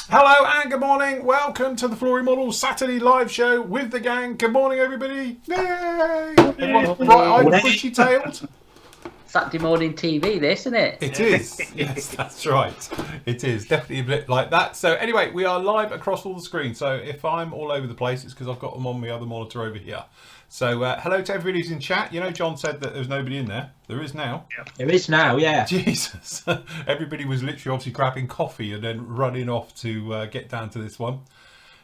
Hello and good morning. Welcome to the Flory Models Saturday live show with the gang. Good morning, everybody. Yay! Everyone's bright-eyed, bushy-tailed. Saturday morning TV, this, isn't it? It is. Yes, that's right. It is definitely a bit like that. So anyway, we are live across all the screens. So if I'm all over the place, it's because I've got them on my other monitor over here. So hello to everybody who's in chat. You know, John said that there's nobody in there. There is now. There is now, yeah. Jesus. Everybody was literally obviously grabbing coffee and then running off to get down to this one.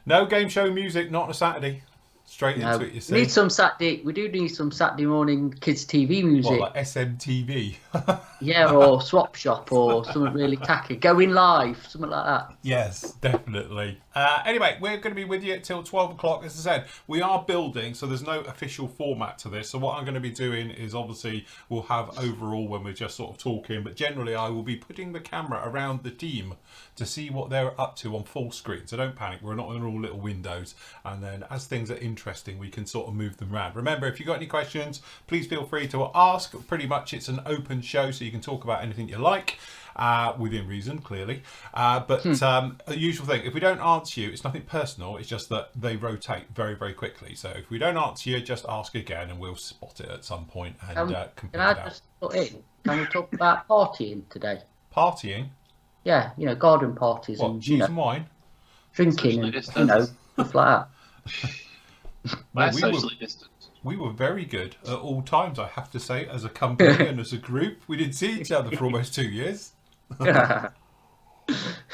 No game show music, not on a Saturday. Straight into it, you see. We do need some Saturday morning kids TV music. What, like SMTV? Yeah, or Swap Shop or something really tacky. Going live, something like that. Yes, definitely. Anyway, we're going to be with you till 12 o'clock. As I said, we are building, so there's no official format to this. So what I'm going to be doing is obviously we'll have overall when we're just sort of talking, but generally I will be putting the camera around the team to see what they're up to on full screen. So don't panic, we're not in all little windows. And then as things are interesting, we can sort of move them around. Remember, if you've got any questions, please feel free to ask. Pretty much it's an open show, so you can talk about anything you like. Within reason, clearly. But the usual thing, if we don't answer you, it's nothing personal, it's just that they rotate very, very quickly. So if we don't answer you, just ask again and we'll spot it at some point and can I just put in, can we talk about partying today? Partying? Yeah, you know, garden parties. What, and cheese and wine? Drinking and, stuff like that. We were very good at all times, I have to say, as a company and as a group. We didn't see each other for almost 2 years. I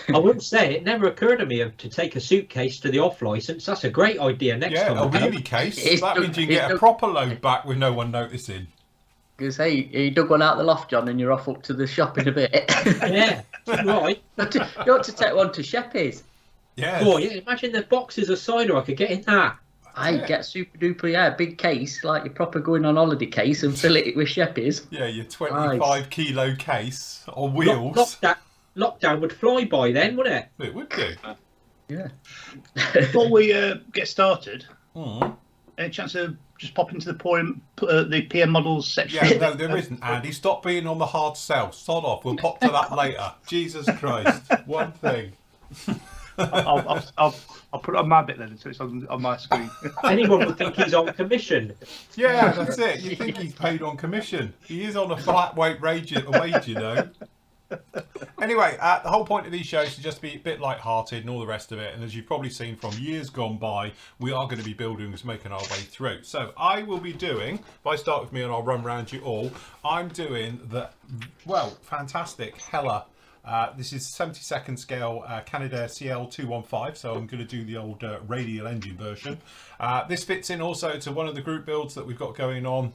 wouldn't say it never occurred to me to take a suitcase to the off license. That's a great idea next time. Yeah, a wheelie case. That means you can get a proper load back with no one noticing. Because hey, you dug one out the loft, John, and you're off up to the shop in a bit. Yeah, right. You ought to take one to Sheppy's. Yeah. Oh, yeah. Imagine the boxes of cider I could get in that. I get super duper, big case, like you're proper going on holiday case, and fill it with Sheppy's. Yeah, your 25 kilo case on wheels. Lockdown would fly by then, wouldn't it? It would do. Yeah. Before we get started, any chance of just pop into the PM models section? Yeah, no, there isn't, Andy. Stop being on the hard sell. Sod off. We'll pop to that later. Jesus Christ. One thing. I'll put it on my bit then, so it's on my screen. Anyone would think he's on commission. Yeah, that's it. You think he's paid on commission. He is on a flat wage, you know. Anyway, the whole point of these shows is to just be a bit light-hearted and all the rest of it. And as you've probably seen from years gone by, we are going to be building this, making our way through. So I will be doing, if I start with me and I'll run around you all, I'm doing the, fantastic Hella. This is 72nd scale Canadair CL215, so I'm going to do the old radial engine version. This fits in also to one of the group builds that we've got going on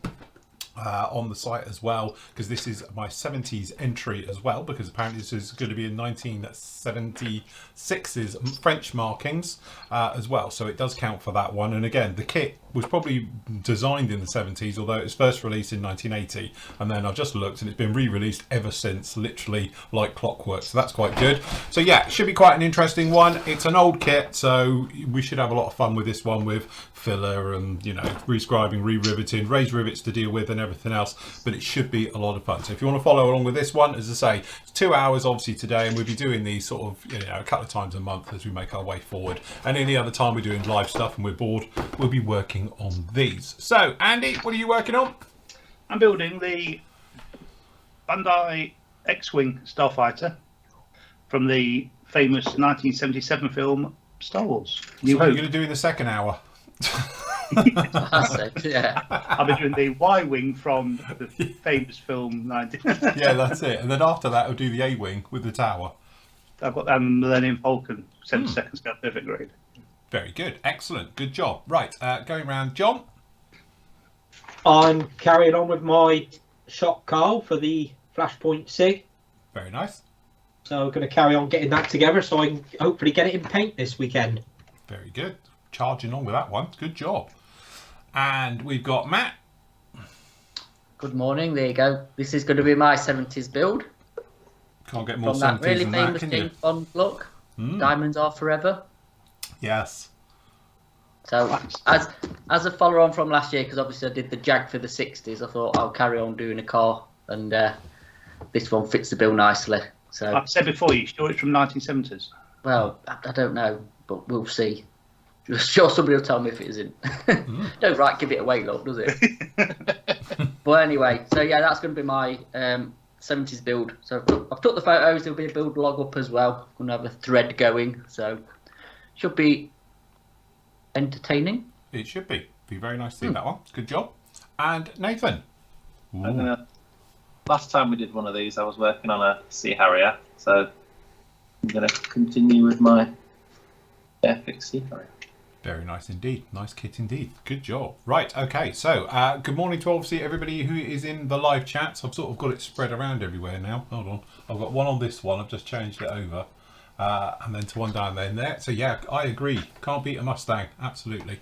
the site as well, because this is my 70s entry as well, because apparently this is going to be in 1976's French markings as well, so it does count for that one. And again, the kit was probably designed in the 70s, although it was first released in 1980, and then I've just looked and it's been re-released ever since, literally like clockwork, so that's quite good. So yeah, it should be quite an interesting one. It's an old kit, so we should have a lot of fun with this one, with filler and, you know, rescribing, re-riveting, raised rivets to deal with and everything else, but it should be a lot of fun. So if you want to follow along with this one, as I say, it's 2 hours obviously today, and we'll be doing these sort of, you know, a couple of times a month as we make our way forward, and any other time we're doing live stuff and we're bored, we'll be working on these. So Andy, what are you working on? I'm building the Bandai X-Wing starfighter from the famous 1977 film Star Wars New Hope. You're going to do in the second hour. Yeah. I'll be doing the Y-Wing from the famous film 19... Yeah, that's it. And then after that, I'll do the A-Wing with the tower. I've got Millennium Falcon, 72nd scale, perfect grade. Very good. Excellent. Good job. Right, going round. John? I'm carrying on with my shop car for the Flashpoint SIG. Very nice. So I'm going to carry on getting that together so I can hopefully get it in paint this weekend. Very good. Charging on with that one. Good job. And we've got Matt. Good morning. There you go. This is going to be my 70s build. Can't get more from 70s that really than famous that, can you? James Bond look. Diamonds are forever. Yes. So as a follow on from last year, because obviously I did the Jag for the 60s, I thought I'll carry on doing a car, and this one fits the bill nicely. So I've said before, you sure it's from 1970s? Well, I don't know, but we'll see. Sure, somebody will tell me if it isn't. Don't right give it away, look, does it? But anyway, so yeah, that's going to be my 70s build. So I've took the photos. There'll be a build log up as well. I'm going to have a thread going, so should be entertaining. It should be. Be very nice to see that one. Good job. And Nathan. Last time we did one of these, I was working on a Sea Harrier, so I'm going to continue with my epic Sea Harrier. Very nice indeed. Nice kit indeed. Good job. Right, okay. So, good morning to obviously everybody who is in the live chat. I've sort of got it spread around everywhere now. Hold on. I've got one on this one. I've just changed it over. And then to one down there. So, yeah, I agree. Can't beat a Mustang. Absolutely.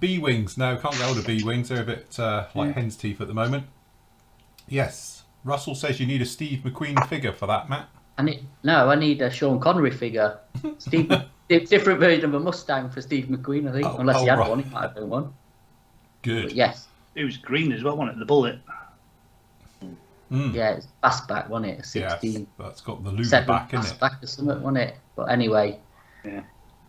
B-Wings. No, can't get hold of B-Wings. They're a bit like hen's teeth at the moment. Yes. Russell says you need a Steve McQueen figure for that, Matt. I need a Sean Connery figure. Steve, different version of a Mustang for Steve McQueen, I think. Unless he had one, he might have been one. Good. But yes. It was green as well, wasn't it? The bullet. Yeah, it's fastback, wasn't it? 60. Yes, that's got the Luger back, isn't it? Fastback or something, wasn't it? But anyway. Yeah.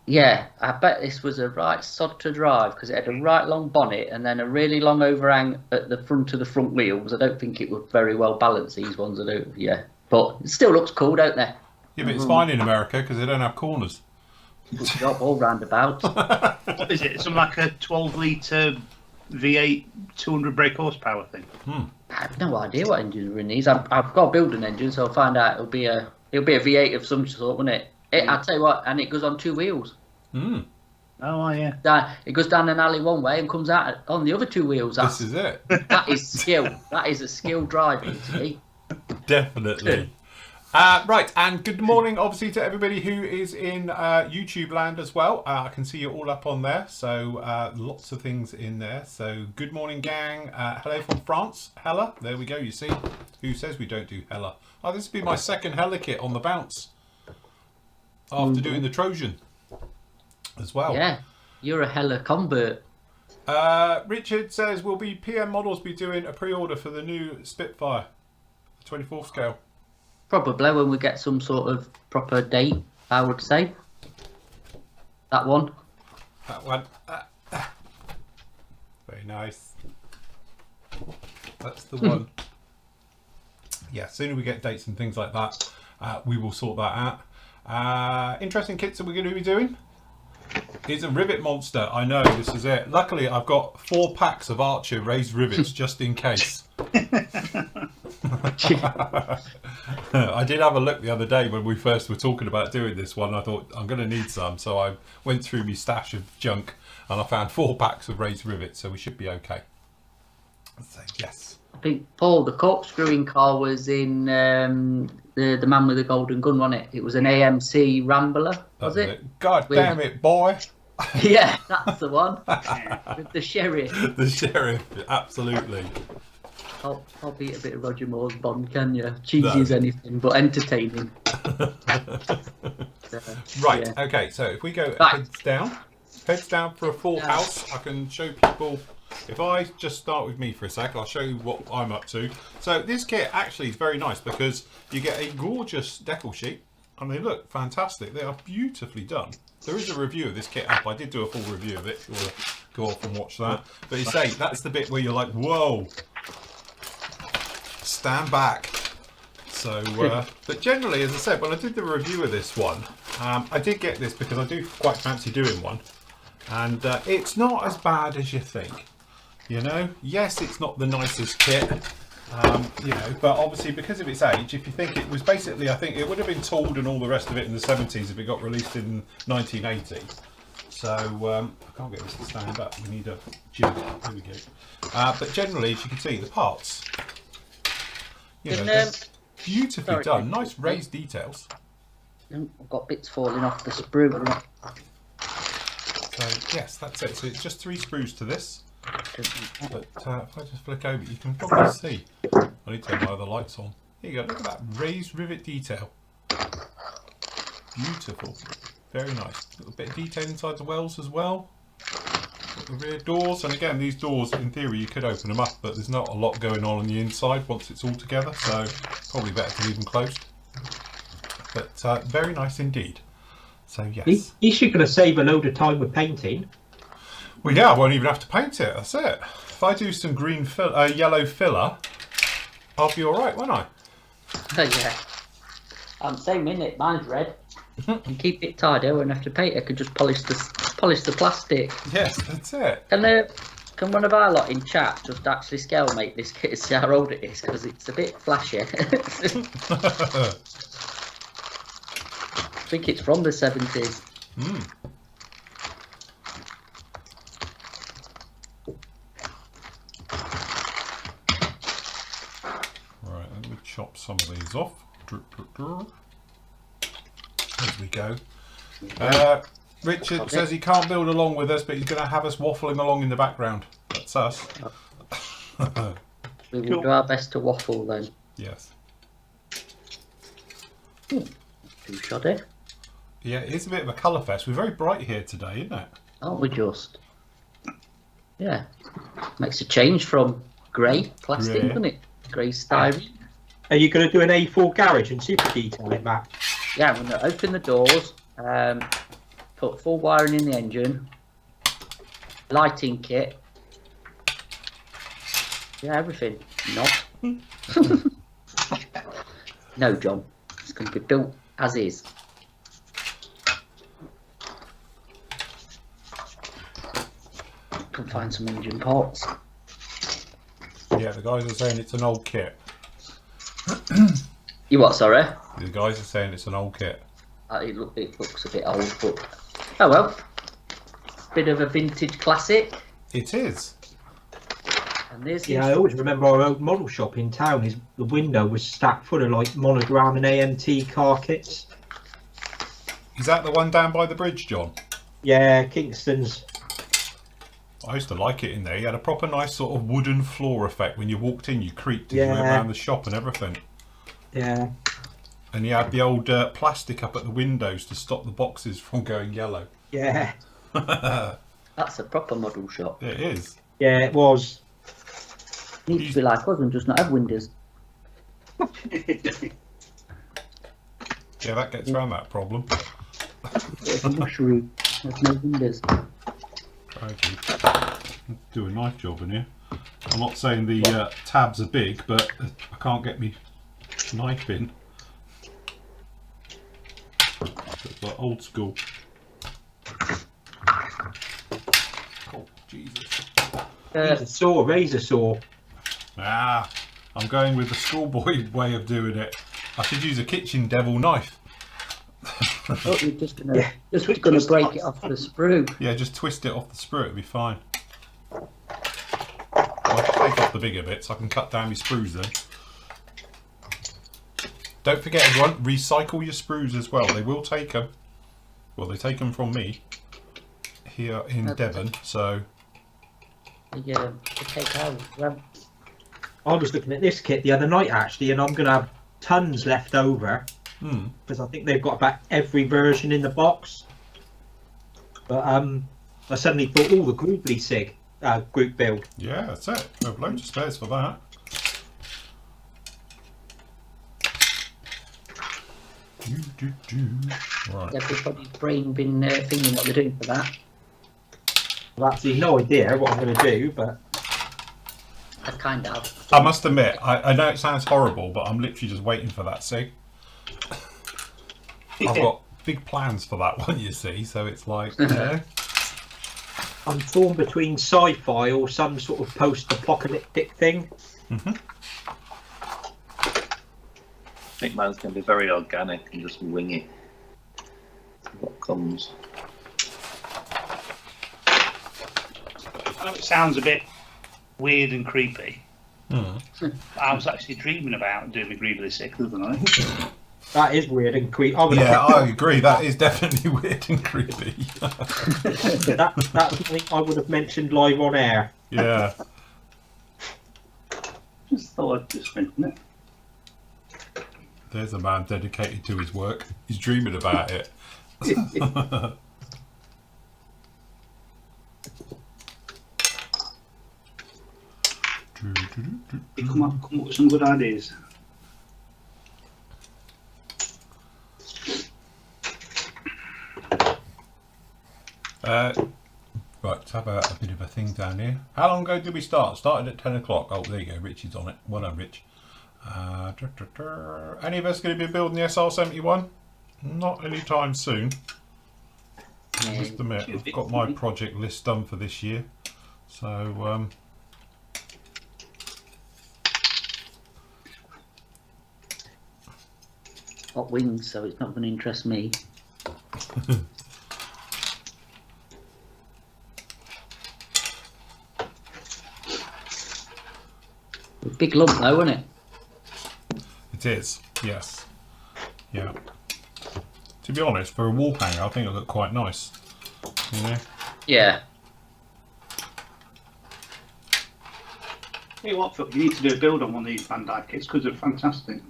Yeah, I bet this was a right sod to drive because it had a right long bonnet and then a really long overhang at the front of the front wheels. I don't think it would very well balance these ones. But it still looks cool, don't they? Yeah, but it's fine in America because they don't have corners. Good job, all roundabout. What is it? Something like a 12-litre V8 200 brake horsepower thing. I have no idea what engines are in these. I've got to build an engine, so I'll find out. It'll be a V8 of some sort, won't it? I'll tell you what, and it goes on 2 wheels. Oh, yeah. It goes down an alley one way and comes out on the other 2 wheels. This is it. That is skill. That is a skilled driver, to me. Definitely. Right, and good morning, obviously, to everybody who is in YouTube land as well. I can see you all up on there, so lots of things in there. So, good morning, gang. Hello from France. Hella. There we go, you see. Who says we don't do Hella? Oh, this will be my second Hella kit on the bounce. After doing the Trojan as well. Yeah, you're a Hella convert. Richard says, will PM Models be doing a pre-order for the new Spitfire, 24th scale? Probably when we get some sort of proper date, I would say. That one. That one. Very nice. That's the one. Yeah, sooner we get dates and things like that, we will sort that out. Interesting kits that we're going to be doing. It's a rivet monster. I know, this is it. Luckily, I've got 4 packs of Archer raised rivets just in case. I did have a look the other day when we first were talking about doing this one. I thought I'm going to need some, so I went through my stash of junk and I found 4 packs of raised rivets, so we should be okay. So, yes. I think Paul, the corkscrewing car was in the Man with the Golden Gun, wasn't it? It was an AMC Rambler, was it? God damn it, boy! Yeah, that's the one. With the sheriff. The sheriff, absolutely. I'll beat a bit of Roger Moore's Bond, can you? Cheesy as anything, but entertaining. Right, yeah. Okay, so if we go Right. heads down for a full house, I can show people. If I just start with me for a sec, I'll show you what I'm up to. So this kit actually is very nice because you get a gorgeous decal sheet and they look fantastic. They are beautifully done. There is a review of this kit up. I did do a full review of it. If you want to go off and watch that. But you say that's the bit where you're like, whoa, stand back. So, but generally, as I said, when I did the review of this one, I did get this because I do quite fancy doing one. And it's not as bad as you think. You know, yes, it's not the nicest kit, you know, but obviously because of its age, if you think it was basically, I think it would have been tooled and all the rest of it in the 70s if it got released in 1980. So, I can't get this to stand up, we need a jig, there we go. But generally, as you can see, the parts, you know, they're beautifully done, nice raised details. I've got bits falling off the sprue. So, yes, that's it. So it's just 3 screws to this. But if I just flick over, you can probably see. I need to turn my other lights on. Here you go, look at that raised rivet detail. Beautiful. Very nice. A little bit of detail inside the wells as well. Got the rear doors, and again, these doors, in theory, you could open them up, but there's not a lot going on the inside once it's all together, so probably better to leave them closed. But very nice indeed. So yes. You're going to save a load of time with painting. Well, yeah, I won't even have to paint it. That's it. If I do some yellow filler, I'll be all right, won't I? Yeah. I'm same in it. Mine's red. And keep it tidy. I won't have to paint it. I could just polish the plastic. Yes, that's it. Can one of our lot in chat just actually scale make this kit and see how old it is? Because it's a bit flashy. I think it's from the 70s. Right, let me chop some of these off. As we go. Richard says he can't build along with us, but he's going to have us waffling along in the background. That's us. We will do our best to waffle then. Yes. Too shoddy. Yeah, it is a bit of a colour fest. We're very bright here today, isn't it? Aren't we just? Yeah. Makes a change from grey plastic, Grey. doesn't it? Grey styrene. Are you going to do an A4 garage and super detail it back? Yeah, I'm going to open the doors, put full wiring in the engine, lighting kit. Yeah, everything. Not. No, John. It's going to be built as is. Can find some engine parts. Yeah, the guys are saying it's an old kit. You what, sorry? The guys are saying it's an old kit. It looks a bit old, but oh well. Bit of a vintage classic. It is. And there's Yeah, I always remember our old model shop in town. The window was stacked full of like Monogram and AMT car kits. Is that the one down by the bridge, John? Yeah, Kingston's. I used to like it in there. You had a proper nice sort of wooden floor effect. When you walked in, you creaked as you went Yeah. around the shop and everything. Yeah. And you had the old plastic up at the windows to stop the boxes from going yellow. Yeah. That's a proper model shop. It is. Yeah, it was. Needs to be like us and just not have windows. Yeah, that gets around that problem. It's a mushroom. There's no windows. Crikey. Do a knife job in here. I'm not saying the tabs are big, but I can't get me knife in. It's like old school. Oh, Jesus. Razor saw. Ah, I'm going with the schoolboy way of doing it. I should use a kitchen devil knife. Oh, you're just gonna break it off the sprue. Yeah, just twist it off the sprue, it'll be fine. I'll take off the bigger bits, I can cut down my sprues then. Don't forget everyone, recycle your sprues as well. They will take them. Well, they take them from me here in Devon, so... Yeah, take out. I was looking at this kit the other night actually, and I'm going to have tons left over. Because I think they've got about every version in the box. But I suddenly thought, the Groovely SIG group build. Yeah, that's it. We have loads of spares for that. Right. Everybody's brain been thinking what they're doing for that. I've absolutely no idea what I'm going to do, but I kind of. I must admit, I know it sounds horrible, but I'm literally just waiting for that SIG. I've got big plans for that one, you see, so it's like, you know. I'm torn between sci-fi or some sort of post-apocalyptic thing. I think mine's going to be very organic and just wing it. See what comes. I know it sounds a bit weird and creepy. I was actually dreaming about doing a Groovely SIG the other night. That is weird and creepy. Yeah, I agree. That is definitely weird and creepy. That's something I would have mentioned live on air. Yeah. Just thought I'd just mention it. There's a man dedicated to his work. He's dreaming about it. You come up with some good ideas. Right, let's have a bit of a thing down here. How long ago did we start? Started at 10 o'clock. Oh, there you go. Richie's on it. Well done, Rich. Any of us going to be building the SR71? Not anytime soon. Just a minute. I've got my project list done for this year. So, Got wings, so it's not going to interest me. A big lump though, isn't it? it is. Yes. Yeah. To be honest, for a wall hanger, I think it looked quite nice. You know? Yeah. Hey, what, Phil, you need to do a build on one of these Van Dyke kits because they're fantastic.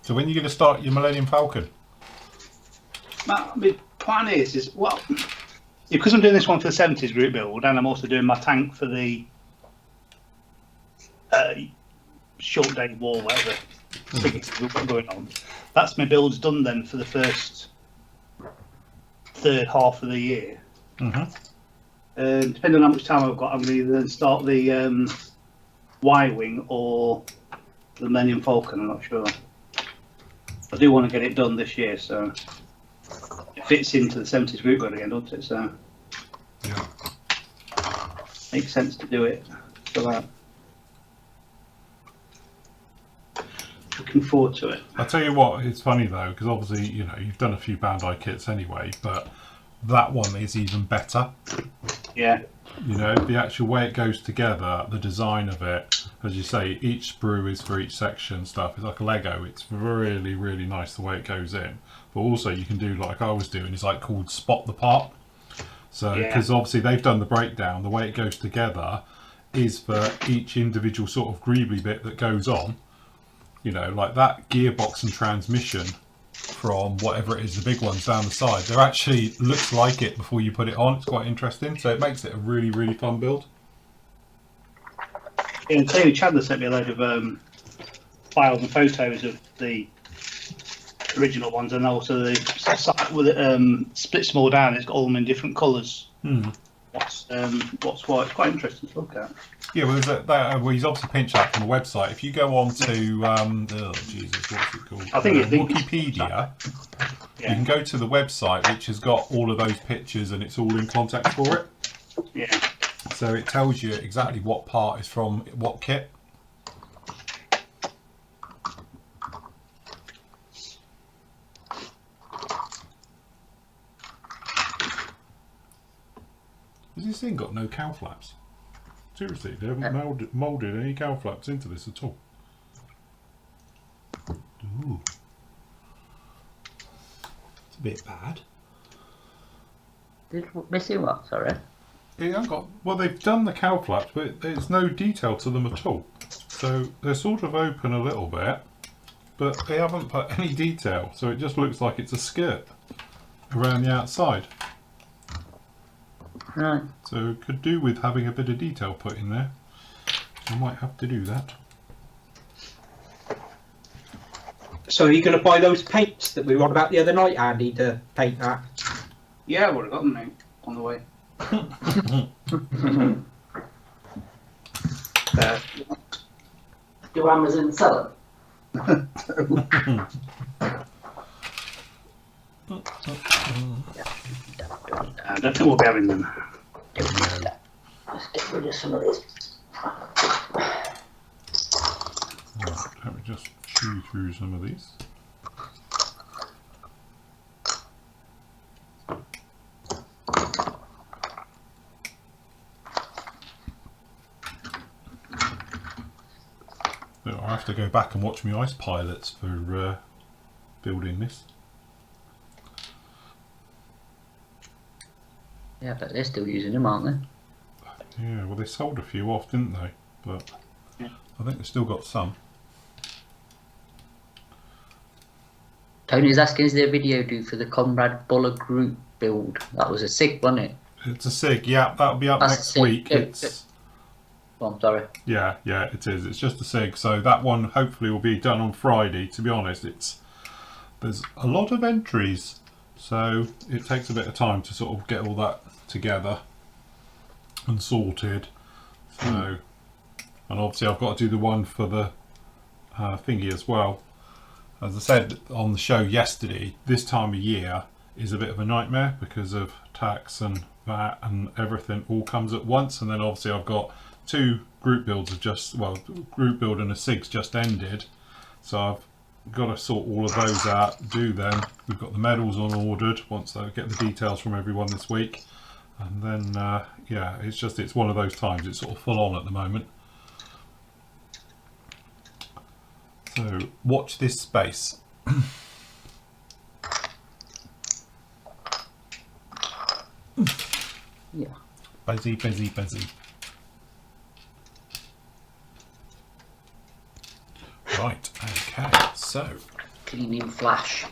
So when are you going to start your Millennium Falcon? My plan is well, because I'm doing this one for the 70s group build, and I'm also doing my tank for the short day war, whatever we've got going on. That's my builds done then for the first third half of the year. Mm-hmm. Depending on how much time I've got, I'm going to either then start the Y-Wing or the Millennium Falcon, I'm not sure. I do want to get it done this year, so it fits into the 70s group build again, doesn't it? So Yeah. makes sense to do it. So looking forward to it. I'll tell you what, it's funny though, because obviously, you know, you've done a few Bandai kits anyway, but that one is even better. Yeah. You know, the actual way it goes together, the design of it, as you say, each sprue is for each section stuff. It's like a Lego. It's really, really nice the way it goes in. But also you can do like I was doing, it's like called spot the part. So, because obviously they've done the breakdown, the way it goes together is for each individual sort of greebly bit that goes on. You know, like that gearbox and transmission from whatever it is, the big ones down the side, they're actually looks like it before you put it on. It's quite interesting, so it makes it a really, really fun build. Yeah, and Taylor Chandler sent me a load of files and photos of the original ones, and also the site with it split small down. It's got all them in different colours. What's what? It's quite interesting to look at. Yeah, well, well, he's obviously pinched that from the website. If you go on to oh Jesus, what's it called? I think it's Wikipedia. You can go to the website, which has got all of those pictures, and it's all in context for it. Yeah. So it tells you exactly what part is from what kit. Has this thing got no cow flaps? Seriously, they haven't moulded any cow flaps into this at all. Ooh. It's a bit bad. Missing what? Sorry. It hasn't got, well, they've done the cow flaps, but there's no detail to them at all. So they're sort of open a little bit, but they haven't put any detail. So it just looks like it's a skirt around the outside. Right. So it could do with having a bit of detail put in there. I might have to do that. So are you going to buy those paints that we were on about the other night, Andy, to paint that? Yeah, I would have got them, mate, on the way. Do Amazon sell them? I don't think we'll be having them. Let's get rid of some of these. Right, let me just chew through some of these. So I have to go back and watch my ice pilots for building this. Yeah, but they're still using them, aren't they? Yeah, well they sold a few off, didn't they? But Yeah. I think they've still got some. Tony's asking, is there a video due for the Comrade Buller group build? That was a SIG, wasn't it? It's a SIG, yeah, that'll be up That's next SIG. week. Yeah, It's Oh, I'm sorry. yeah, it is. It's just a SIG, so that one hopefully will be done on Friday. To be honest, there's a lot of entries, so it takes a bit of time to sort of get all that together and sorted. So, and obviously I've got to do the one for the thingy as well. As I said on the show yesterday, this time of year is a bit of a nightmare because of tax and VAT and everything all comes at once. And then obviously I've got 2 group builds group build and a SIG's just ended, so I've got to sort all of those out, do them. We've got the medals on ordered once I get the details from everyone this week, and then yeah, it's one of those times. It's sort of full on at the moment. So watch this space. Yeah. Busy, busy, busy. Right, okay, so. Cleaning flash.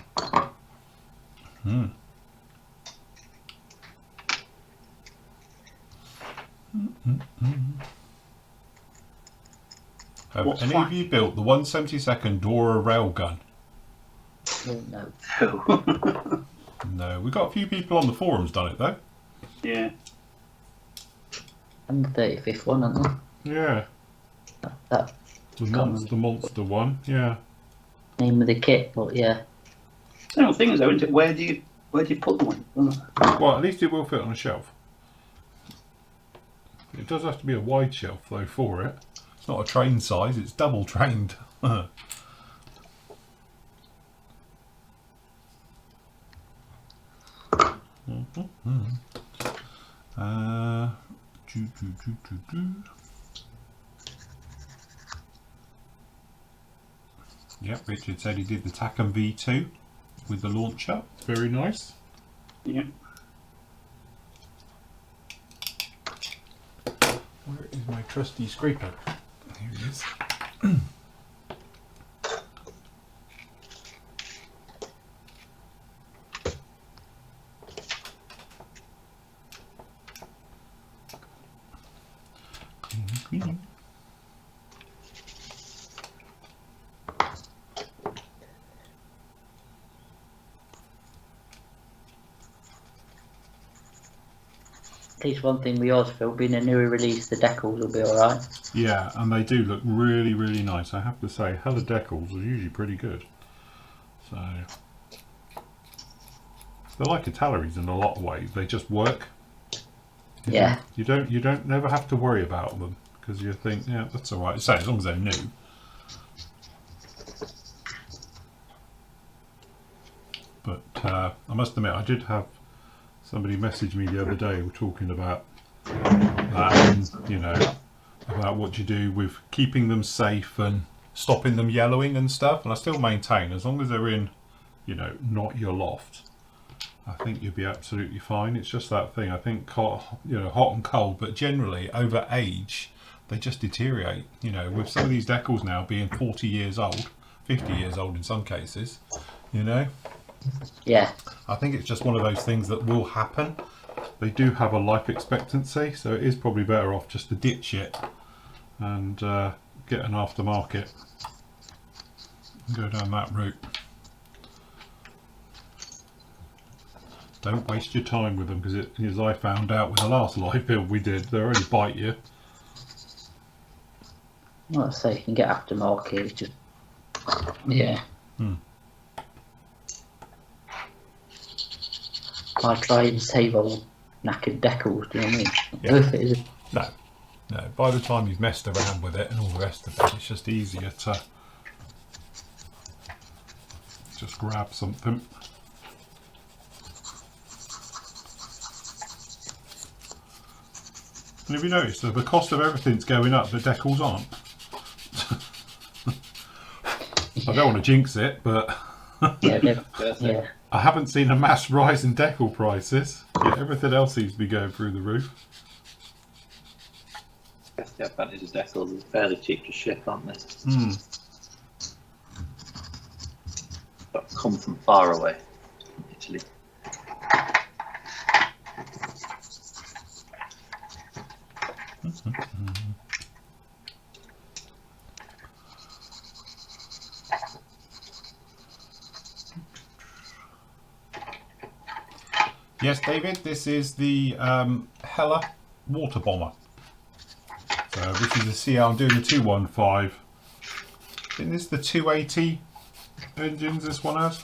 Have What's any flash? of you built the 172nd Dora railgun? No. Oh. No, we got a few people on the forums done it though. Yeah. And the 35th one, aren't they? Yeah, That the monster one. Yeah. name of the kit, but yeah. The thing is, though, isn't it? Where do you put the one? Well, at least it will fit on a shelf. It does have to be a wide shelf though for it. It's not a train size. It's double trained. Yep, Richard said he did the Taken V2 with the launcher. Very nice. Yeah. Where is my trusty scraper? Here it is. Clean. At least one thing we always feel, being a newer release, the decals will be alright. Yeah, and they do look really, really nice. I have to say, Hella decals are usually pretty good. So they're like Italians in a lot of ways. They just work. Yeah. You don't never have to worry about them because you think, yeah, that's all right. So as long as they're new. But I must admit, I did have somebody message me the other day talking about that, and, you know, about what you do with keeping them safe and stopping them yellowing and stuff. And I still maintain, as long as they're in, you know, not your loft, I think you'll be absolutely fine. It's just that thing. I think hot and cold, but generally over age, they just deteriorate. You know, with some of these decals now being 40 years old, 50 years old in some cases, you know. Yeah. I think it's just one of those things that will happen. They do have a life expectancy, so it is probably better off just to ditch it and get an aftermarket and go down that route. Don't waste your time with them, because as I found out with the last live build we did, they only bite you. Like I say, you can get aftermarket, it's just... Yeah. I try and save old knackered decals, do you know what I mean? Yeah. Worth it, is it? No. By the time you've messed around with it and all the rest of it, it's just easier to just grab something. And have you noticed that the cost of everything's going up, but decals aren't? I don't want to jinx it, but Yeah. I haven't seen a mass rise in decal prices. Yet everything else seems to be going through the roof. That's the advantage of decals, it's fairly cheap to ship, aren't they? But come from far away, Italy. Yes, David, this is the Hella water bomber. So this is the CL. I'm doing the 215. Isn't this the 280 engines this one has?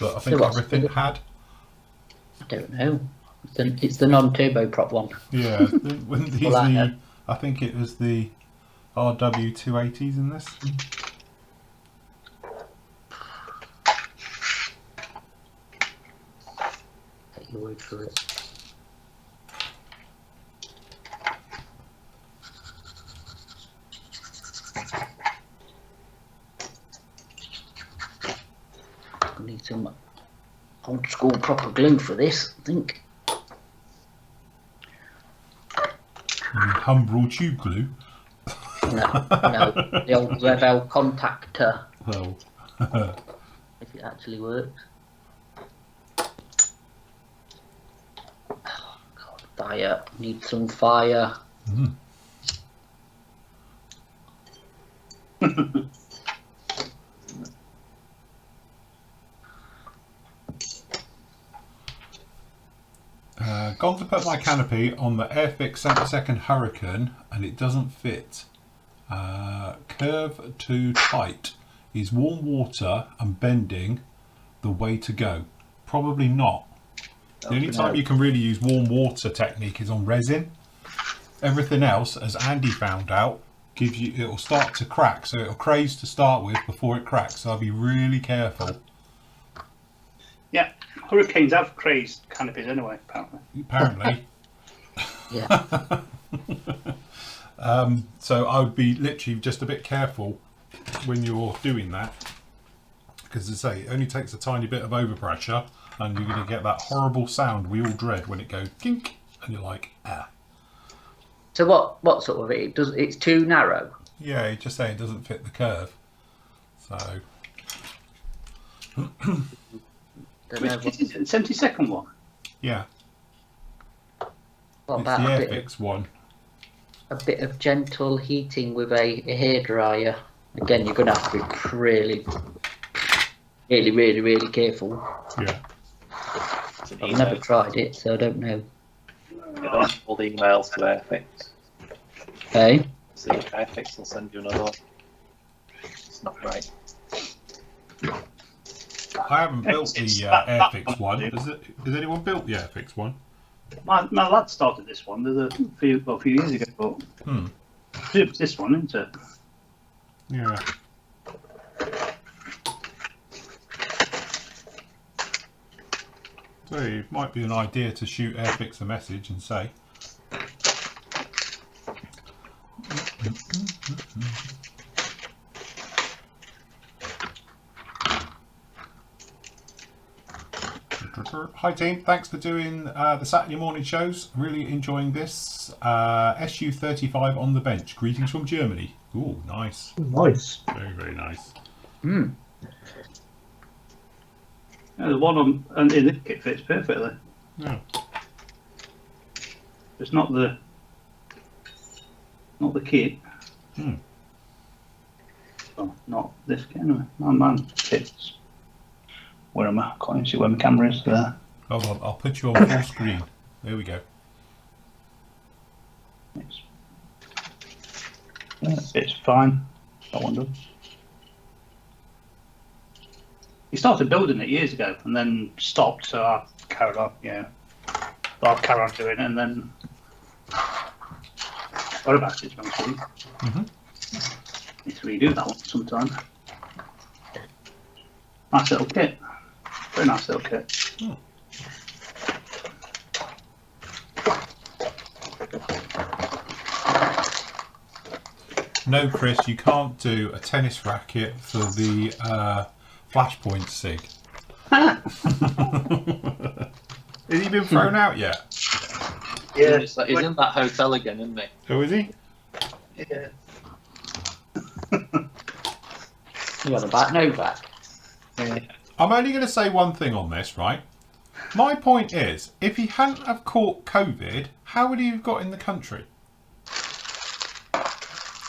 That I think everything had. I don't know. It's the non-turbo prop one. Yeah, I think it was the RW 280s in this. Take your word for it. I need some old school proper glue for this, I think. Humbrol tube glue. No, the old Revel contactor, Oh. if it actually works. Oh, God, fire. Need some fire. Mm. Gone to put my canopy on the Airfix 72nd Hurricane and it doesn't fit. Curve too tight. Is warm water and bending the way to go? Probably not. The only time you can really use warm water technique is on resin. Everything else, as Andy found out, it'll start to crack, so it'll craze to start with before it cracks. So I'll be really careful. Yeah, hurricanes have crazed canopies anyway, apparently. Apparently. Yeah. So I would be literally just a bit careful when you're doing that, because as I say, it only takes a tiny bit of overpressure and you're going to get that horrible sound we all dread when it goes kink and you're like, ah. So what sort of it's too narrow? Yeah, you just say it doesn't fit the curve. So Which is it? 72nd one? yeah, What it's the about Airfix one. a bit of gentle heating with a hairdryer? Again, you're going to have to be really careful. Yeah. I've never tried it, so I don't know. Get on all the emails to Airfix. Hey? See, Airfix will send you another one. It's not right. I haven't built the Airfix one. Has anyone built the Airfix one? My lad started this one a few years ago, but it's this one, isn't it? Yeah. So it might be an idea to shoot Airfix a message and say, hi team, thanks for doing the Saturday morning shows. Really enjoying this. SU35 on the bench. Greetings from Germany. Ooh, nice. Nice. Very, very nice. Hmm. Yeah, the one in the kit fits perfectly. Yeah. It's not the kit. Hmm. Well, not this kit anyway. Mine fits. Where am I? I can't even see where my camera is there. Hold on, I'll put you on full screen. There we go. It's fine. That one does. He started building it years ago and then stopped, so I carried on. Yeah, but I'll carry on doing it and then what about it? To be honest with you. Mm-hmm. Need to redo that one sometime. Nice little kit. Very nice little kit. Oh. No, Chris, you can't do a tennis racket for the Flashpoint SIG. Has he been thrown out yet? Yeah. He's in that hotel again, isn't he? Oh, is he? Yeah. You got the back, no back. Yeah. I'm only going to say one thing on this, right? My point is, if he hadn't have caught COVID, how would he have got in the country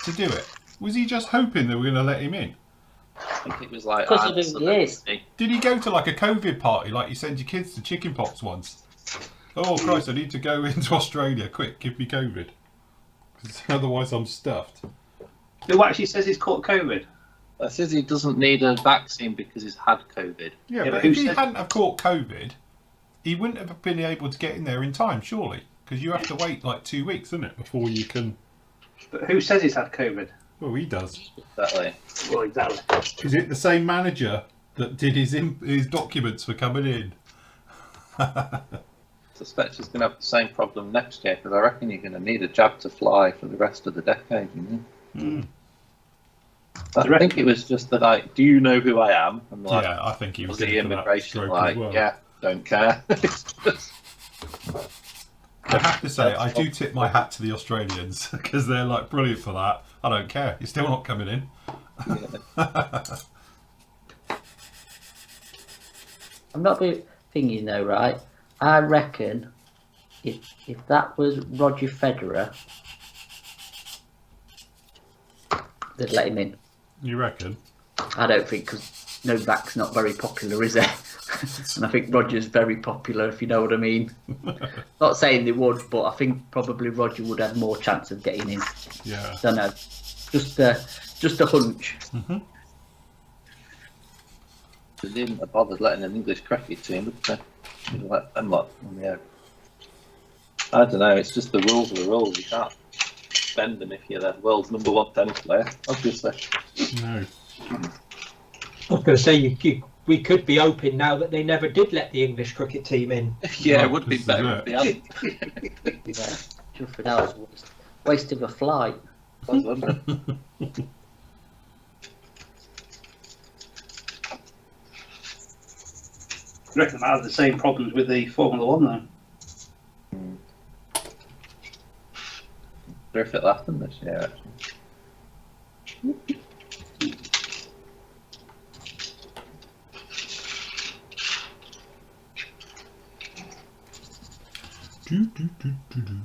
to do it? Was he just hoping they were going to let him in? think it was like Because of Ireland, who he is. Did you go to like a COVID party like you send your kids to chickenpox once? Oh Christ, I need to go into Australia. Quick, give me COVID. 'Cause otherwise I'm stuffed. Who actually says he's caught COVID? It says he doesn't need a vaccine because he's had COVID. Yeah, Yeah, but who if he said- hadn't have caught COVID, he wouldn't have been able to get in there in time, surely. Because you have to wait like 2 weeks, isn't it, before you can... But who says he's had COVID? Well, he does. Exactly. Well, exactly. Is it the same manager that did his documents for coming in? I suspect he's going to have the same problem next year because I reckon you're going to need a jab to fly for the rest of the decade. You know? But I think it was just that, like, do you know who I am? And like, Yeah, I think he was the in for that immigration, stroke like, as well. yeah, don't care. It's just- I have to say, I do tip my hat to the Australians because they're like brilliant for that. I don't care. You're still not coming in. I'm not thinking though, right? I reckon if that was Roger Federer, they'd let him in. You reckon? I don't think, because Novak's not very popular, is there? And I think Roger's very popular, if you know what I mean. Not saying they would, but I think probably Roger would have more chance of getting in. Yeah. Don't know. Just a hunch. They didn't have bothered letting an English cricket team, would they? You'd let them lot on the air. I don't know, it's just the rules are the rules. You can't bend them if you're the world's #1 tennis player, obviously. No. I was going to say we could be hoping now that they never did let the English cricket team in. Yeah, Well, it would be this is better it. if they hadn't. Yeah. Just for now, it's a waste of a flight. Wouldn't it? I reckon I have the same problems with the Formula One though. Wonder if it'll happen this year, actually. Do, do, do, do, do.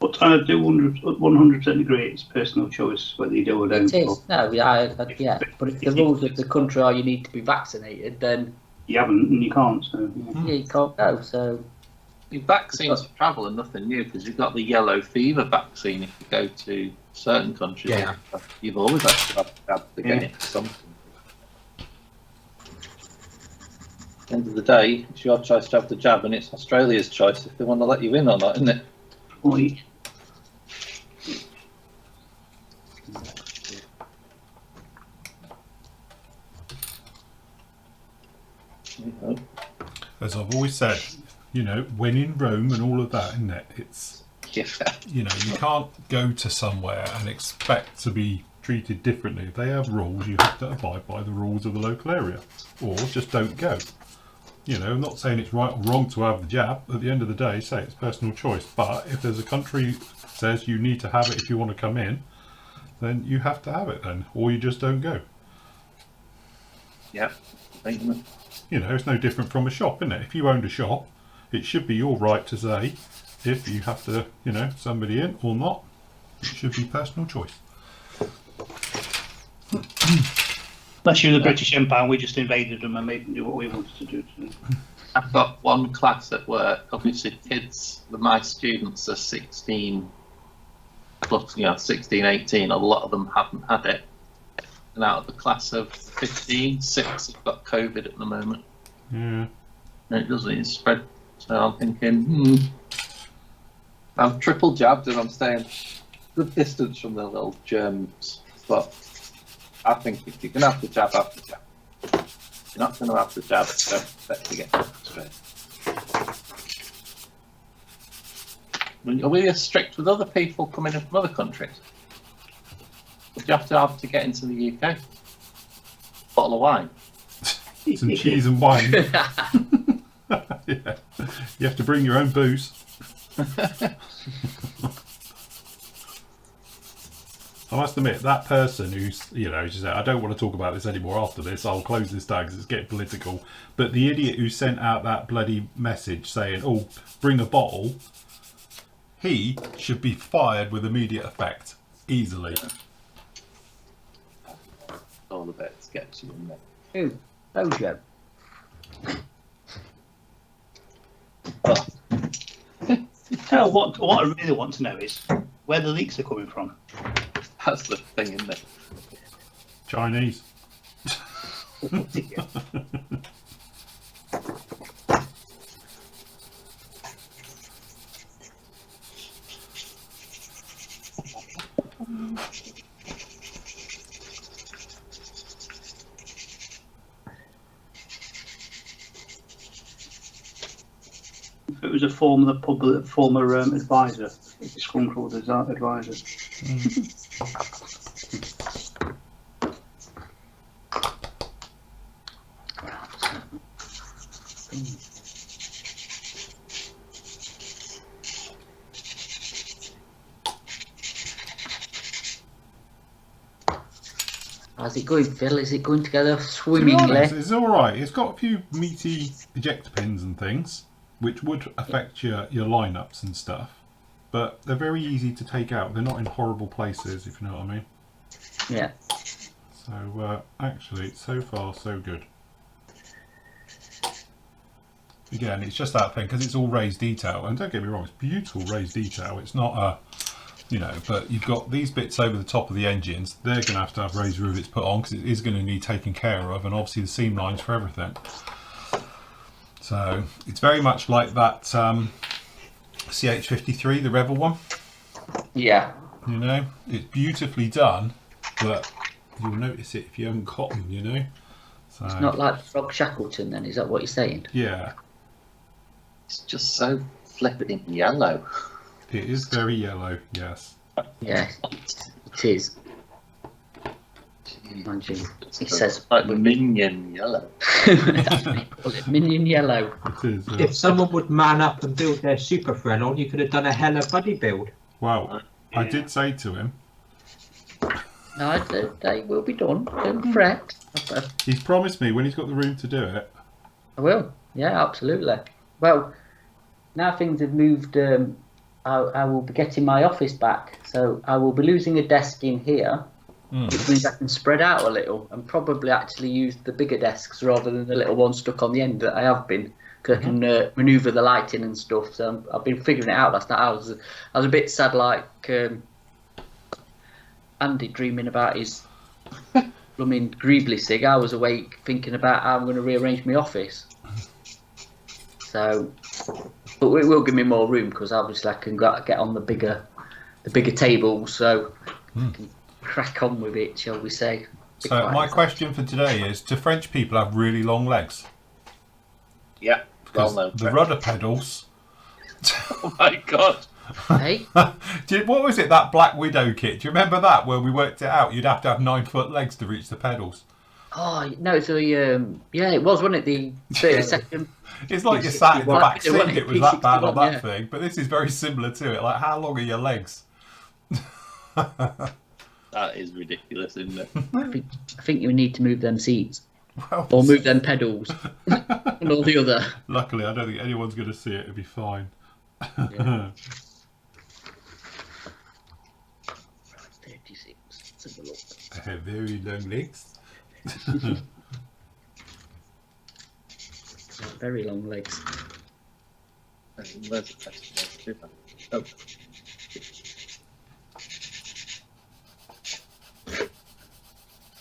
But I do 100% agree. It's personal choice whether you do or don't. It is. No, yeah. But if the rules of the country are you need to be vaccinated, then You haven't and you can't. So yeah. yeah, you can't go. So The vaccines for travel are nothing new because you've got the yellow fever vaccine if you go to certain countries. Yeah. You've always had to have a jab to get Yeah. into something. At the end of the day, it's your choice to have the jab, and it's Australia's choice if they want to let you in or not, isn't it? Point. As I've always said, when in Rome and all of that, isn't it? It's, Yeah. you can't go to somewhere and expect to be treated differently. If they have rules, you have to abide by the rules of the local area, or just don't go. I'm not saying it's right or wrong to have the jab. At the end of the day, say it's personal choice. But if there's a country that says you need to have it if you want to come in, then you have to have it then, or you just don't go. Yeah. It's no different from a shop, isn't it? If you owned a shop, it should be your right to say if you have to, somebody in or not. It should be personal choice. Unless you're the British Empire, we just invaded them and made them do what we wanted to do. I've got one class at work. Obviously, my students are 16 plus, 16, 18. A lot of them haven't had it. And out of the class of 15, 6 have got COVID at the moment. Yeah. And it doesn't spread. So I'm thinking, I'm triple jabbed and I'm staying good distance from the little germs. But I think if you're going to have the jab, have the jab. If you're not going to have the jab, don't expect to get straight. Are we as strict with other people coming in from other countries? Would you have to get into the UK? Bottle of wine. Some cheese and wine. Yeah. You have to bring your own booze. I must admit, that person who's, she said, I don't want to talk about this anymore after this, I'll close this down because it's getting political. But the idiot who sent out that bloody message saying, oh, bring a bottle, he should be fired with immediate effect, easily. All the bit sketchy, isn't it? Who? Bojo. Tell what I really want to know is where the leaks are coming from. That's the thing, isn't it? Chinese. If it was a former advisor, disgruntled advisor. How's it going, Phil? Is it going together To be swimmingly? honest, it's all right. It's got a few meaty ejector pins and things, which would affect your lineups and stuff. But they're very easy to take out. They're not in horrible places, if you know what I mean. Yeah. So actually, so far so good. Again, it's just that thing because it's all raised detail, and don't get me wrong, it's beautiful raised detail. It's not a, you know, but you've got these bits over the top of the engines. They're going to have raised rivets put on because it is going to need taken care of, and obviously the seam lines for everything. So it's very much like that CH53, the Rebel one. Yeah. You know, it's beautifully done, but you'll notice it if you haven't got them. You know, so It's not like Frog Shackleton, then. Is that what you're saying? yeah. It's just so flipping yellow. It is very yellow, yes. Yeah, it is. Mind you, it says like the minion yellow. that's what they call it, minion yellow. It is. If someone would man up and build their Super Friend on, you could have done a hella buddy build. Well, I did say to him, No, they will be done. Don't fret. he's promised me when he's got the room to do it. I will. Yeah, absolutely. Well, now things have moved. I will be getting my office back, so I will be losing a desk in here, which means I can spread out a little and probably actually use the bigger desks rather than the little one stuck on the end that I have been, because I can manoeuvre the lighting and stuff. So I've been figuring it out last night. I was a bit sad, like Andy dreaming about his blooming Greebly sig. I was awake thinking about how I'm going to rearrange my office. So, but it will give me more room because obviously I can get on the bigger table, so I can crack on with it, shall we say? So my question for today is: do French people have really long legs? Yeah, well Because known. the rudder pedals. Oh my god. Hey, What was it? That Black Widow kit? Do you remember that? Where we worked it out, you'd have to have 9-foot legs to reach the pedals. oh no, so yeah, it was, wasn't it? The 30-second. It's like you sat in the back seat. P61, It was that bad on that yeah. thing, but this is very similar to it. Like, how long are your legs? That is ridiculous, isn't it? I think you need to move them seats Well, or move them pedals and all the other. luckily, I don't think anyone's going to see it. It'll be fine. Yeah. 36. Let's have a look. I have very long legs. Very long legs. Where's the question? Oh.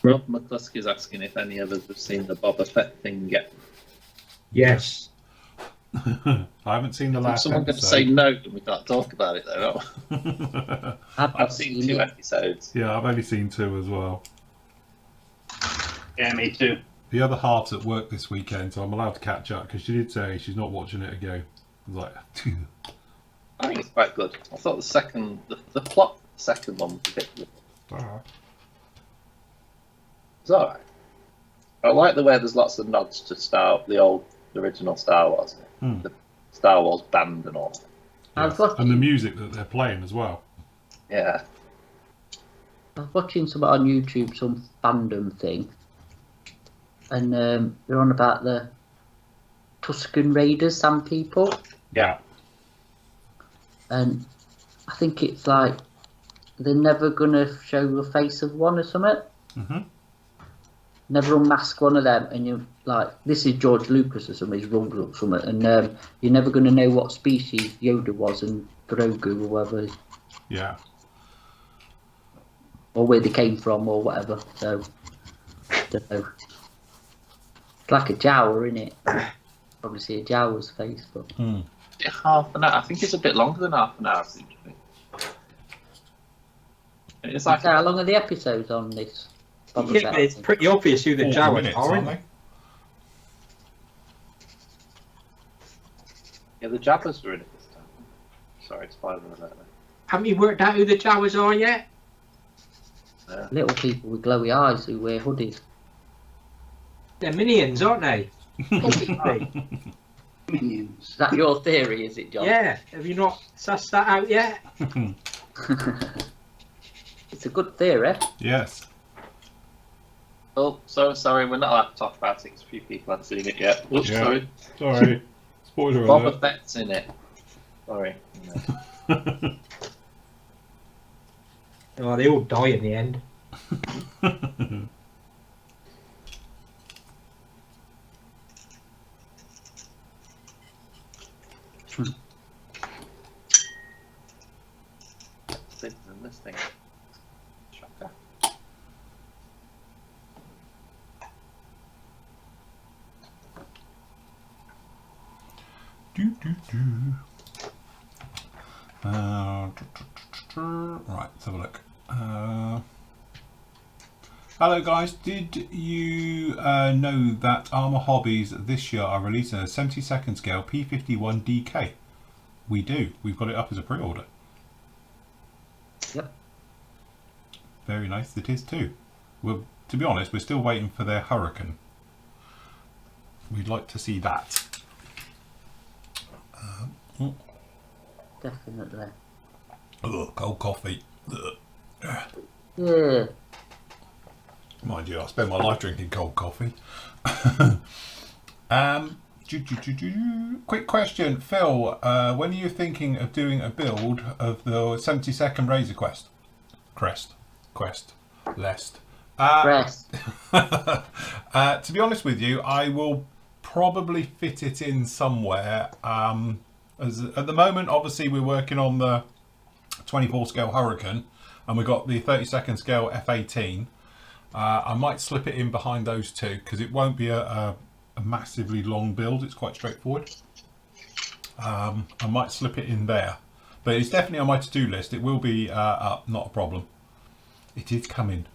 Rob McCluskey is asking if any of us have seen the Boba Fett thing yet. Yes. I haven't seen the If last someone going to episode. say no, then we can't talk about it though. I've seen 2 episodes. Yeah, I've only seen 2 as well. Yeah, me too. The other half's at work this weekend, so I'm allowed to catch up because she did say she's not watching it again. I was like, I think it's quite good. I thought the plot, the second one was a bit. It's alright. I like the way there's lots of nods to the original Star Wars. The Star Wars band and all. I was and the music that they're playing as well. Yeah. watching some on YouTube, some fandom thing, and they're on about the Tusken Raiders, some people. Yeah. And I think it's like they're never gonna show the face of one or something. Mm-hmm. Never unmask one of them, and you're like, this is George Lucas or something, he's wrong or something, and you're never gonna know what species Yoda was and Grogu or whatever, Yeah. or where they came from or whatever. So, don't know. It's like a Jawa, isn't it? Probably see a Jawa's face, but Half an hour. I think it's a bit longer than half an hour. It's like so how long are the episodes on this? Yeah, but it's pretty obvious who the 40 Jawas minutes, are, aren't isn't they? it? yeah, the Jabbas were in it this time. Sorry, spoiler alert. Haven't you worked out who the Jawas are yet? Little people with glowy eyes who wear hoodies. They're minions, aren't they? Obviously. Minions. Is that your theory, is it, John? Yeah. Have you not sussed that out yet? It's a good theory. Yes. Oh, so sorry, we're not allowed to talk about it because a few people haven't seen it yet. Oops, Yeah. sorry. Sorry. Spoiler Boba alert. Fett's in it. Sorry. Oh, they all die in the end. Things in this thing. Shocker. Right, let's have a look. Hello guys, did you know that Armour Hobbies this year are releasing a 72nd scale P51 DK? We do. We've got it up as a pre-order. Yep. Very nice it is too. Well, to be honest, we're still waiting for their Hurricane. We'd like to see that. Definitely. Ugh, cold coffee. Ugh. Yeah. Mind you, I spend my life drinking cold coffee. Quick question, Phil. When are you thinking of doing a build of the 72nd Razor Crest? Rest. To be honest with you, I will probably fit it in somewhere. As at the moment, obviously, we're working on the 24 scale Hurricane, and we've got the 32nd scale F18. I might slip it in behind those two because it won't be a massively long build. It's quite straightforward. I might slip it in there, but it's definitely on my to-do list. It will be up, not a problem. It is coming.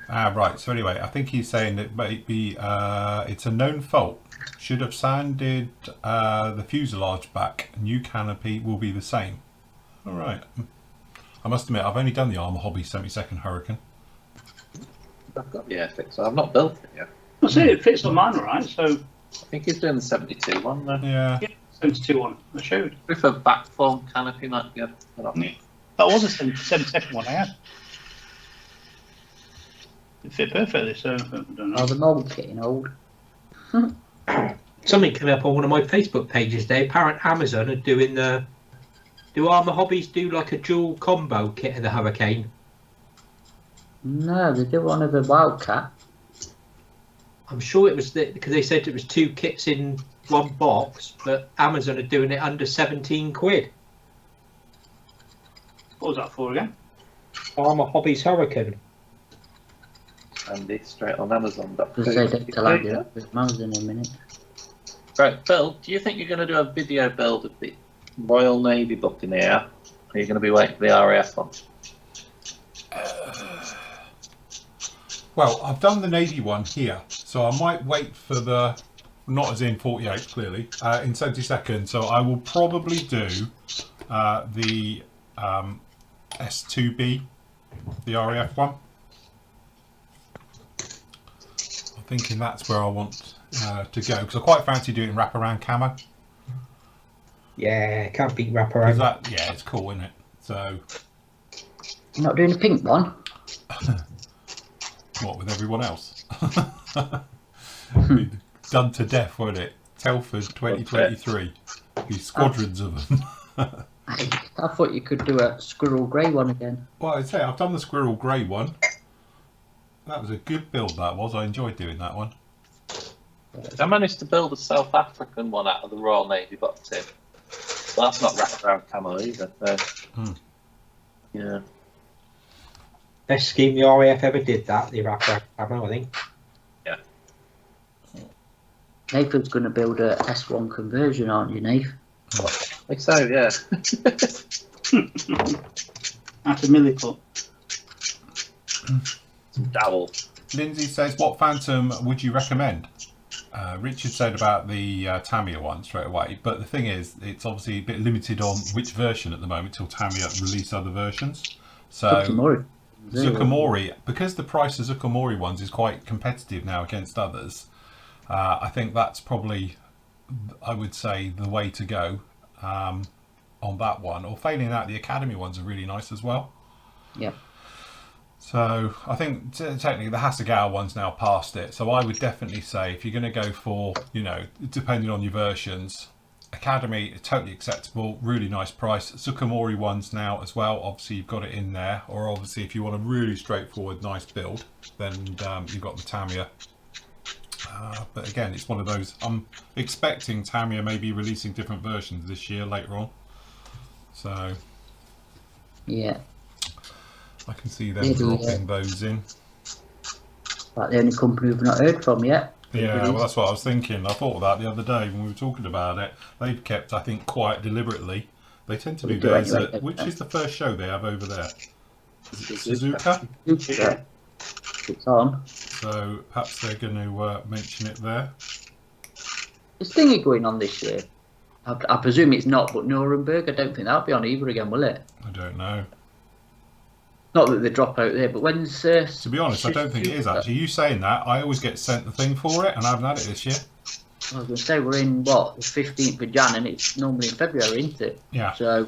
Right. So anyway, I think he's saying that maybe it's a known fault. Should have sanded the fuselage back. New canopy will be the same. All right. I must admit, I've only done the Armour Hobby 72nd Hurricane. I've got the airfix, so I've not built it yet. I see it fits on mine, right? So I think he's doing the 72 one though. Yeah. 72 one. I showed. With a back form canopy might be good. That was a 72nd one I had. It fit perfectly, so I don't know. Oh, the mold's getting old. Something came up on one of my Facebook pages today. Apparent Amazon are doing the. Do Armour Hobbies do like a dual combo kit of the Hurricane? No, they do one of the Wildcat. I'm sure it was because they said it was 2 kits in one box, but Amazon are doing it under 17 quid. What was that for again? Armour Hobbies Hurricane. And it's straight on Amazon. Because they don't tell you that with Amazon in a minute. Right, Phil, do you think you're going to do a video build of the Royal Navy Buccaneer? Or are you going to be waiting for the RAF one? Well, I've done the Navy one here, so I might wait for the, not as in 48 clearly, in 72nd. So I will probably do the S2B, the RAF one. I'm thinking that's where I want to go because I quite fancy doing wraparound camo. Yeah, can't beat 'Cause wraparound. that, yeah, it's cool, isn't it? So You're not doing a pink one? What, with everyone else? Done to death, won't it? Telford 2023. These squadrons of them. I thought you could do a squirrel grey one again. Well, I'd say I've done the squirrel grey one. That was a good build, that was. I enjoyed doing that one. I managed to build a South African one out of the Royal Navy box tin. Well, that's not wraparound camo either. Yeah. Best scheme the RAF ever did that. The Iraq, I think. Yeah. Nathan's going to build a S1 conversion, aren't you, Nath? Like so, yeah. That's a miracle. Some dowel. Lindsay says, what Phantom would you recommend? Richard said about the Tamiya one straight away, but the thing is, it's obviously a bit limited on which version at the moment till Tamiya release other versions. So Zucamori, because the price of Zucamori ones is quite competitive now against others, I think that's probably, I would say, the way to go on that one. Or failing that, the Academy ones are really nice as well. Yeah. So I think technically the Hasegawa one's now past it. So I would definitely say if you're going to go for, you know, depending on your versions, Academy is totally acceptable, really nice price. Zucamori ones now as well, obviously you've got it in there. Or obviously if you want a really straightforward, nice build, then you've got the Tamiya. But again, it's one of those, I'm expecting Tamiya may be releasing different versions this year later on. So yeah, I can see them dropping those in. Like the only company we've not heard from yet. Yeah, well, that's what I was thinking. I thought of that the other day when we were talking about it. They've kept, I think, quiet deliberately. They tend to be theirs. Which is the first show they have over there? Is it Suzuka? Yeah. It's on. So perhaps they're going to mention it there. Is Thingy going on this year? I presume it's not, but Nuremberg, I don't think that'll be on either again, will it? I don't know. Not that they drop out there, but when's... to be honest, I don't think it is actually. You saying that, I always get sent the thing for it, and I haven't had it this year. I was going to say, we're in, what, the 15th of Jan, and it's normally in February, isn't it? Yeah. So,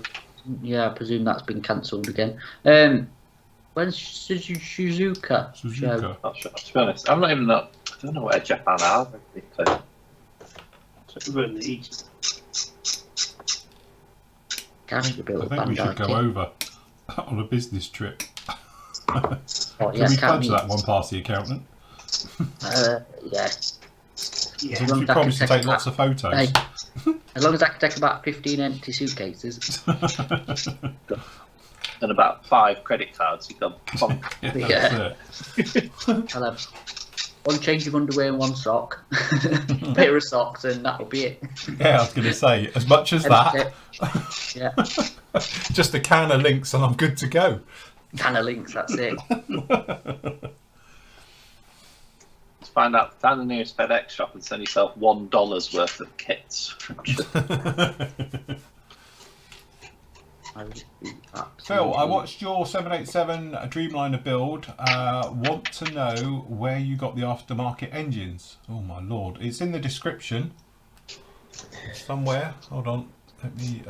yeah, I presume that's been cancelled again. When's Suzuka? Suzuka. Not sure. To be honest, I'm not even I don't know where Japan are. We're in the east. I think we should go over on a business trip. Oh, Can yeah, we fudge that one past the accountant? Yeah. Yeah. As long as we promise to take lots of photos. Hey, as long as I can take about 15 empty suitcases. And about 5 credit cards. You got bonk. Yeah, that's it. I'll have one change of underwear and one sock, pair of socks, and that'll be it. Yeah, I was going to say, as much as that, Yeah, just a can of Lynx and I'm good to go. can of Lynx, that's it. Let's find out. Find the nearest FedEx shop and send yourself $1 worth of kits. Phil, I watched your 787 Dreamliner build. Want to know where you got the aftermarket engines. Oh my lord, it's in the description somewhere. Hold on, let me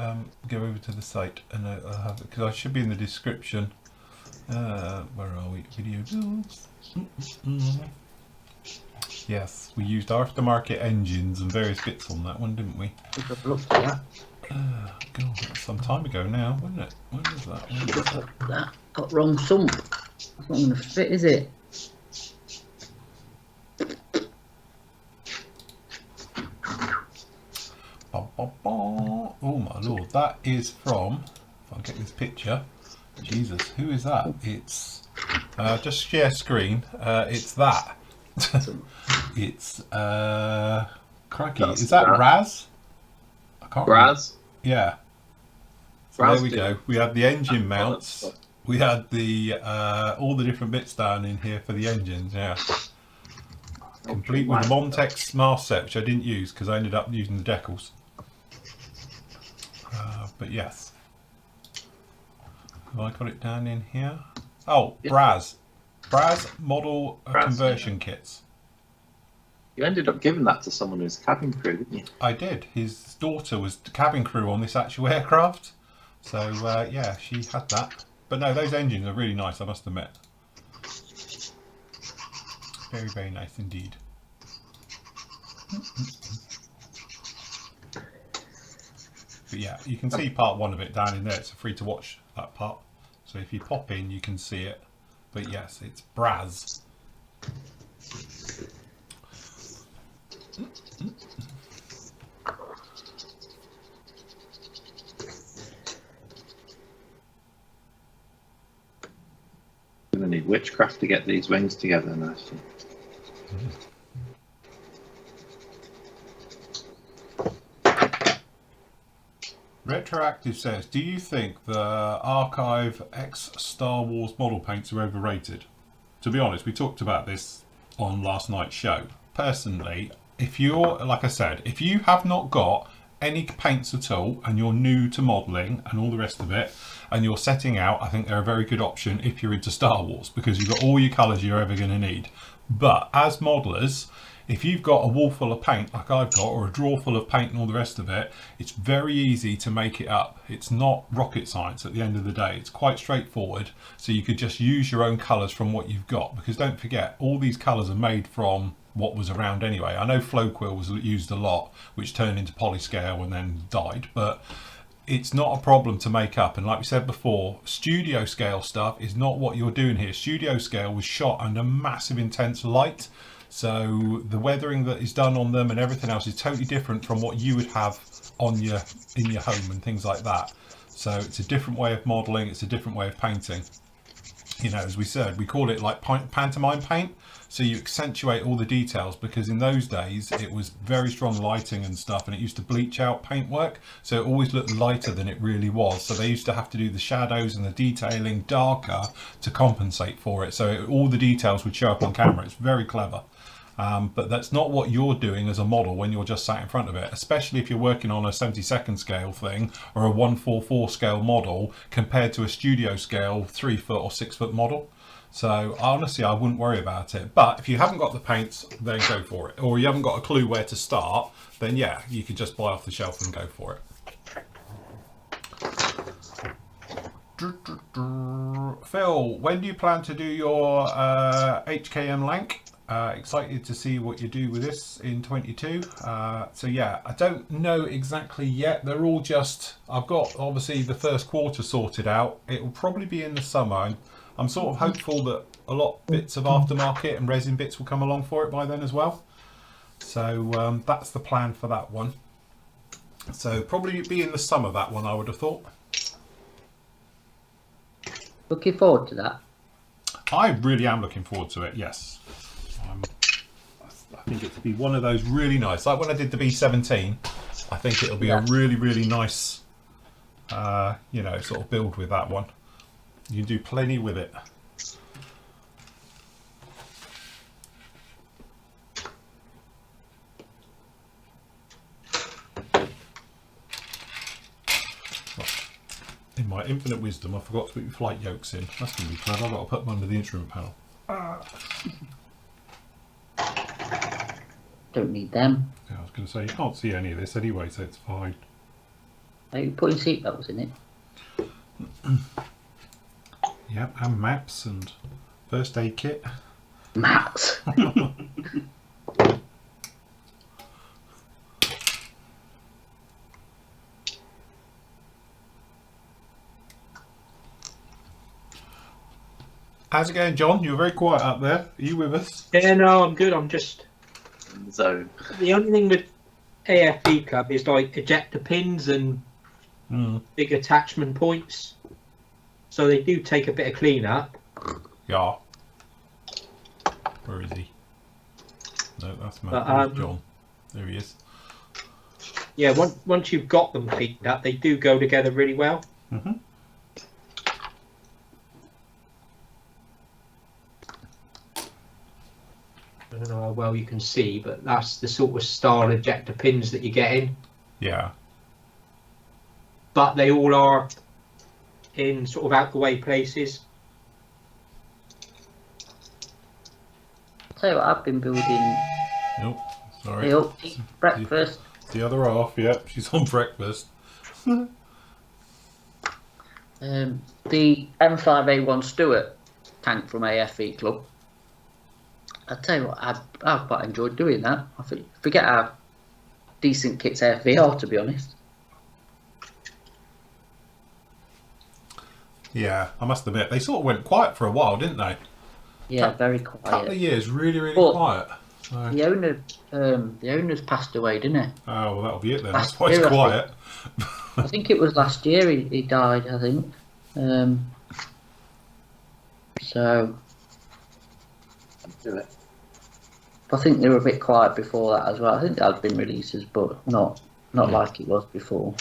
go over to the site and I'll have it because I should be in the description. Where are we? Video builds. Yes, we used aftermarket engines and various bits on that one, didn't we? God, that's some time ago now, wasn't it? When was that? That got wrong sump. It's not going to fit, is it? Oh my lord, that is from, if I get this picture, Jesus, who is that? It's, just share screen, it's that. It's, crikey, is that Raz? I can't remember. Raz? Yeah. So there we go. We had the engine mounts. We had the all the different bits down in here for the engines. Yeah. Complete with the Montex mast set, which I didn't use because I ended up using the decals. But yes. Have I got it down in here? Oh, Braz. Braz model conversion kits. You ended up giving that to someone who's cabin crew, didn't you? I did. His daughter was the cabin crew on this actual aircraft. So, yeah, she had that. But no, those engines are really nice, I must admit. Very, very nice indeed. But yeah, you can see part 1 of it down in there. It's free to watch, that part. So if you pop in, you can see it. But yes, it's Braz. I'm going to need witchcraft to get these wings together nicely. Retroactive says, do you think the Archive X Star Wars model paints are overrated? To be honest, we talked about this on last night's show. Personally, if you're, like I said, if you have not got any paints at all and you're new to modelling and all the rest of it, and you're setting out, I think they're a very good option if you're into Star Wars, because you've got all your colours you're ever going to need. But as modellers, if you've got a wall full of paint like I've got, or a drawer full of paint and all the rest of it, it's very easy to make it up. It's not rocket science at the end of the day. It's quite straightforward. So you could just use your own colours from what you've got, because don't forget, all these colours are made from what was around anyway. I know Floquil was used a lot, which turned into polyscale and then died, but it's not a problem to make up. And like we said before, studio scale stuff is not what you're doing here. Studio scale was shot under massive intense light, so the weathering that is done on them and everything else is totally different from what you would have on your in your home and things like that. So it's a different way of modelling, it's a different way of painting. You know, as we said, we call it like pantomime paint. So you accentuate all the details, because in those days it was very strong lighting and stuff, and it used to bleach out paintwork, so it always looked lighter than it really was. So they used to have to do the shadows and the detailing darker to compensate for it, so all the details would show up on camera. It's very clever. But that's not what you're doing as a model when you're just sat in front of it, especially if you're working on a 72nd scale thing or a 144 scale model compared to a studio scale 3 foot or 6 foot model. So honestly, I wouldn't worry about it. But if you haven't got the paints, then go for it. Or you haven't got a clue where to start, then yeah, you could just buy off the shelf and go for it. Phil, when do you plan to do your HKM Lank? Excited to see what you do with this in 22. So yeah, I don't know exactly yet. They're all just, I've got obviously the first quarter sorted out. It will probably be in the summer. I'm sort of hopeful that a lot bits of aftermarket and resin bits will come along for it by then as well. So that's the plan for that one. So probably be in the summer, that one, I would have thought. Looking forward to that. I really am looking forward to it, yes. I think it'll be one of those really nice, like when I did the B17, I think it'll be a really, really nice, you know, sort of build with that one. You can do plenty with it. In my infinite wisdom, I forgot to put your flight yokes in. That's going to be clever. I've got to put them under the instrument panel. Don't need them. Yeah, I was going to say, you can't see any of this anyway, so it's fine. Are you putting seatbelts in it? Yep, and maps and first aid kit. Maps. How's it going, John? You were very quiet up there. Are you with us? Yeah, no, I'm good. I'm just. So The only thing with AFB Club is like ejector pins and big attachment points. So they do take a bit of clean up. Yeah. Where is he? No, that's Matt. John. There he is. Yeah, once you've got them cleaned up, they do go together really well. Mm-hmm. I don't know how well you can see, but that's the sort of style ejector pins that you're getting. Yeah. But they all are in sort of out the way places. Tell you what, I've been building. Nope. Sorry. Eat breakfast. The other half, yep. She's on breakfast. The M5A1 Stuart tank from AFE Club. I tell you what, I quite enjoyed doing that. I forget how decent kits AFV are, to be honest. Yeah, I must admit, they sort of went quiet for a while, didn't they? Yeah, very Couple of quiet. years, really But quiet. So, The owner's passed away, didn't he? oh, well, that'll be it then. Last That's why it's year, I think. quiet. I think it was last year he died, I think. So Do it. I think they were a bit quiet before that as well. I think there had been releases, but not like it was before.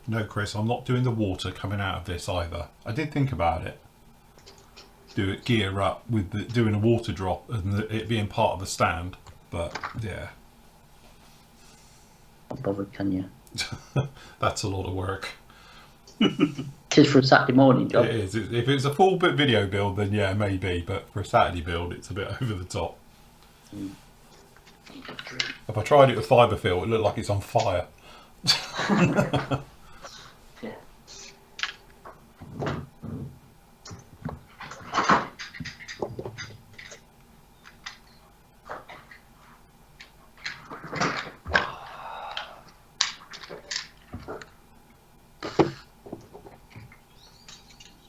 No, Chris, I'm not doing the water coming out of this either. I did think about it. Do it, gear up with doing a water drop and it being part of the stand. But, yeah, Not bothered, can you? that's a lot of work. It is for a Saturday morning job. It is. If it's a full bit video build, then yeah, maybe. But for a Saturday build, it's a bit over the top. If I tried it with fibre fill, it looked like it's on fire. Yeah.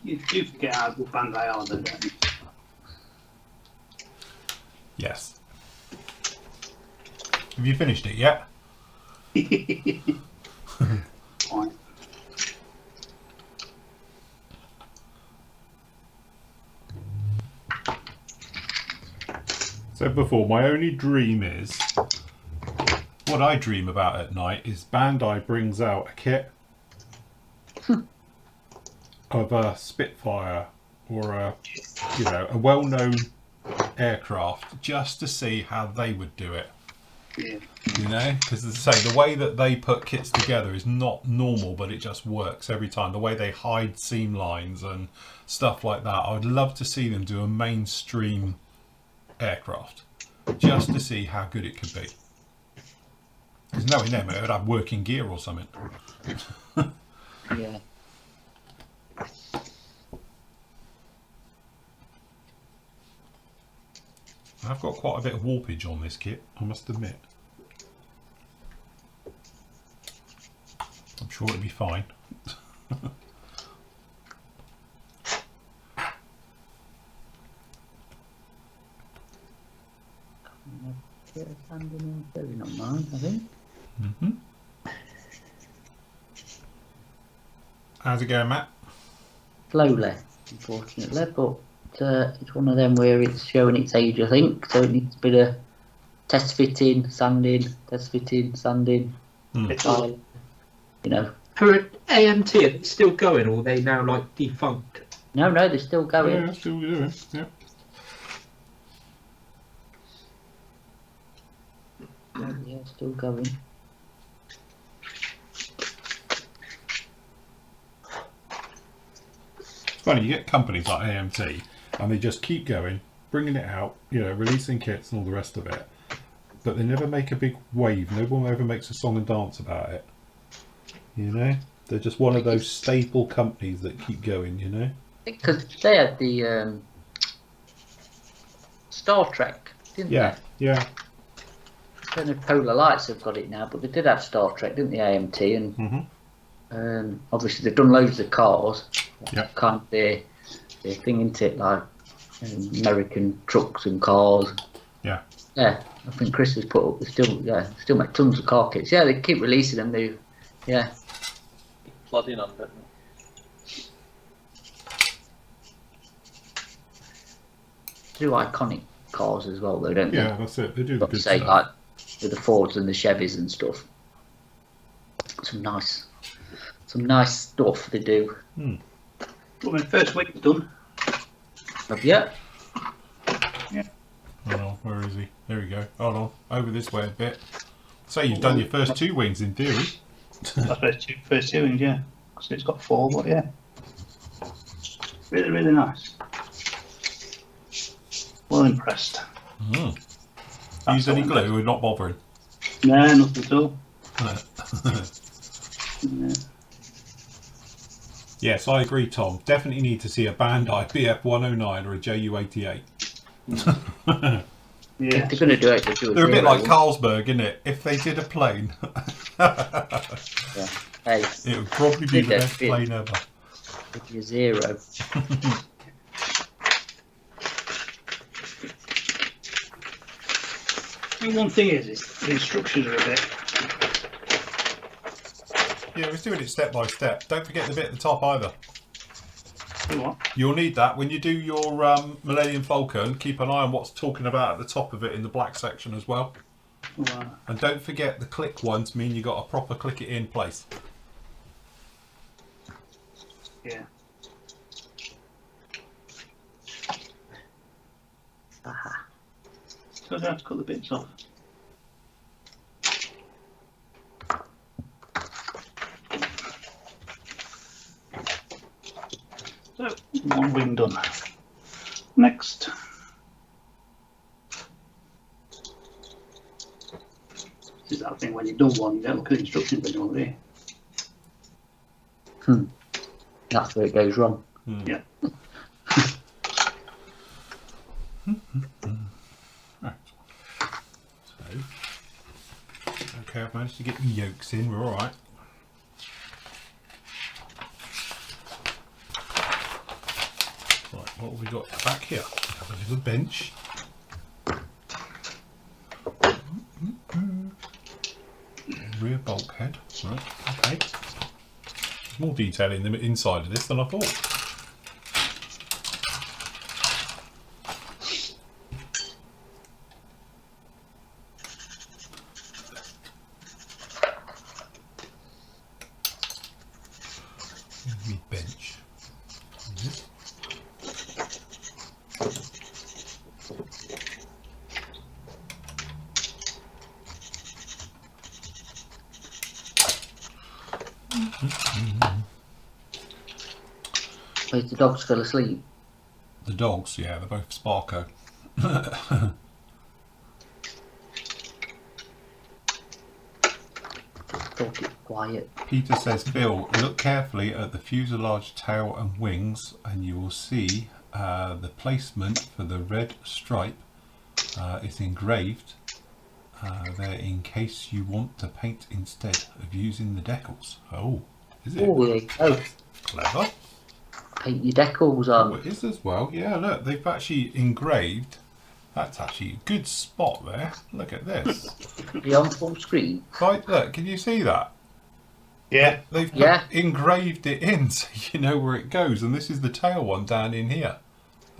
You do forget how good band they are, though, don't you? Yes. Have you finished it yet? Fine. Said before, my only dream is, what I dream about at night is Bandai brings out a kit of a Spitfire or a well-known aircraft just to see how they would do it. Yeah. You know, because as I say, the way that they put kits together is not normal, but it just works every time. The way they hide seam lines and stuff like that. I would love to see them do a mainstream aircraft just to see how good it could be. Because knowing them, it would have working gear or something. Yeah. I've got quite a bit of warpage on this kit, I must admit. I'm sure it'll be fine. Very not mine, I think. How's it going, Matt? Slowly, unfortunately, but it's one of them where it's showing its age, I think. So it needs a bit of test fitting, sanding, file, you know. Are AMT, are they still going, or are they now like defunct? No, they're still going. Yeah, still doing. Yeah. Yeah, still going. Funny, you get companies like AMT and they just keep going, bringing it out, releasing kits and all the rest of it. But they never make a big wave. No one ever makes a song and dance about it. You know? They're just one of those staple companies that keep going, you know? Because they had the Star Trek, didn't Yeah, yeah. they? I don't know if Polar Lights have got it now, but they did have Star Trek, didn't they, AMT? And obviously they've done loads of cars. Yep. Kind of their thing, isn't it? Like American trucks and cars. Yeah. Yeah, I think Chris has put up. They still make tons of car kits. Yeah, they keep releasing them. Yeah. Plodding on, don't they? They do iconic cars as well, though, don't they? Yeah, that's it. They do the Got to good say, stuff. like with the Fords and the Chevys and stuff. Some nice stuff they do. Well, my first week's done. Yeah. Hold on, where is he? There we go. Hold on, over this way a bit. So you've done your first 2 wings in theory. That's first two, yeah. So it's got 4, but yeah. Really, really nice. Well impressed. Use any glue? We're not bothering. No, nothing at all. Yeah. Yes, I agree, Tom. Definitely need to see a Bandai BF-109 or a JU-88. If Yeah. they're going to do it, they do it. They're a bit like Carl. Carlsberg, isn't it? If they did a plane, Yeah. Hey, it would probably be Did the they? best plane ever. if you're 0. The one thing is the instructions are a bit. Yeah, we're doing it step by step. Don't forget the bit at the top either. You what? You'll need that when you do your Millennium Falcon. Keep an eye on what's talking about at the top of it in the black section as well. And don't forget the click ones mean you got a proper click it in place. Yeah. So I have to cut the bits off. So, one wing done. Next. This is that thing when you've done one, you don't look at the instructions anymore, do you? That's where it goes wrong. Yeah. Right. So, okay, I've managed to get the yolks in. We're all right. Right, what have we got back here? Have a little bench. Rear bulkhead. Right, okay. There's more detail in the inside of this than I thought. Mid bench. Where's the dogs fell asleep? The dogs, yeah, they're both Sparko. Talk it quiet. Peter says, Phil, look carefully at the fuselage, tail and wings and you will see the placement for the red stripe is engraved there in case you want to paint instead of using the decals. Oh, is it? Oh, there you go. Clever. Paint your decals Oh, on. it is as well. Yeah, look, they've actually engraved. That's actually a good spot there. Look at this. Be on full screen. Right, look, can you see that? Yeah. They've Yeah. engraved it in so you know where it goes, and this is the tail one down in here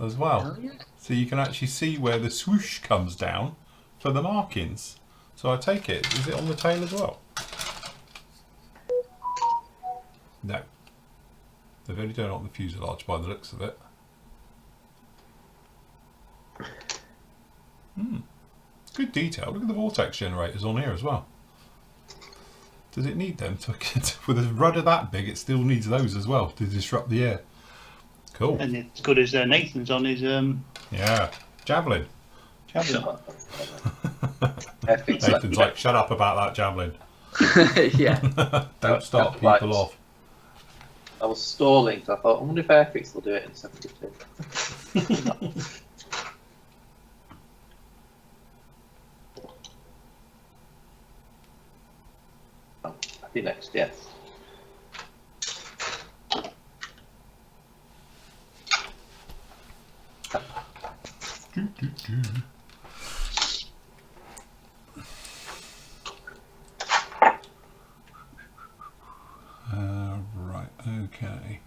as well. Oh, yeah. So you can actually see where the swoosh comes down for the markings. So I take it, is it on the tail as well? No. They've only done it on the fuselage by the looks of it. Good detail. Look at the vortex generators on here as well. Does it need them to with a rudder that big? It still needs those as well to disrupt the air. Cool. And it's good as Nathan's on his Yeah. Javelin. javelin. Nathan's like, shut up about that javelin. Yeah. Don't start Right. people off. I was stalling, so I thought, I wonder if Airfix will do it in 72. Oh, I think next, yes. Right, okay.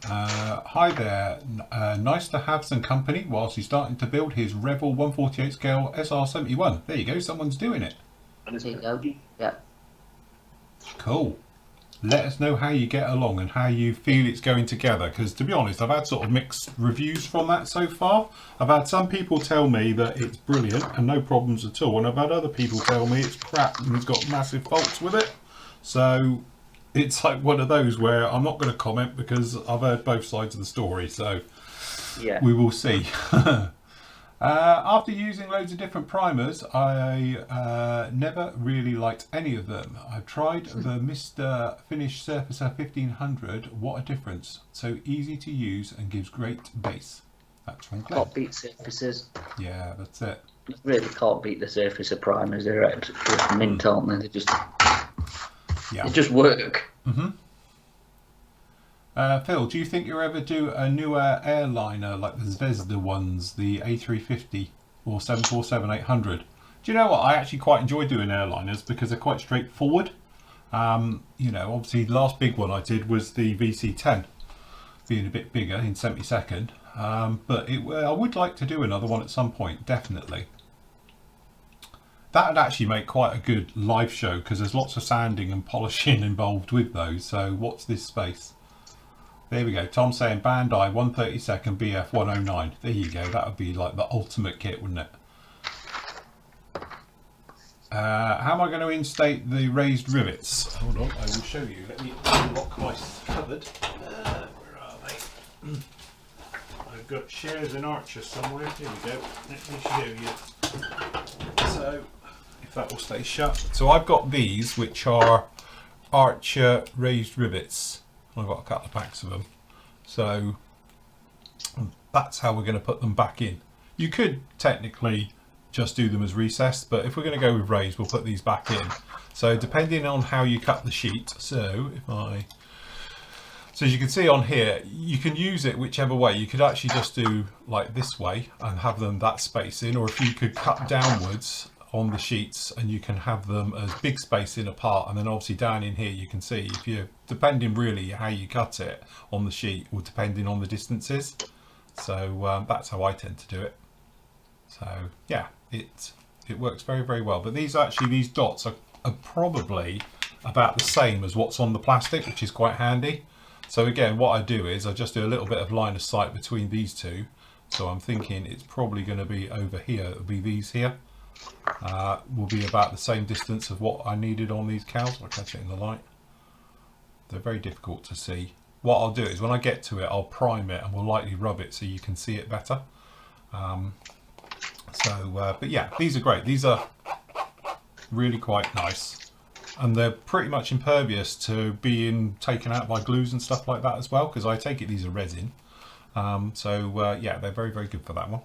Hi there. Nice to have some company whilst he's starting to build his Revel 148 scale SR71. There you go, someone's doing it. And There you go. Yeah. Cool. Let us know how you get along and how you feel it's going together, because to be honest, I've had sort of mixed reviews from that so far. I've had some people tell me that it's brilliant and no problems at all, and I've had other people tell me it's crap and it's got massive faults with it. So it's like one of those where I'm not going to comment because I've heard both sides of the story, so Yeah. we will see. After using loads of different primers, I never really liked any of them. I've tried the Mr. Finish Surfacer 1500. What a difference. So easy to use and gives great base. That's from Glenn. Can't beat surfaces. Yeah, that's it. Really can't beat the surfacer primers. They're absolutely mint, aren't they? They just, Yeah. they just work. Phil, do you think you'll ever do a newer airliner like the Zvezda ones, the A350 or 747-800? Do you know what? I actually quite enjoy doing airliners because they're quite straightforward. You know, obviously the last big one I did was the VC10, being a bit bigger in 72nd. But I would like to do another one at some point, definitely. That would actually make quite a good live show because there's lots of sanding and polishing involved with those. So what's this space? There we go. Tom saying Bandai 132nd BF 109. There you go. That would be like the ultimate kit, wouldn't it? How am I going to instate the raised rivets? Hold on, I will show you. Let me unlock my cupboard. Where are they? I've got shares and archers somewhere. Here we go. Let me show you. So, if that will stay shut. So I've got these, which are archer raised rivets. I've got a couple of packs of them. So that's how we're going to put them back in. You could technically just do them as recessed, but if we're going to go with raised, we'll put these back in. So depending on how you cut the sheet, so as you can see on here, you can use it whichever way. You could actually just do like this way and have them that spacing, or if you could cut downwards on the sheets and you can have them as big spacing apart, and then obviously down in here you can see, if you depending really how you cut it on the sheet or depending on the distances. So that's how I tend to do it. So yeah, it works very, very well. But these dots are probably about the same as what's on the plastic, which is quite handy. So again, what I do is I just do a little bit of line of sight between these two. So I'm thinking it's probably going to be over here. It'll be these here. Will be about the same distance of what I needed on these cows. I'll catch it in the light. They're very difficult to see. What I'll do is when I get to it, I'll prime it and we'll lightly rub it so you can see it better. But yeah, these are great. These are really quite nice. And they're pretty much impervious to being taken out by glues and stuff like that as well, because I take it these are resin. Yeah, they're very, very good for that one.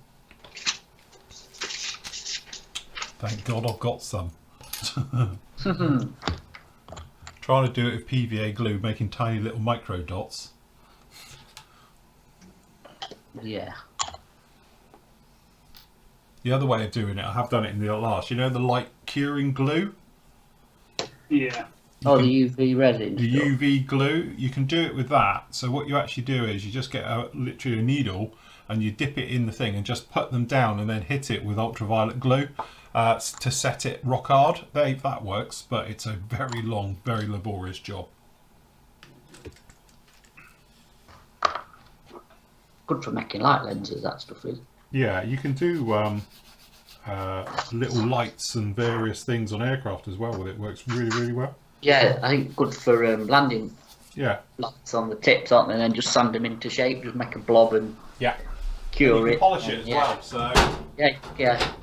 Thank God I've got some. Trying to do it with PVA glue, making tiny little micro dots. Yeah. The other way of doing it, I have done it in the last, you know the light curing glue? Yeah. Oh, the UV resin. The stuff. UV glue, you can do it with that. So what you actually do is you just get literally a needle and you dip it in the thing and just put them down and then hit it with ultraviolet glue to set it rock hard. That works, but it's a very long, very laborious job. Good for making light lenses, that stuff is. Yeah, you can do little lights and various things on aircraft as well with it. Works really, really well. Yeah, I think good for landing Yeah. lights on the tips, aren't they? And then just sand them into shape, just make a blob and Yeah. cure You can it. polish it as yeah. well. So Yeah, yeah.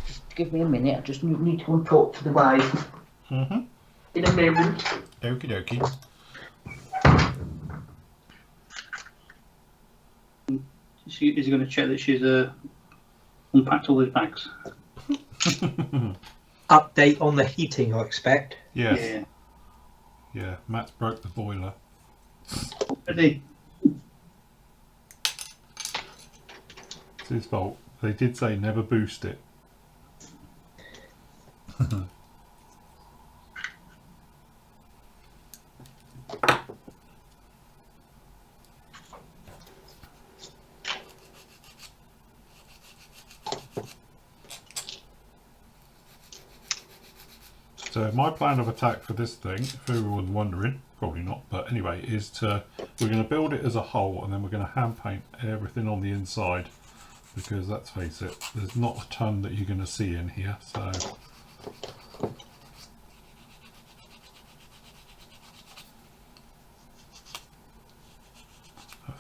Just give me a minute. I just need to go and talk to the wife. In a moment. okie dokie. Is he going to check that she's unpacked all the bags? Update on the heating, I expect. Yes. Yeah. Yeah. Matt's broke the boiler. Ready? It's his fault. They did say never boost it. So my plan of attack for this thing, if everyone's wondering, probably not, but anyway, is we're going to build it as a whole and then we're going to hand paint everything on the inside, because let's face it, there's not a ton that you're going to see in here. So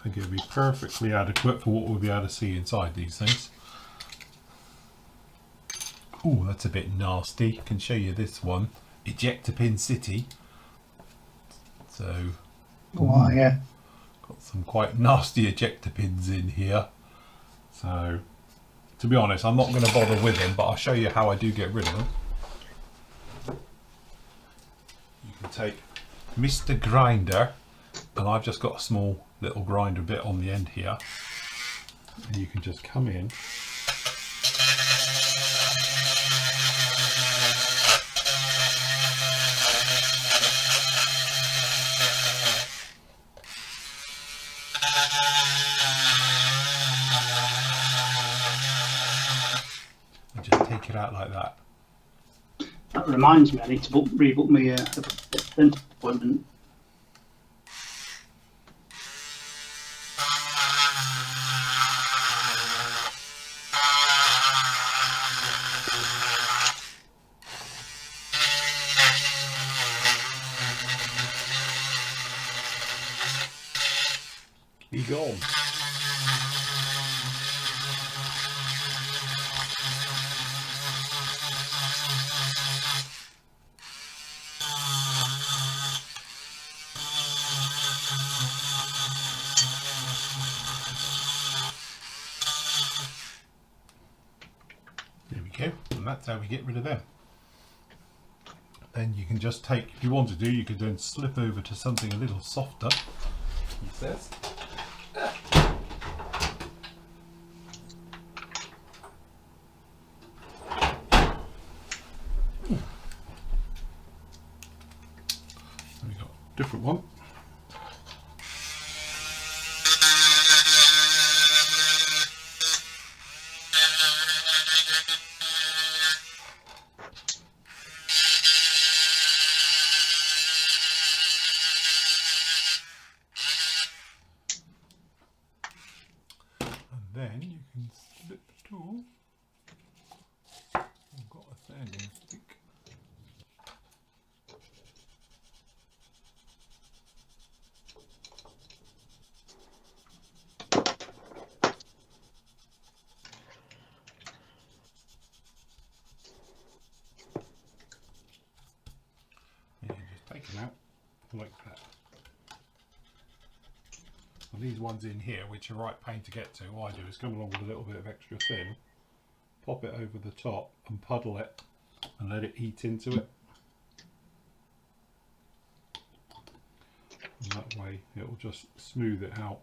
think it'll be perfectly adequate for what we'll be able to see inside these things. Oh, that's a bit nasty. Can show you this one. Ejector pin city. So, Oh, yeah. got some quite nasty ejector pins in here. So, to be honest, I'm not going to bother with them, but I'll show you how I do get rid of them. You can take Mr. Grinder, and I've just got a small little grinder bit on the end here. And you can just come in. And just take it out like that. That reminds me, I need to rebook my dentist appointment. Be gone. There we go, and that's how we get rid of them. Then you can just take, if you want to do, you could then slip over to something a little softer, he says. We got a different one. And then you can slip to. I've got a sanding stick. And you just take them out like that. And these ones in here, which are right pain to get to, what I do is come along with a little bit of extra thin, pop it over the top and puddle it and let it eat into it. And that way it will just smooth it out.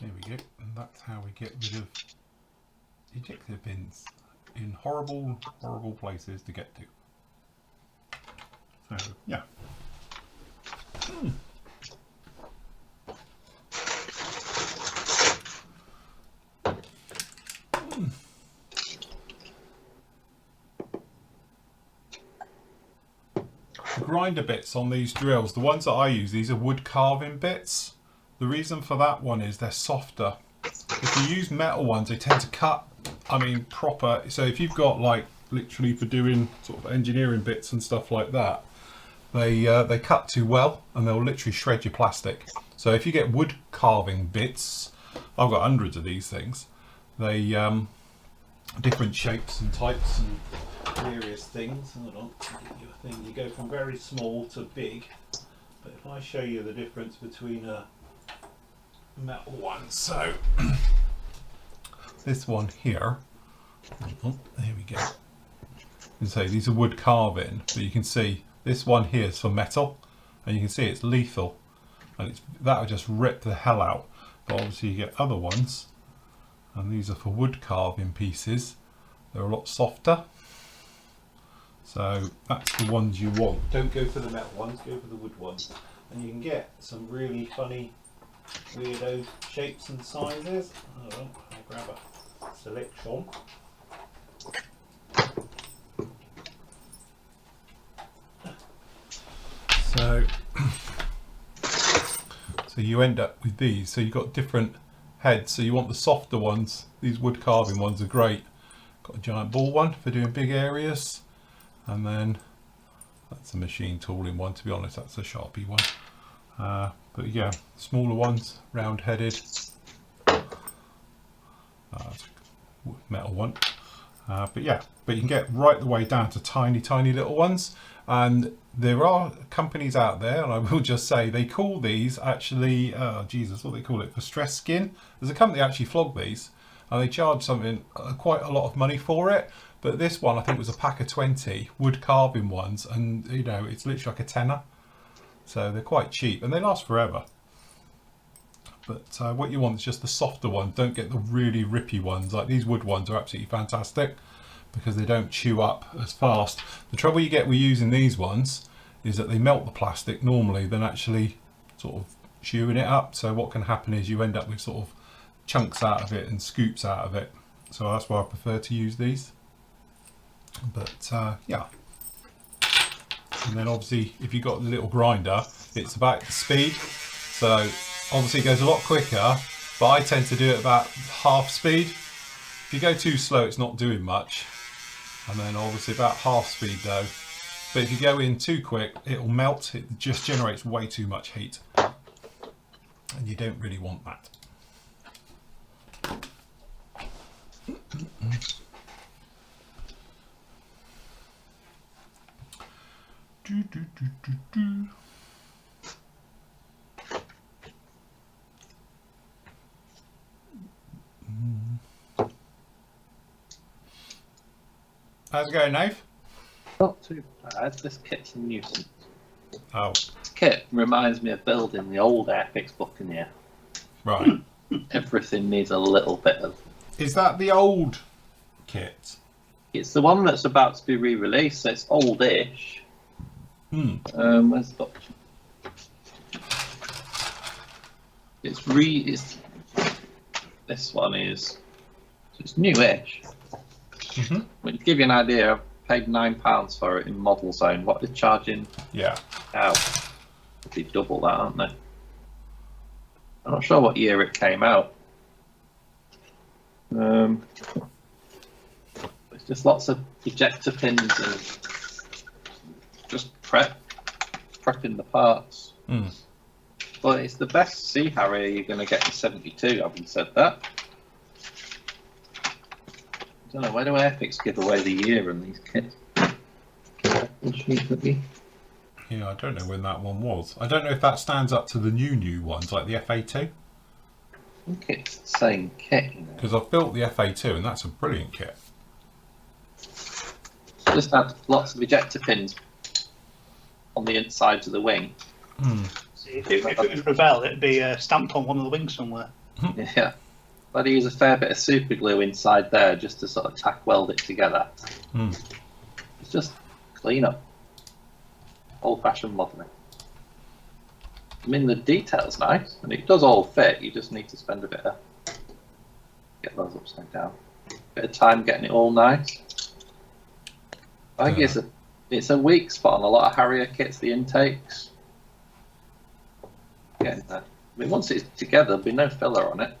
There we go, and that's how we get rid of ejector pins in horrible, horrible places to get to. So, yeah. The grinder bits on these drills, the ones that I use, these are wood carving bits. The reason for that one is they're softer. If you use metal ones, they tend to cut, I mean, proper. So if you've got like literally for doing sort of engineering bits and stuff like that, they cut too well and they'll literally shred your plastic. So if you get wood carving bits, I've got hundreds of these things. They different shapes and types and various things. Hold on, I'll give you a thing. You go from very small to big. But if I show you the difference between a metal one, so this one here, oh, there we go. You can say these are wood carving, but you can see this one here is for metal, and you can see it's lethal, and that'll just rip the hell out. But obviously you get other ones, and these are for wood carving pieces. They're a lot softer. So that's the ones you want. Don't go for the metal ones, go for the wood ones. And you can get some really funny, weirdo shapes and sizes. Hold on, I'll grab a selection. So you end up with these. So you've got different heads. So you want the softer ones. These wood carving ones are great Got a giant ball one for doing big areas, and then that's a machine tooling one. To be honest, that's a Sharpie one. But yeah, smaller ones, round-headed. That's a metal one. But yeah, but you can get right the way down to tiny, tiny little ones. And there are companies out there, and I will just say, they call these actually, Jesus, what do they call it, for stress skin. There's a company that actually flog these, and they charge something, quite a lot of money for it. But this one, I think, was a pack of 20 wood carving ones, and you know, it's literally like a tenner. So they're quite cheap, and they last forever. But what you want is just the softer one. Don't get the really rippy ones. Like these wood ones are absolutely fantastic, because they don't chew up as fast. The trouble you get with using these ones is that they melt the plastic normally than actually sort of chewing it up. So what can happen is you end up with sort of chunks out of it and scoops out of it. So that's why I prefer to use these. But yeah. And then obviously if you've got the little grinder, it's about the speed. So obviously it goes a lot quicker, but I tend to do it about half speed. If you go too slow, it's not doing much. And then obviously about half speed though. But if you go in too quick, it'll melt. It just generates way too much heat. And you don't really want that. How's it going, Nave? Not too bad. This kit's a nuisance. Oh, This kit reminds me of building the old Airfix Buccaneer. right. Everything needs a little bit of... Is that the old kit? It's the one that's about to be re-released, so it's oldish. Where's the box? It's this one is, it's newish. Well, to give you an idea, I paid £9 for it in Model Zone. What they're charging Yeah. now? They double that, aren't they? I'm not sure what year it came out. It's just lots of ejector pins and just prepping the parts. But it's the best Sea Harrier you're going to get in 72, having said that. I don't know, where do Airfix give away the year on these kits? Yeah, I don't know when that one was. I don't know if that stands up to the new ones, like the FA2. I think it's the same kit, you know. Because I've built the FA2 and that's a brilliant kit. Just had lots of ejector pins on the insides of the wing. See, if it was Rebel, it'd be stamped on one of the wings somewhere. Yeah. But I use a fair bit of super glue inside there just to sort of tack weld it together. It's just clean up. Old fashioned modelling. I mean, the detail's nice and it does all fit. You just need to spend a bit of, get those upside down, bit of time getting it all nice. I think it's a weak spot on a lot of Harrier kits, the intakes. Getting there. I mean, once it's together, there'll be no filler on it.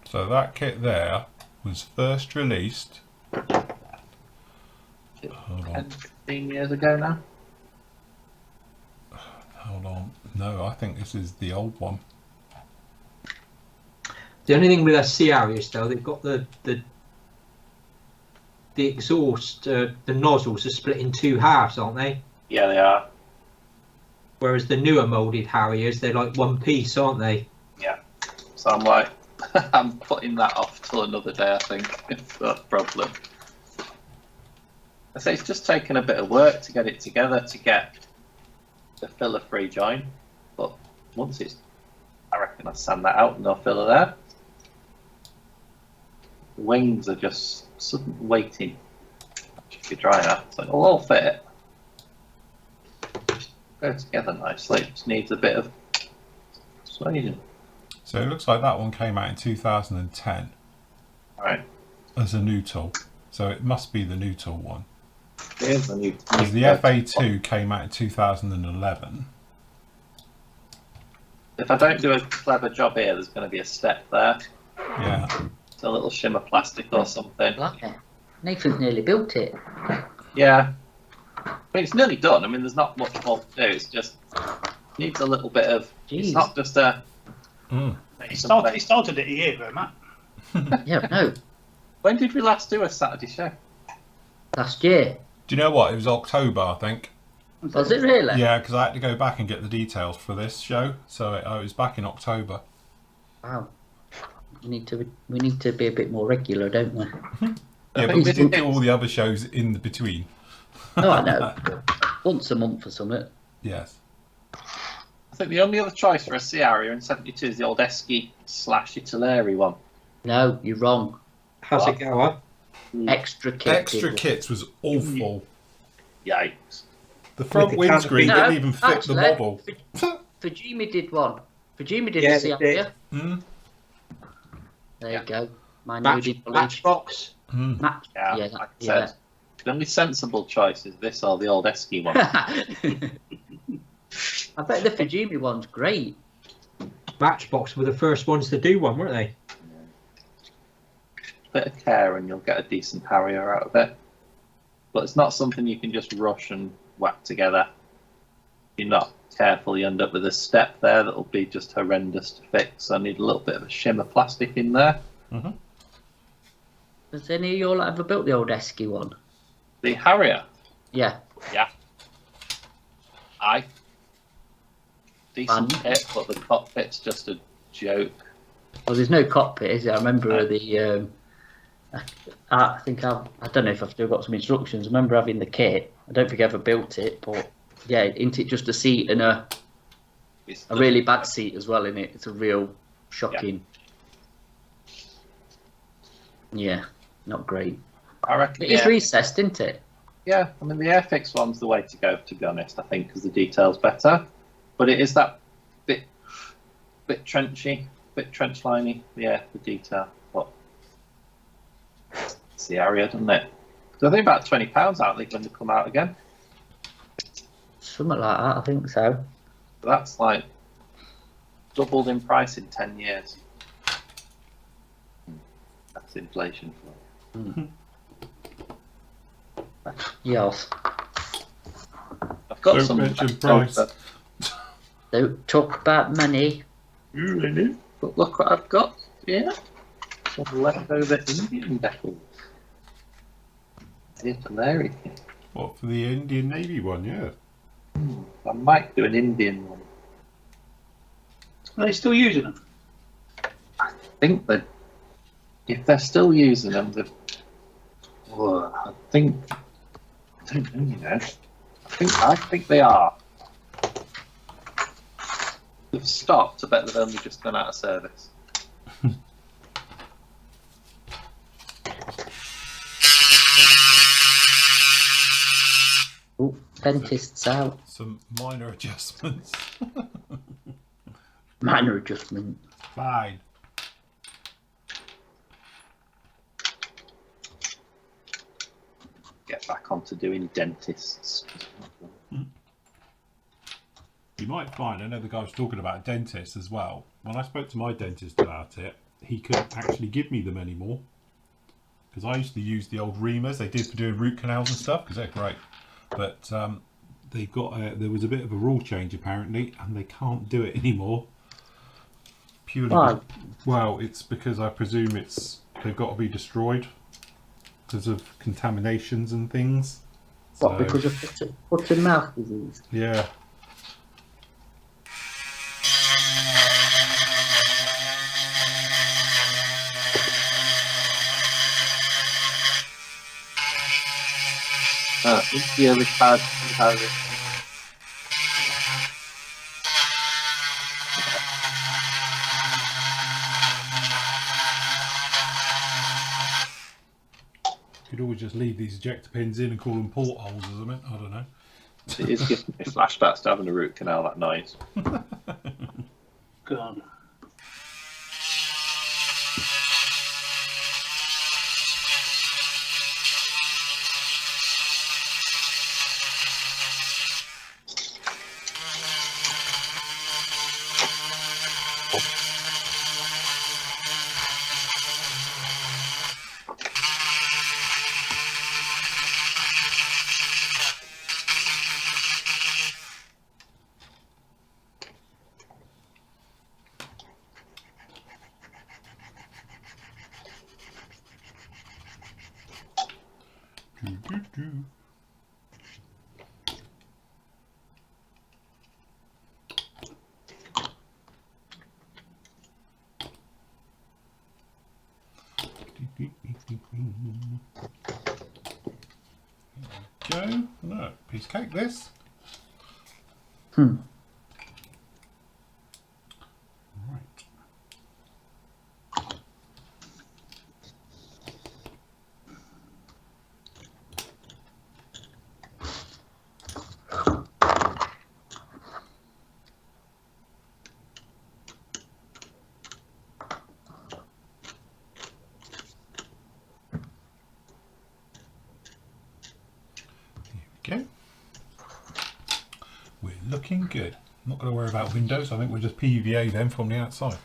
So that kit there was first released 10, 15 years ago now. Hold on. No, I think this is the old one. The only thing with a Sea Harriers though, they've got the exhaust, the nozzles are split in two halves, aren't they? Yeah, they are. Whereas the newer moulded Harriers, they're like one piece, aren't they? Yeah. So I'm like, I'm putting that off till another day, I think, if that's a problem. I say it's just taken a bit of work to get it together, to get the filler free join. But once it's, I reckon I'll sand that out and no filler there. The wings are just suddenly waiting. Should be dry now, so it'll all fit. Go together nicely. It just needs a bit of persuasion. So it looks like that one came out in 2010 Right. as a new tool. So it must be the new tool one. Here's the new. Because the FA2 came out in 2011. If I don't do a clever job here, there's going to be a step there. Yeah. It's a little shimmer plastic or something. Like it. Nathan's nearly built it. Yeah. But it's nearly done. I mean, there's not much more to do. It's just needs a little bit of. Jeez. It's not just a. He started it a year ago, Matt. Yeah, no, When did we last do a Saturday show? last year. Do you know what? It was October, I think. Was it really? Yeah, because I had to go back and get the details for this show, so it was back in October. Wow. We need to be a bit more regular, don't we? Yeah, but we did do all the other shows in the between. Oh, I know. Once a month or something. Yes. I think the only other choice for a sea area in 72 is the old Esky / Italeri one. No, you're wrong. How's it go up? Extra kit. Extra kits was awful. Yikes. The front the windscreen canopy. didn't even fit the Actually, model. Fujimi did one. Fujimi did Yeah, a sea they did. area. Mm. There Yeah. you go. My newbie knowledge. Matchbox. Mm. Match. Yeah, Yeah, like I yeah. said, the only sensible choice is this or the old Esky one. I bet the Fujimi one's great. Matchbox were the first ones to do one, weren't they? Bit of care and you'll get a decent Harrier out of it. But it's not something you can just rush and whack together. If you're not careful, you end up with a step there that'll be just horrendous to fix. I need a little bit of a shimmer plastic in there. Mm-hmm. Has any of you all ever built the old Esky one? The Harrier, Yeah. decent Fun. kit, but the cockpit's just a joke. Well, there's no cockpit, is there? I remember the. I think I don't know if I've still got some instructions. I remember having the kit. I don't think I ever built it, but yeah, isn't it just a seat and a really bad seat as well in it? It's a real shocking. Yeah, not great. I reckon. It is recessed, isn't it? Yeah, I mean the Airfix one's the way to go, to be honest. I think because the detail's better, but it is that bit trenchy, bit trench liney. Yeah, the detail. But it's the area, doesn't it? So I think about £20 out when they come out again. Something like that, I think so. So that's like doubled in price in 10 years. That's inflation for you. Yes. I've got Don't some mention leftover- price. Don't talk about money. But look what I've got here. Some leftover Indian decals. It's hilarious. What, for the Indian Navy one? Yeah. I might do an Indian one. Are they still using them? I think that if they're still using them, I don't know, you know. I think they are. They've stopped. I bet they've only just gone out of service. Oh, dentist's out. Some minor adjustments. Minor adjustment. Fine. Get back onto doing dentists. You might find, I know the guy was talking about dentists as well. When I spoke to my dentist about it, he couldn't actually give me them anymore. Because I used to use the old reamers they did for doing root canals and stuff, because they're great. But they got there was a bit of a rule change apparently, and they can't do it anymore. Purely, Why? Well, it's because I presume they've got to be destroyed because of contaminations and things. What, So, because of foot and mouth disease? yeah. India retired. Could always just leave these ejector pins in and call them portholes or something. I don't know. It is giving me flashbacks to having a root canal that night. God. Go. No, piece of cake this. Hmm. Right. Here we go. We're looking good. I'm not going to worry about windows. I think we'll just PVA them from the outside.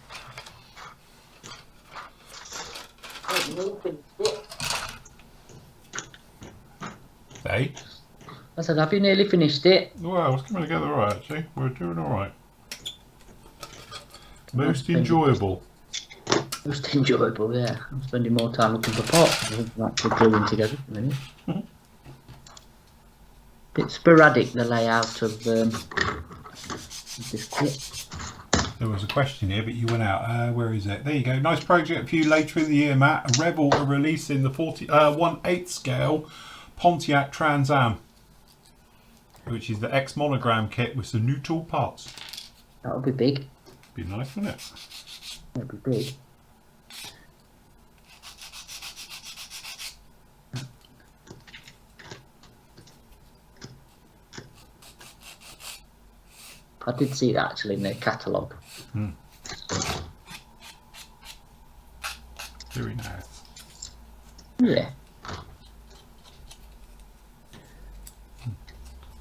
Hey? I said, have you nearly finished it? Well, it's coming together alright actually. We're doing alright. Most Thank you. enjoyable. Most enjoyable, yeah. I'm spending more time looking for parts than actually gluing together at the minute. Bit sporadic, the layout of this kit. There was a question here, but you went out. Where is it? There you go. Nice project for you later in the year, Matt. Rebel are releasing the 1/8 scale Pontiac Trans Am, which is the X monogram kit with some new tool parts. That'll be big. Be nice, wouldn't it? That'll be big. I did see that actually in their catalogue. Very nice. Yeah.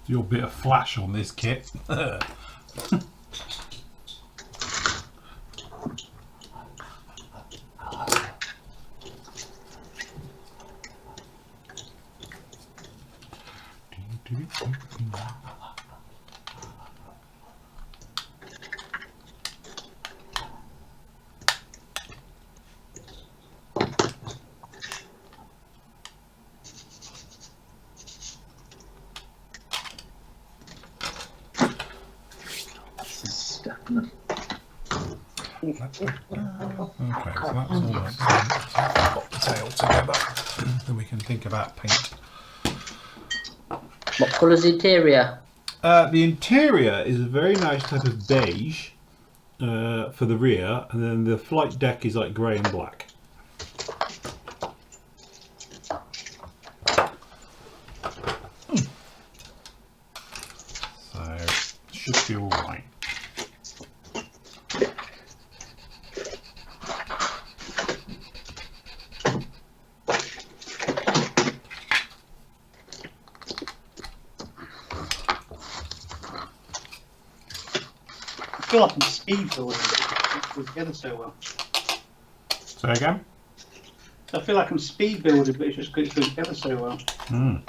Your bit of flash on this kit. Okay, so that's all that's got the tail together. Then we can think about paint. What colour's the interior? The interior is a very nice type of beige for the rear, and then the flight deck is like grey and black. So should be all right. I feel like I'm speed building it together so well. Say again? I feel like I'm speed building, but it's just going together so well. Mm.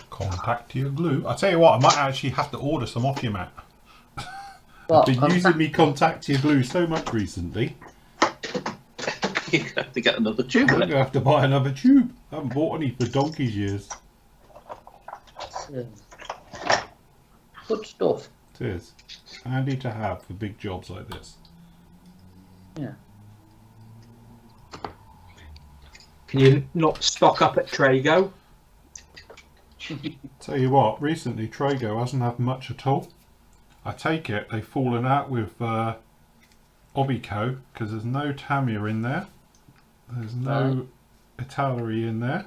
Contactia glue. I tell you what, I might actually have to order some off you, Matt. What? I've been using me Contactia glue so much recently. You have to get another tube I'm in going to it. have to buy another tube. I haven't bought any for donkey's years. Good stuff. It is. Handy to have for big jobs like this. Yeah. Can you not stock up at Trago? Tell you what, recently Trago hasn't had much at all. I take it they've fallen out with Obico because there's no Tamiya in there. There's no Italy in there.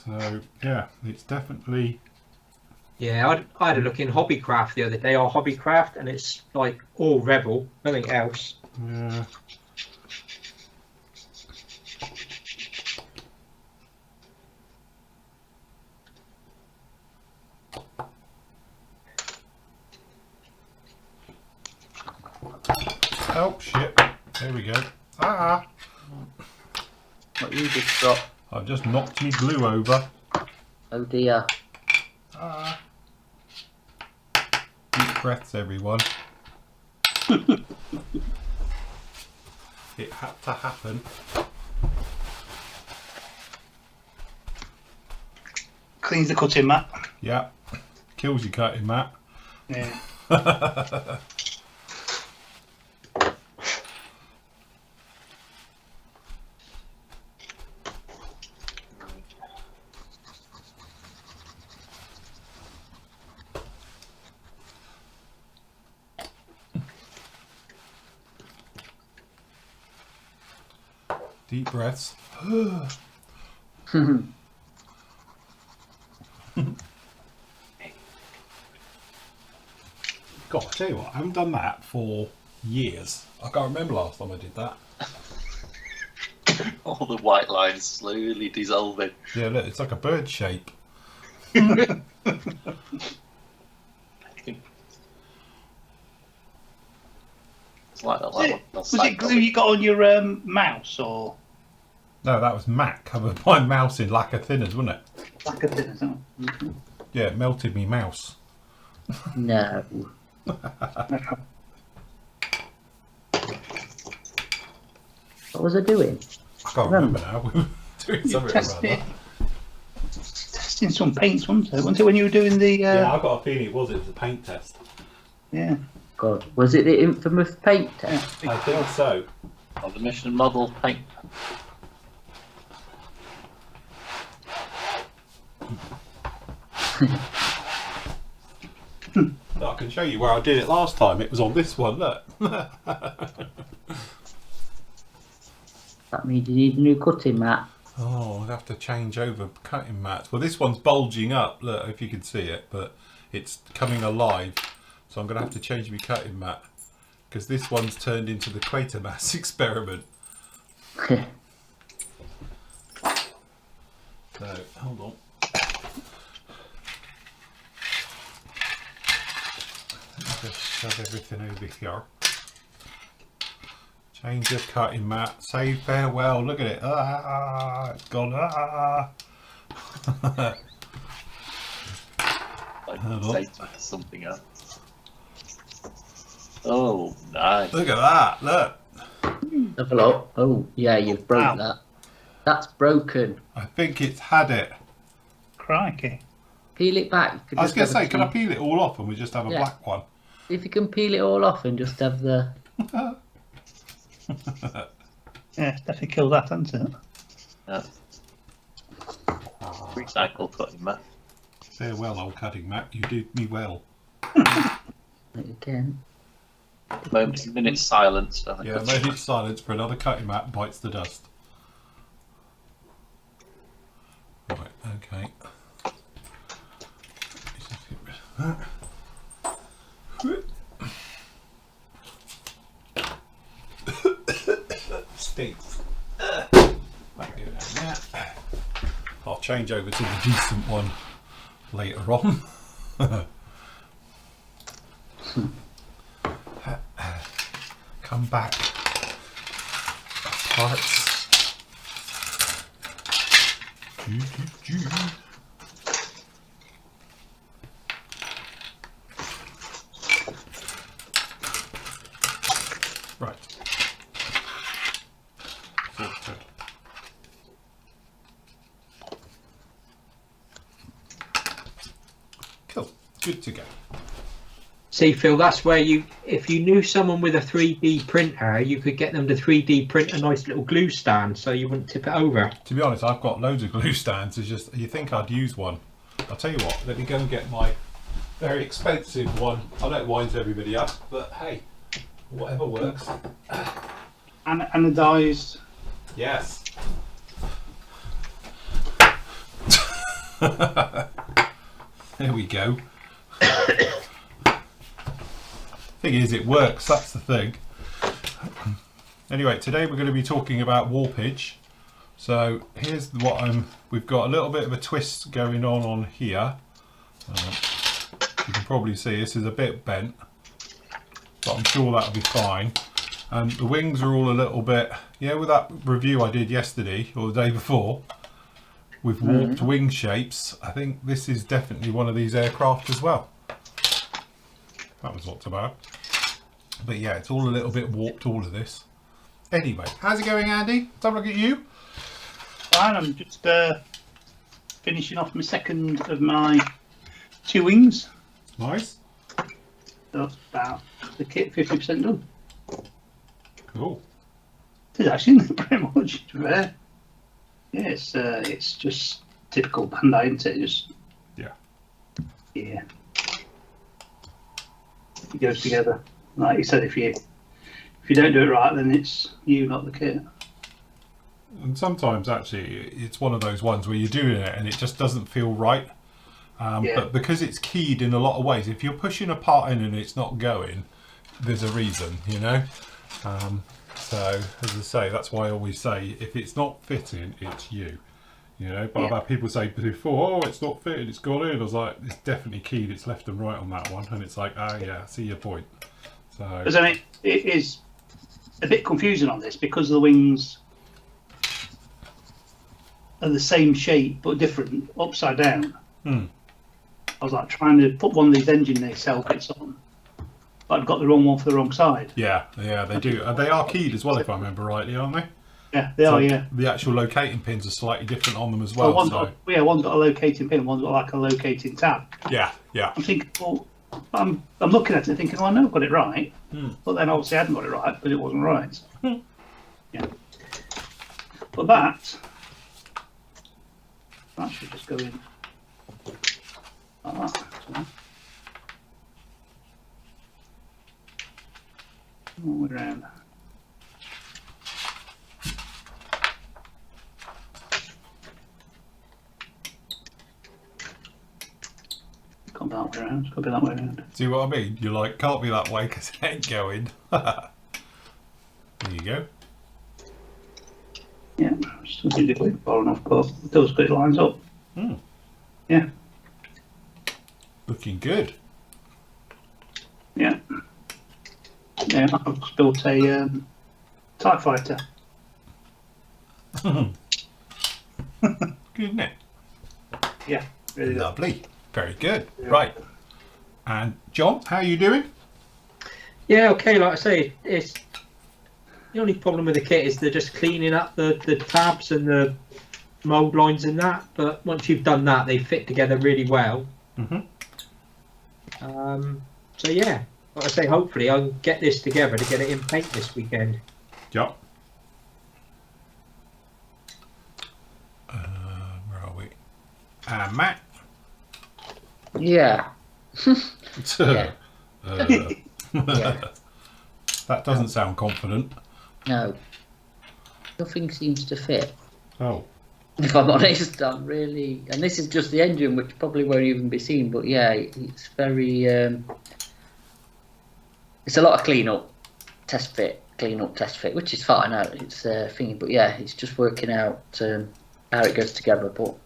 So yeah, it's definitely. Yeah, I had a look in Hobbycraft the other day, or Hobbycraft, and it's like all Rebel, nothing else. Yeah. Oh shit! There we go. Ah! What you just dropped? I've just knocked me glue over. Oh dear. Ah! Deep breaths, everyone. It had to happen. Cleans the cutting mat. Yeah. Kills your cutting mat. Yeah. Deep breaths. God, I tell you what, I haven't done that for years. I can't remember last time I did that. All the white lines slowly dissolving. Yeah, look, it's like a bird shape. It's like Was it glue you got on your mouse or No, that was Mac. Covered my mouse in lacquer thinners, wasn't it? like a thin or something? Yeah, it melted me mouse. No. What was I doing? I can't remember now. We were doing something around Testing, that. testing some paints, wasn't it? Wasn't it when you were doing the? Yeah, I got a feeling it was a paint test. Yeah. God, was it the infamous paint test? I think so. the mission model paint. I can show you where I did it last time. It was on this one, look. That means you need a new cutting mat. Oh, I'd have to change over cutting mats. Well, this one's bulging up, look, if you can see it, but it's coming alive. So I'm going to have to change my cutting mat because this one's turned into the Quatermass experiment. So, hold on. Let me just shove everything over here. Change the cutting mat. Say farewell. Look at it. Ah, it's gone. Ah. Say something else. Oh, nice. Look at that. Look. Have a look. Oh, yeah, you've broke that. That's broken. I think it's had it. Crikey. Peel it back. You could I was just going to have say, a can I clean- peel it all off and we just have a Yeah. black one? If you can peel it all off and just have the... Yeah, it's definitely killed that, hasn't it? Yeah. Recycle cutting mat. Farewell, old cutting mat. You did me well. Again. Minute silence. For the Yeah, cutting moment silence for another cutting mat bites the dust. Right, okay. Let's just get rid of that. Stinks. Back in there. I'll change over to the decent one later on. Come back. Parts. Right. Sorted. Cool. Good to go. See, Phil, that's where you, if you knew someone with a 3D printer, you could get them to 3D print a nice little glue stand so you wouldn't tip it over. To be honest, I've got loads of glue stands. It's just, you think I'd use one. I'll tell you what, let me go and get my very expensive one. I don't wind everybody up, but hey, whatever works. Anodized. Yes. There we go. Thing is, it works. That's the thing. Anyway, today we're going to be talking about warpage. So here's what we've got a little bit of a twist going on here. You can probably see this is a bit bent, but I'm sure that'll be fine. And the wings are all a little bit, with that review I did yesterday or the day before with warped wing shapes, I think this is definitely one of these aircraft as well. That was not so bad. But yeah, it's all a little bit warped, all of this. Anyway, how's it going, Andy? Let's have a look at you. Fine, I'm just finishing off my second of my 2 wings. Nice. So that's about the kit 50% done. Cool. It is actually pretty much there. Yeah, it's just typical Bandai, isn't it? Just yeah. It goes together. Like you said, if you don't do it right, then it's you, not the kit. And sometimes actually it's one of those ones where you're doing it and it just doesn't feel right. But because it's keyed in a lot of ways, if you're pushing a part in and it's not going, there's a reason, So as I say, that's why I always say if it's not fitting, it's you. But I've had people say before, oh, it's not fitting, it's gone in. I was like, it's definitely keyed, it's left and right on that one, and it's like, oh yeah, I see your point. So because I mean, it is a bit confusing on this because the wings are the same shape but different, upside down. I was like trying to put one of these engine nacelle bits on, but I've got the wrong one for the wrong side. Yeah, they do. They are keyed as well, if I remember rightly, aren't they? Yeah, they are. Yeah. The actual locating pins are slightly different on them as well. One's got a locating pin, one's got like a locating tab. Yeah. I'm thinking, well, I'm looking at it thinking, well, I know I've got it right, but then obviously I hadn't got it right, but it wasn't right. So. Yeah. But that should just go in. Like that. So. All the way around. Can't be that way around. It's got to be that way around. See what I mean? You're like, can't be that way because it ain't going. There you go. Yeah, still digitally far enough, but those good lines up. Yeah. Looking good. Yeah. Yeah, I've built a TIE fighter. Good, isn't it? Yeah, really good. Lovely. Very good. Yeah. Right. And John, how are you doing? Yeah, okay, like I say, it's the only problem with the kit is they're just cleaning up the tabs and the mould lines and that, but once you've done that, they fit together really well. So yeah, like I say, hopefully I'll get this together to get it in paint this weekend. Yep. Where are we? Matt? Yeah. Yeah. That doesn't sound confident. No. Nothing seems to fit. Oh. If I'm honest, I'm really... And this is just the engine, which probably won't even be seen, but yeah, it's very... It's a lot of clean up, test fit, which is fine. It's thingy, but yeah, it's just working out how it goes together. But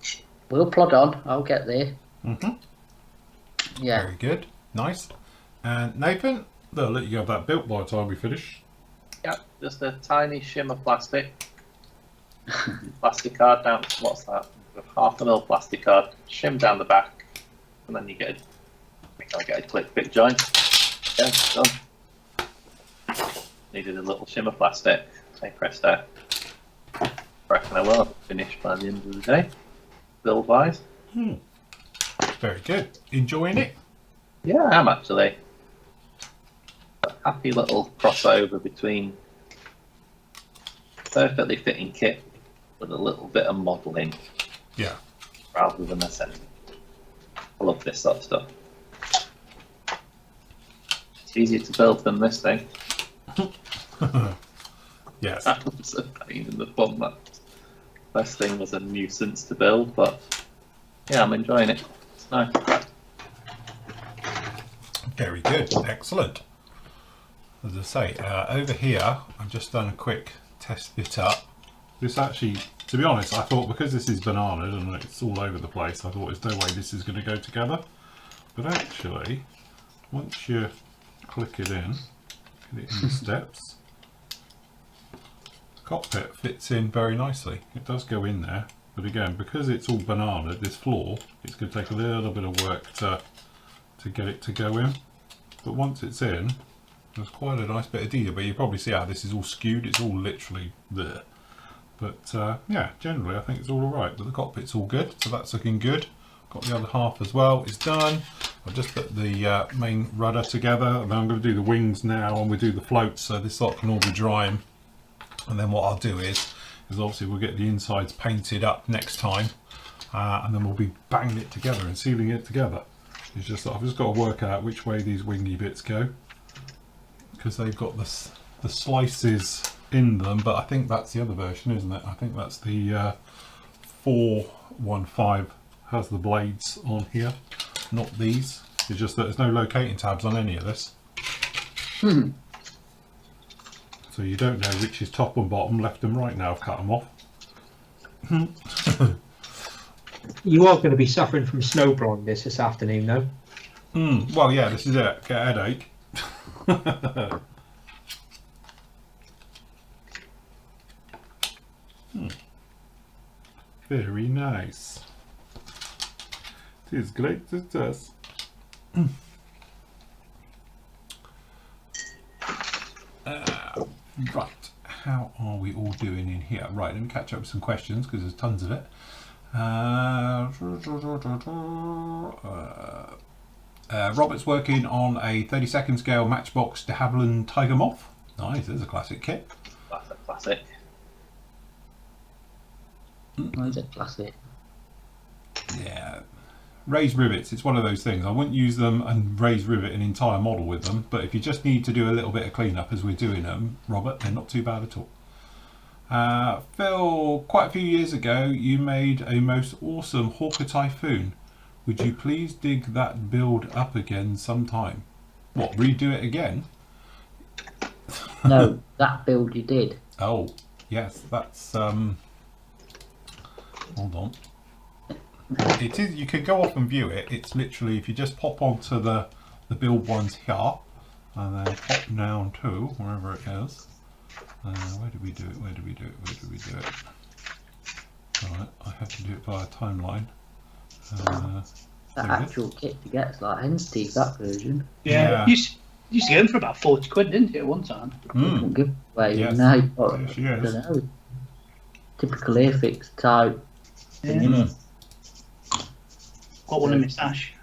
we'll plod on. I'll get there. Yeah. Very good. Nice. And Nathan, they'll let you have that built by the time we finish. Yep, just a tiny shimmer plastic. Plastic card down. What's that? 1/2 mil plastic card. Shim down the back, and then you get a click fit joint. Yeah, done. Needed a little shimmer plastic. Say presto. Reckon I will have finished by the end of the day. Build wise. Very good. Enjoying it? Yeah, I am actually. A happy little crossover between perfectly fitting kit with a little bit of modelling. Yeah. Rather than assembly. I love this sort of stuff. It's easier to build than this thing. Yes. That was a pain in the bum. That first thing was a nuisance to build, but yeah, I'm enjoying it. It's nice. Very good. Excellent. As I say, over here, I've just done a quick test bit up. This actually, to be honest, I thought because this is banana and it's all over the place, I thought there's no way this is going to go together. But actually, once you click it in, get it in the steps, the cockpit fits in very nicely. It does go in there, but again, because it's all banana, this floor, it's going to take a little bit of work to get it to go in. But once it's in, there's quite a nice bit of detail, but you probably see how this is all skewed. It's all literally there. But yeah, generally I think it's all alright. But the cockpit's all good, so that's looking good. Got the other half as well. It's done. I've just put the main rudder together, and then I'm going to do the wings now, and we'll do the floats, so this lot can all be drying. And then what I'll do is obviously we'll get the insides painted up next time, and then we'll be banging it together and sealing it together. It's just that I've just got to work out which way these wingy bits go, because they've got the slices in them, but I think that's the other version, isn't it? I think that's the 415 has the blades on here, not these. It's just that there's no locating tabs on any of this. So you don't know which is top and bottom, left and right now. I've cut them off. You are going to be suffering from snow blindness this afternoon, though. Well, yeah, this is it. Get a headache. Very nice. It is great, it does. Right, how are we all doing in here? Right, let me catch up with some questions because there's tons of it. Robert's working on a 32nd scale Matchbox de Havilland Tiger Moth. Nice, there's a classic kit. That's a classic. Why is it classic? Yeah. Raised rivets, it's one of those things. I wouldn't use them and raise rivet an entire model with them, but if you just need to do a little bit of cleanup as we're doing them, Robert, they're not too bad at all. Phil, quite a few years ago, you made a most awesome Hawker Typhoon. Would you please dig that build up again sometime? What, redo it again? No, that build you did. Oh, yes, that's hold on. It is. You can go off and view it. It's literally, if you just pop onto the build ones here, and then pop down to wherever it is. Where did we do it? Where did we do it? Where did we do it? Right, I have to do it via timeline. That actual kit you get is like hen's teeth, that version. Yeah. You used to get them for about 40 quid, didn't you, at one time? Don't give away Yes. now. But Yes, I yes. don't know. Typical Airfix type thing, innit? Got one in my stash.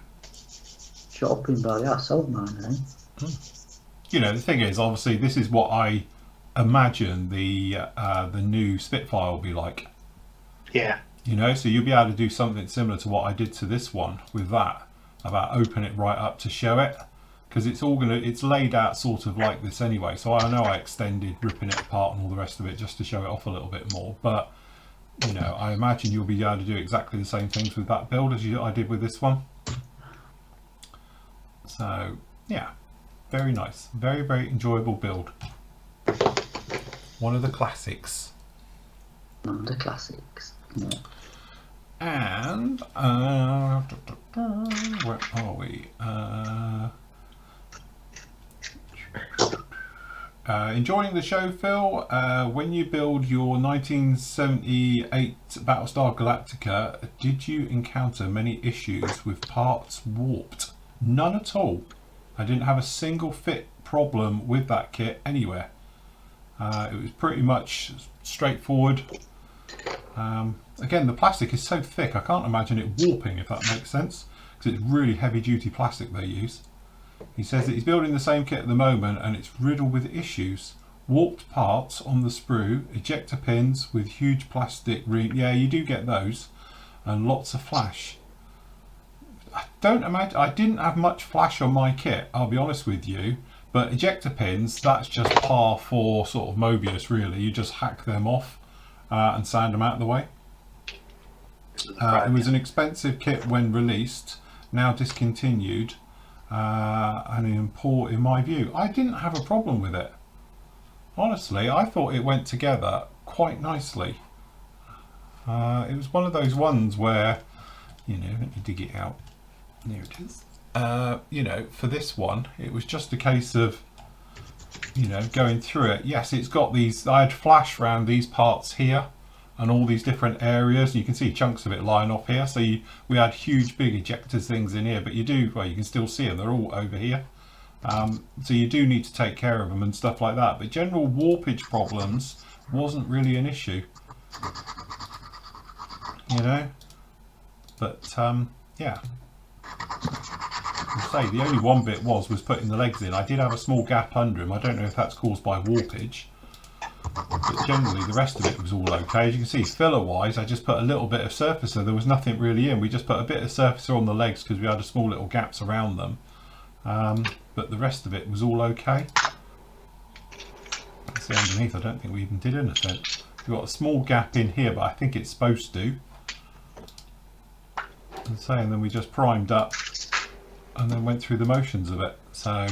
Shopping value. I sold mine, eh? You know, the thing is, obviously, this is what I imagine the new Spitfire will be like. Yeah. You know, so you'll be able to do something similar to what I did to this one with that, about open it right up to show it, because it's laid out sort of like this anyway. So I know I extended ripping it apart and all the rest of it just to show it off a little bit more, but you know, I imagine you'll be able to do exactly the same things with that build as I did with this one. So yeah, very nice, very, very enjoyable build. One of the classics. One of the classics. Yeah. And where are we? Enjoying the show, Phil. When you build your 1978 Battlestar Galactica, did you encounter many issues with parts warped? None at all. I didn't have a single fit problem with that kit anywhere. It was pretty much straightforward. Again, the plastic is so thick, I can't imagine it warping, if that makes sense, because it's really heavy duty plastic they use. He says that he's building the same kit at the moment and it's riddled with issues. Warped parts on the sprue, ejector pins with huge plastic ring. Yeah, you do get those, and lots of flash. I don't imagine, I didn't have much flash on my kit, I'll be honest with you, But ejector pins, that's just par for sort of Mobius, really. You just hack them off and sand them out of the way. It was an expensive kit when released, now discontinued, and in my view, I didn't have a problem with it. Honestly, I thought it went together quite nicely. It was one of those ones where, you know, let me dig it out. There it is. You know, for this one, it was just a case of, you know, going through it. Yes, it's got these, I had flash around these parts here and all these different areas. You can see chunks of it lying off here. So we had huge big ejector things in here, but you can still see them. They're all over here. So you do need to take care of them and stuff like that. But general warpage problems wasn't really an issue. You know, but yeah, I'll say the only one bit was putting the legs in. I did have a small gap under him. I don't know if that's caused by warpage, but generally the rest of it was all okay. As you can see, filler wise, I just put a little bit of surfacer. There was nothing really in. We just put a bit of surfacer on the legs because we had a small little gaps around them, but the rest of it was all okay. See underneath, I don't think we even did anything. We've got a small gap in here, but I think it's supposed to. And then we just primed up and then went through the motions of it. So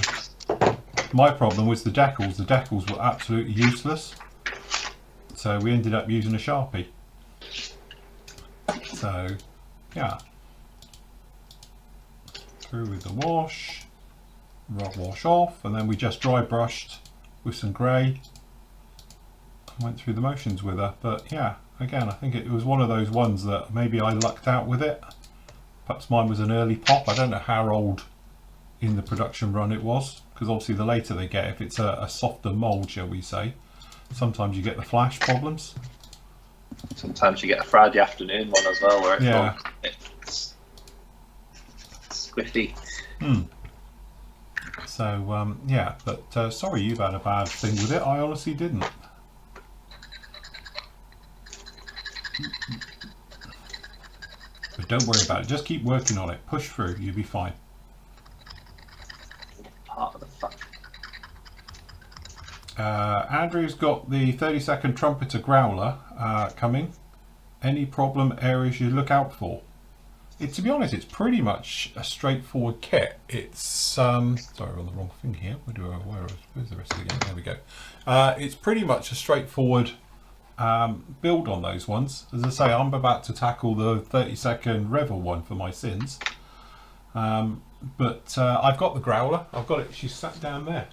my problem was the decals. The decals were absolutely useless. So we ended up using a Sharpie. So yeah. Through with the wash, wash off, and then we just dry brushed with some grey. Went through the motions with her. But yeah, again, I think it was one of those ones that maybe I lucked out with it. Perhaps mine was an early pop. I don't know how old in the production run it was, because obviously the later they get, if it's a softer mould, shall we say, sometimes you get the flash problems. Sometimes you get a Friday afternoon one as well, where it's squiffy. So yeah, but sorry you've had a bad thing with it. I honestly didn't. But don't worry about it, just keep working on it, push through, you'll be fine. Part of the fun. Andrew's got the 30-second trumpeter growler coming. Any problem areas you look out for? To be honest, it's pretty much a straightforward kit. It's sorry, we're on the wrong thing here. Where's the rest of the game? There we go. It's pretty much a straightforward build on those ones. As I say, I'm about to tackle the 30-second Revel one for my sins, but I've got the growler. I've got it. She's sat down there.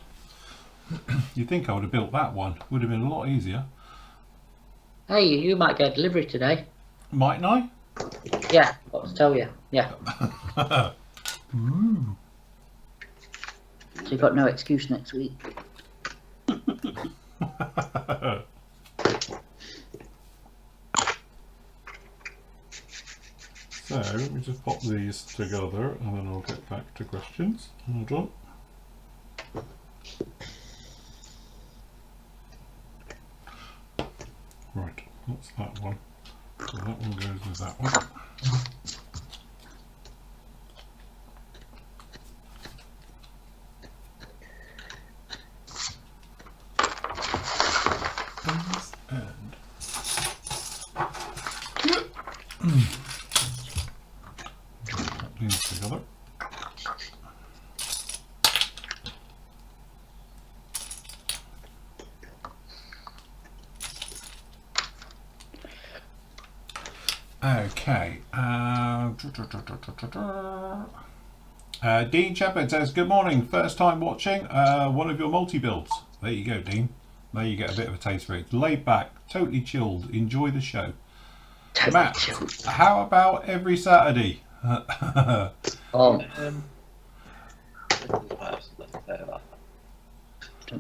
You'd think I would have built that one. Would have been a lot easier. Hey, you might get delivery today. Mightn't I? Yeah, what to tell you. Yeah. So you've got no excuse next week. So let me just pop these together and then I'll get back to questions. Hold on. Right, what's that one? So that one goes with that one. Put these together. Okay. Dean Shepherd says, good morning. First time watching one of your multi-builds. There you go, Dean. There you get a bit of a taste for it. Laid back, totally chilled. Enjoy the show. Totally Matt, chilled. how about every Saturday? Don't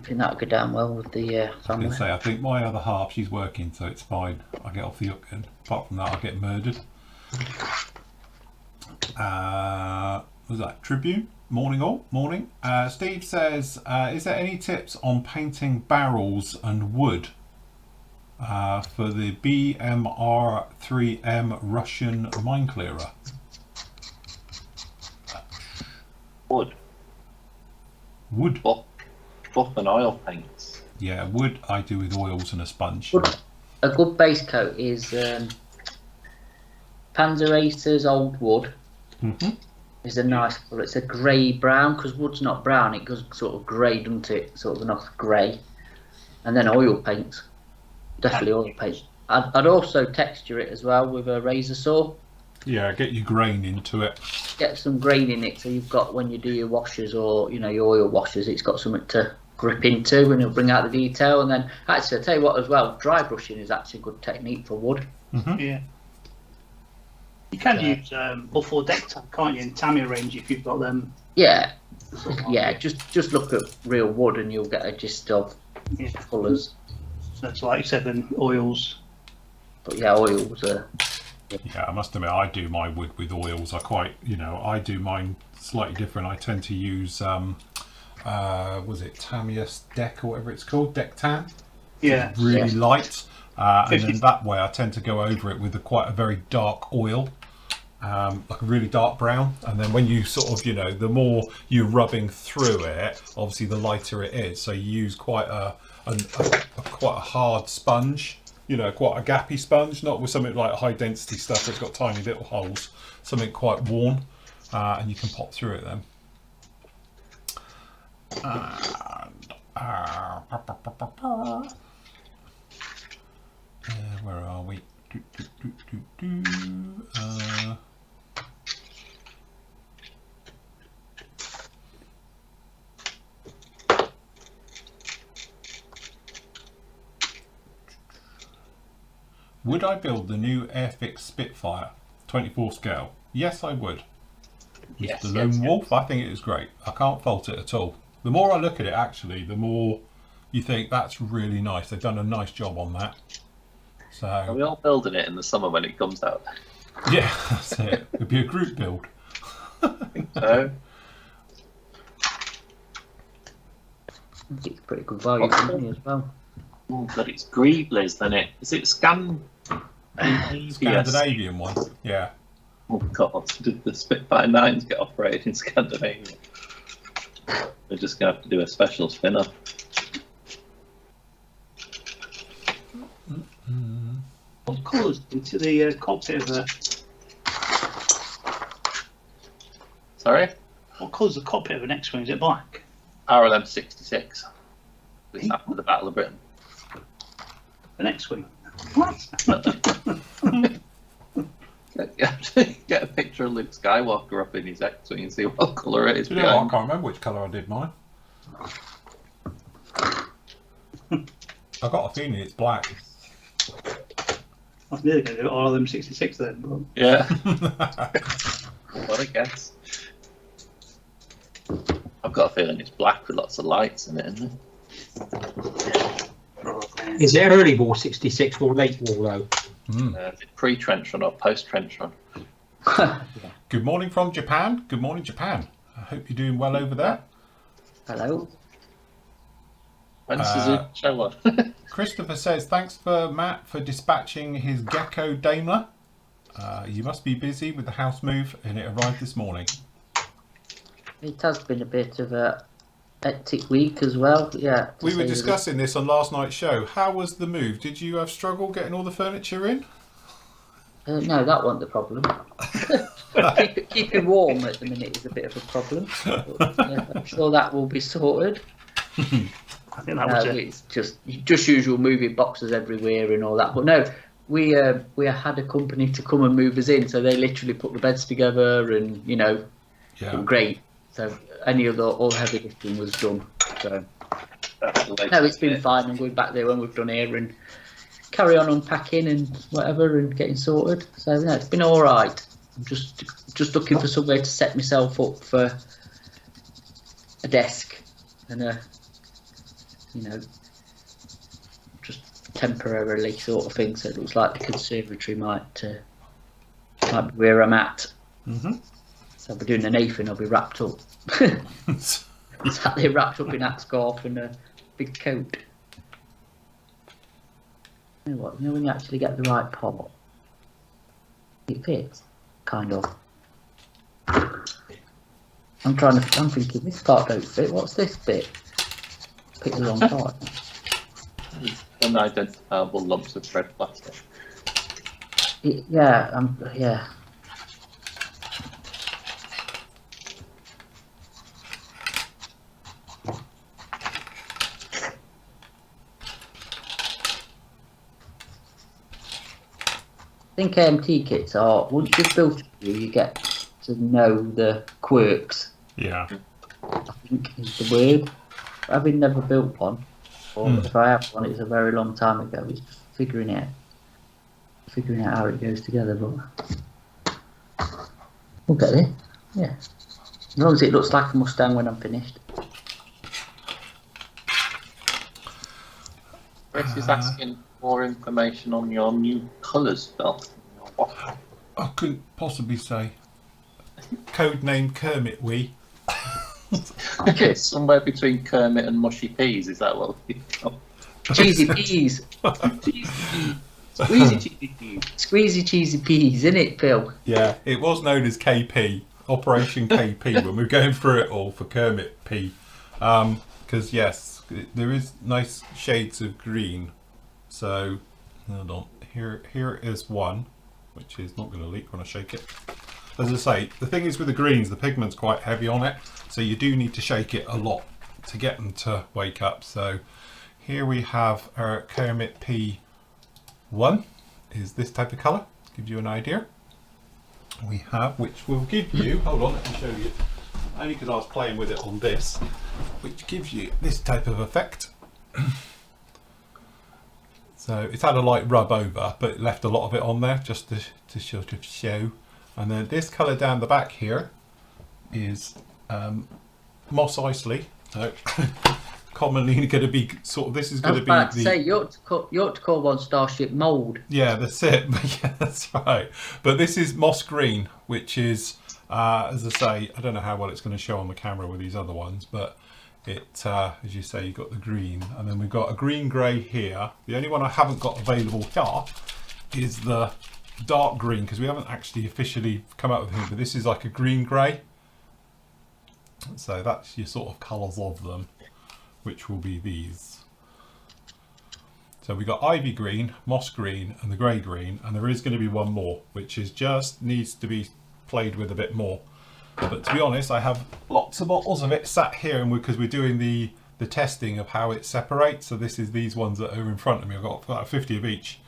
think that'll go down well with the I was family. going to say, I think my other half, she's working, so it's fine. I get off the hook, and apart from that, I get murdered. Was that Tribune? Morning all, morning. Steve says, is there any tips on painting barrels and wood for the BMR3M Russian mine clearer? Wood. Wood. What? buff and oil paints. Yeah, wood I do with oils and a sponge. A good base coat is Panzeracer's Old Wood. Mm-hmm. Is a nice colour. It's a grey brown, because wood's not brown, it goes sort of grey, doesn't it? Sort of a nice grey. And then oil paints. Definitely oil paints. I'd also texture it as well with a razor saw. Yeah, get your grain into it. Get some grain in it, so you've got, when you do your washes or your oil washes, it's got something to grip into and it'll bring out the detail. And then actually, I tell you what as well, dry brushing is actually a good technique for wood. Mm-hmm. Yeah. You can use buff or deck tag, can't you, in Tamiya range if you've got them. Yeah, yeah. Just look at real wood and you'll get a gist of colours. So it's like you said, then oils. But yeah, oils are. Yeah, I must admit, I do my wood with oils. I do mine slightly different. I tend to use, was it Tamiya deck or whatever it's called, deck tan? Yeah. Really light. And 50. then that way I tend to go over it with quite a very dark oil, like a really dark brown. And then when you sort of, the more you're rubbing through it, obviously the lighter it is. So you use quite a hard sponge, quite a gappy sponge, not with something like high density stuff that's got tiny little holes, something quite worn, and you can pop through it then. Where are we? Would I build the new Airfix Spitfire 24 scale? Yes, I would. Yes, The Lone Wolf, I think it is great. I can't fault it at all. The more I look at it, actually, the more you think that's really nice. They've done a nice job on that. Are So we all building it in the summer when it comes out? yeah, that's it. It'd be a group build. So, I think it's pretty good value for money as well. oh, but it's Greeblies, then it is it Scandinavian one. Yeah. Oh god, did the Spitfire 9s get operated in Scandinavia? We're just gonna have to do a special spin-off. What colours into the cockpit of the? Sorry? What colours the cockpit of an X-wing? Is it black? RLM 66. This after the Battle of Britain. An X-wing. What? Get a picture of Luke Skywalker up in his X-wing and see what colour it is. Do you know what? I behind. can't remember which colour I did mine. I got a feeling it's black. I was nearly going to do RLM 66 then. But... Yeah. What a guess. I've got a feeling it's black with lots of lights in it, isn't it? Is it early war 66 or late war though? Is it pre-trench run or post-trench run? Good morning from Japan. Good morning, Japan. I hope you're doing well over there. Hello. When's the show on? Christopher says, thanks for Matt for dispatching his Gecko Daimler. You must be busy with the house move and it arrived this morning. It has been a bit of a hectic week as well. Yeah. We were discussing this on last night's show. How was the move? Did you have struggle getting all the furniture in? No, that wasn't the problem. Keeping warm at the minute is a bit of a problem. But, yeah, I'm sure that will be sorted. I think that was it. It's just usual moving boxes everywhere and all that. But no, we had a company to come and move us in, so they literally put the beds together and Yeah. great. So all heavy lifting was done. So That's the latest no, it's been bit. fine. I'm going back there when we've done here and carry on unpacking and whatever and getting sorted. So no, it's been all right. I'm just looking for somewhere to set myself up for a desk and just temporarily sort of thing. So it looks like the conservatory might be where I'm at. Mm-hmm. So I'll be doing an Nathan. I'll be wrapped up. Sat there wrapped up in that scarf and a big coat. You know what? When you actually get the right pot, it fits, kind of. I'm thinking this part don't fit. What's this bit? Pick the wrong part. Unidentifiable lumps of red plastic. Yeah, yeah. I think AMT kits are, once you've built it, you get to know the quirks, Yeah. I think is the word. Having never built one, or if I have one, it's a very long time ago, it's just figuring out how it goes together, but we'll get there, yeah. As long as it looks like a Mustang when I'm finished. Chris is asking more information on your new colours, Phil. I couldn't possibly say. Codename Kermit Wee. Okay, somewhere between Kermit and Mushy Peas, is that what we call? Cheesy peas. Squeezy cheesy peas. Squeezy cheesy peas, innit, Phil? Yeah, it was known as KP, Operation KP, when we were going through it all for Kermit P. Because, yes, there is nice shades of green. So, hold on. Here is one, which is not going to leak when I shake it. As I say, the thing is with the greens, the pigment's quite heavy on it, so you do need to shake it a lot to get them to wake up. So here we have our Kermit P1, is this type of colour, gives you an idea. We have, which will give you, hold on, let me show you, only because I was playing with it on this, which gives you this type of effect. So it's had a light rub over, but it left a lot of it on there just to sort of show. And then this colour down the back here is Moss Isley. So commonly going to be sort of, this is going to be I was about to say, you ought to call one Starship Mould. Yeah, that's it. Yeah, that's right. But this is Moss Green, which is, as I say, I don't know how well it's going to show on the camera with these other ones, but it, as you say, you've got the green, and then we've got a green grey here. The only one I haven't got available here is the dark green, because we haven't actually officially come out with him, but this is like a green grey. So that's your sort of colours of them, which will be these. So we got ivy green, moss green, and the grey green, and there is going to be one more, which is just needs to be played with a bit more. But to be honest, I have lots of bottles of it sat here, and because we're doing the testing of how it separates. So this is these ones that are in front of me. I've got about 50 of each,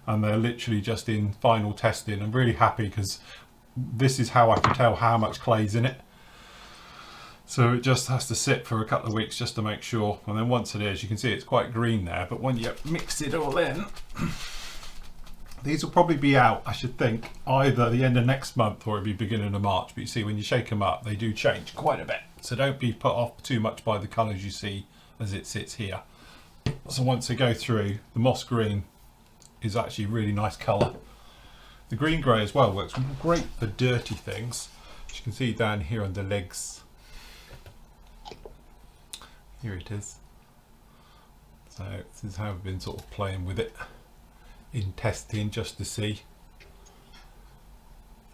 and they're literally just in final testing. I'm really happy because this is how I can tell how much clay's in it. So it just has to sit for a couple of weeks just to make sure, and then once it is, you can see it's quite green there, but when you mix it all in, these will probably be out, I should think, either the end of next month or it'll be beginning of March. But you see, when you shake them up, they do change quite a bit, so don't be put off too much by the colours you see as it sits here. So once they go through, the moss green is actually a really nice colour. The green grey as well works great for dirty things. As you can see down here on the legs, here it is. So this is how I've been sort of playing with it in testing just to see.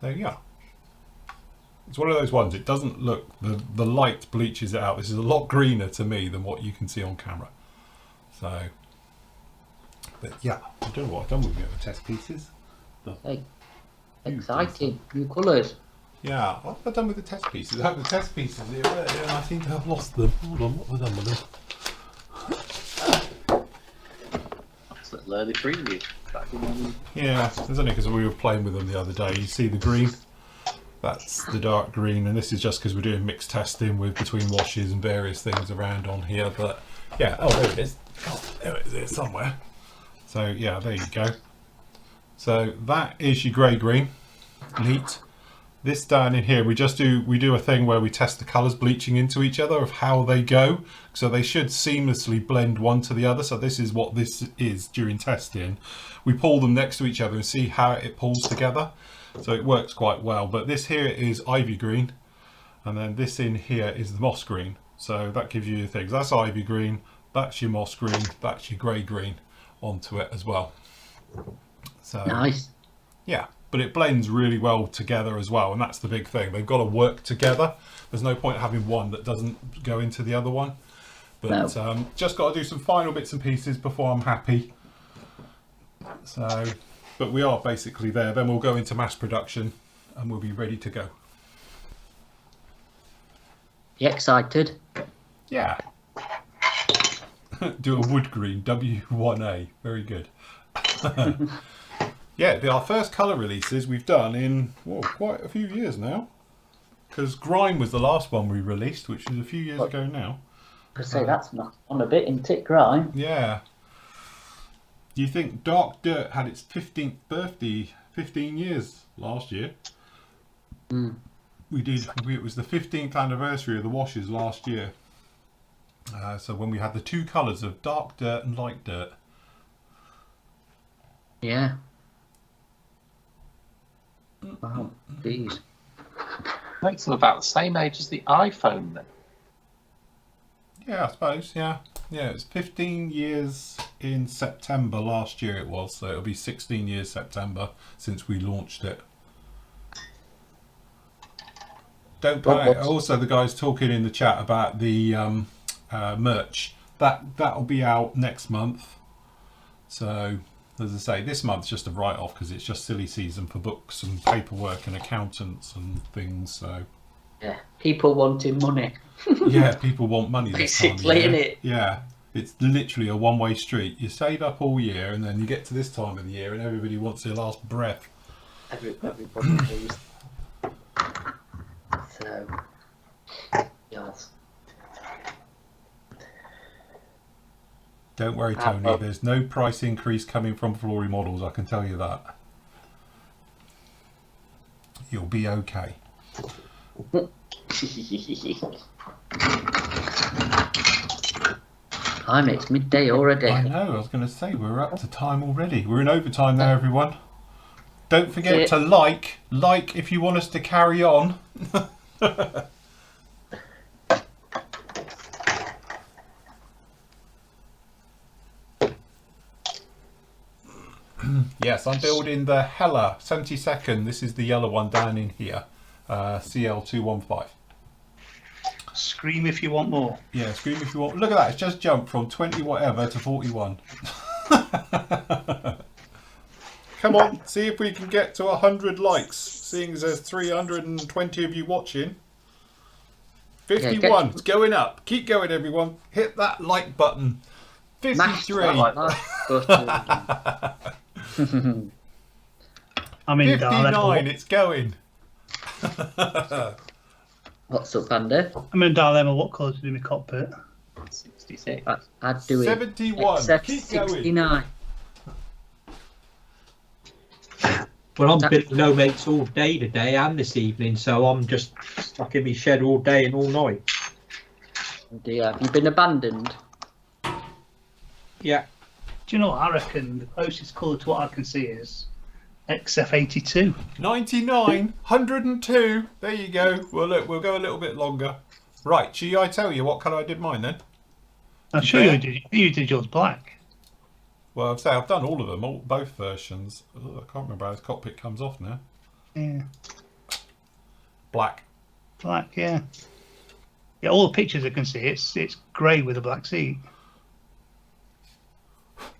So yeah, it's one of those ones, it doesn't look, the light bleaches it out. This is a lot greener to me than what you can see on camera. So, but yeah, I don't know what I've done with the other test pieces. Hey, exciting, new colours. Yeah, what have I done with the test pieces? I have the test pieces here, and I seem to have lost them. Hold on, what have I done with them? That's a little early preview. Yeah, it's only because we were playing with them the other day. You see the green? That's the dark green, and this is just because we're doing mixed testing with between washes and various things around on here. But yeah, oh, there it is. Oh, there it is somewhere. So yeah, there you go. So that is your grey green. Neat. This down in here, we do a thing where we test the colours bleaching into each other of how they go. So they should seamlessly blend one to the other. So this is what this is during testing. We pull them next to each other and see how it pulls together. So it works quite well. But this here is ivy green, and then this in here is the moss green. So that gives you your things. That's ivy green, that's your moss green, that's your grey green onto it as well. So Nice. yeah, but it blends really well together as well, and that's the big thing. They've got to work together. There's no point having one that doesn't go into the other one. But just got to do some final bits and pieces before I'm happy. So, but we are basically there. Then we'll go into mass production and we'll be ready to go. You excited? Yeah. Do a wood green, W1A. Very good. Yeah, our first colour releases we've done in quite a few years now. Because Grime was the last one we released, which was a few years ago now. I say that's not on a bit in Tick Grime. Yeah. Do you think Dark Dirt had its 15th birthday 15 years last year? We did. It was the 15th anniversary of the washes last year. So when we had the two colours of Dark Dirt and Light Dirt. Yeah. Wow, geez. Makes them about the same age as the iPhone then. Yeah, I suppose, yeah. Yeah, it's 15 years in September last year it was, so it'll be 16 years September since we launched it. Don't panic. Also, the guys talking in the chat about the merch. That'll be out next month. So, as I say, this month's just a write-off because it's just silly season for books and paperwork and accountants and things. So, Yeah, people wanting money. yeah, people want money this time of Basically, year. innit? Yeah, it's literally a one-way street. You save up all year, and then you get to this time of the year, and everybody wants their last breath. Everybody please. So, yes. Don't worry, Tony. There's no price increase coming from Flory Models. I can tell you that. You'll be okay. Time, it's midday already. I know. I was going to say we're up to time already. We're in overtime there, everyone. Don't forget to like if you want us to carry on. Yes, I'm building the Hella 72nd. This is the yellow one down in here, CL215. Scream if you want more. Yeah, scream if you want. Look at that, it's just jumped from 20 whatever to 41. Come on, see if we can get to 100 likes, seeing as there's 320 of you watching. 51, it's going up. Keep going, everyone. Hit that like button. 53. I'm in 59, it's going. What's up, Andy? I'm in a dilemma. What colour to do my cockpit? 66. I'd do it. 71. Except Keep going. 69. Well, I'm building no mates all day today and this evening, so I'm just stuck in my shed all day and all night. Dear, have you been abandoned? Yeah. Do you know what I reckon? The closest colour to what I can see is XF82. 99, 102. There you go. Well, look, we'll go a little bit longer. Right, shall I tell you what colour I did mine then? I'm sure you did yours black. Well, I've done all of them, both versions. Ugh, I can't remember how this cockpit comes off now. Yeah, Black. black. Yeah. Yeah, all the pictures I can see, it's grey with a black seat.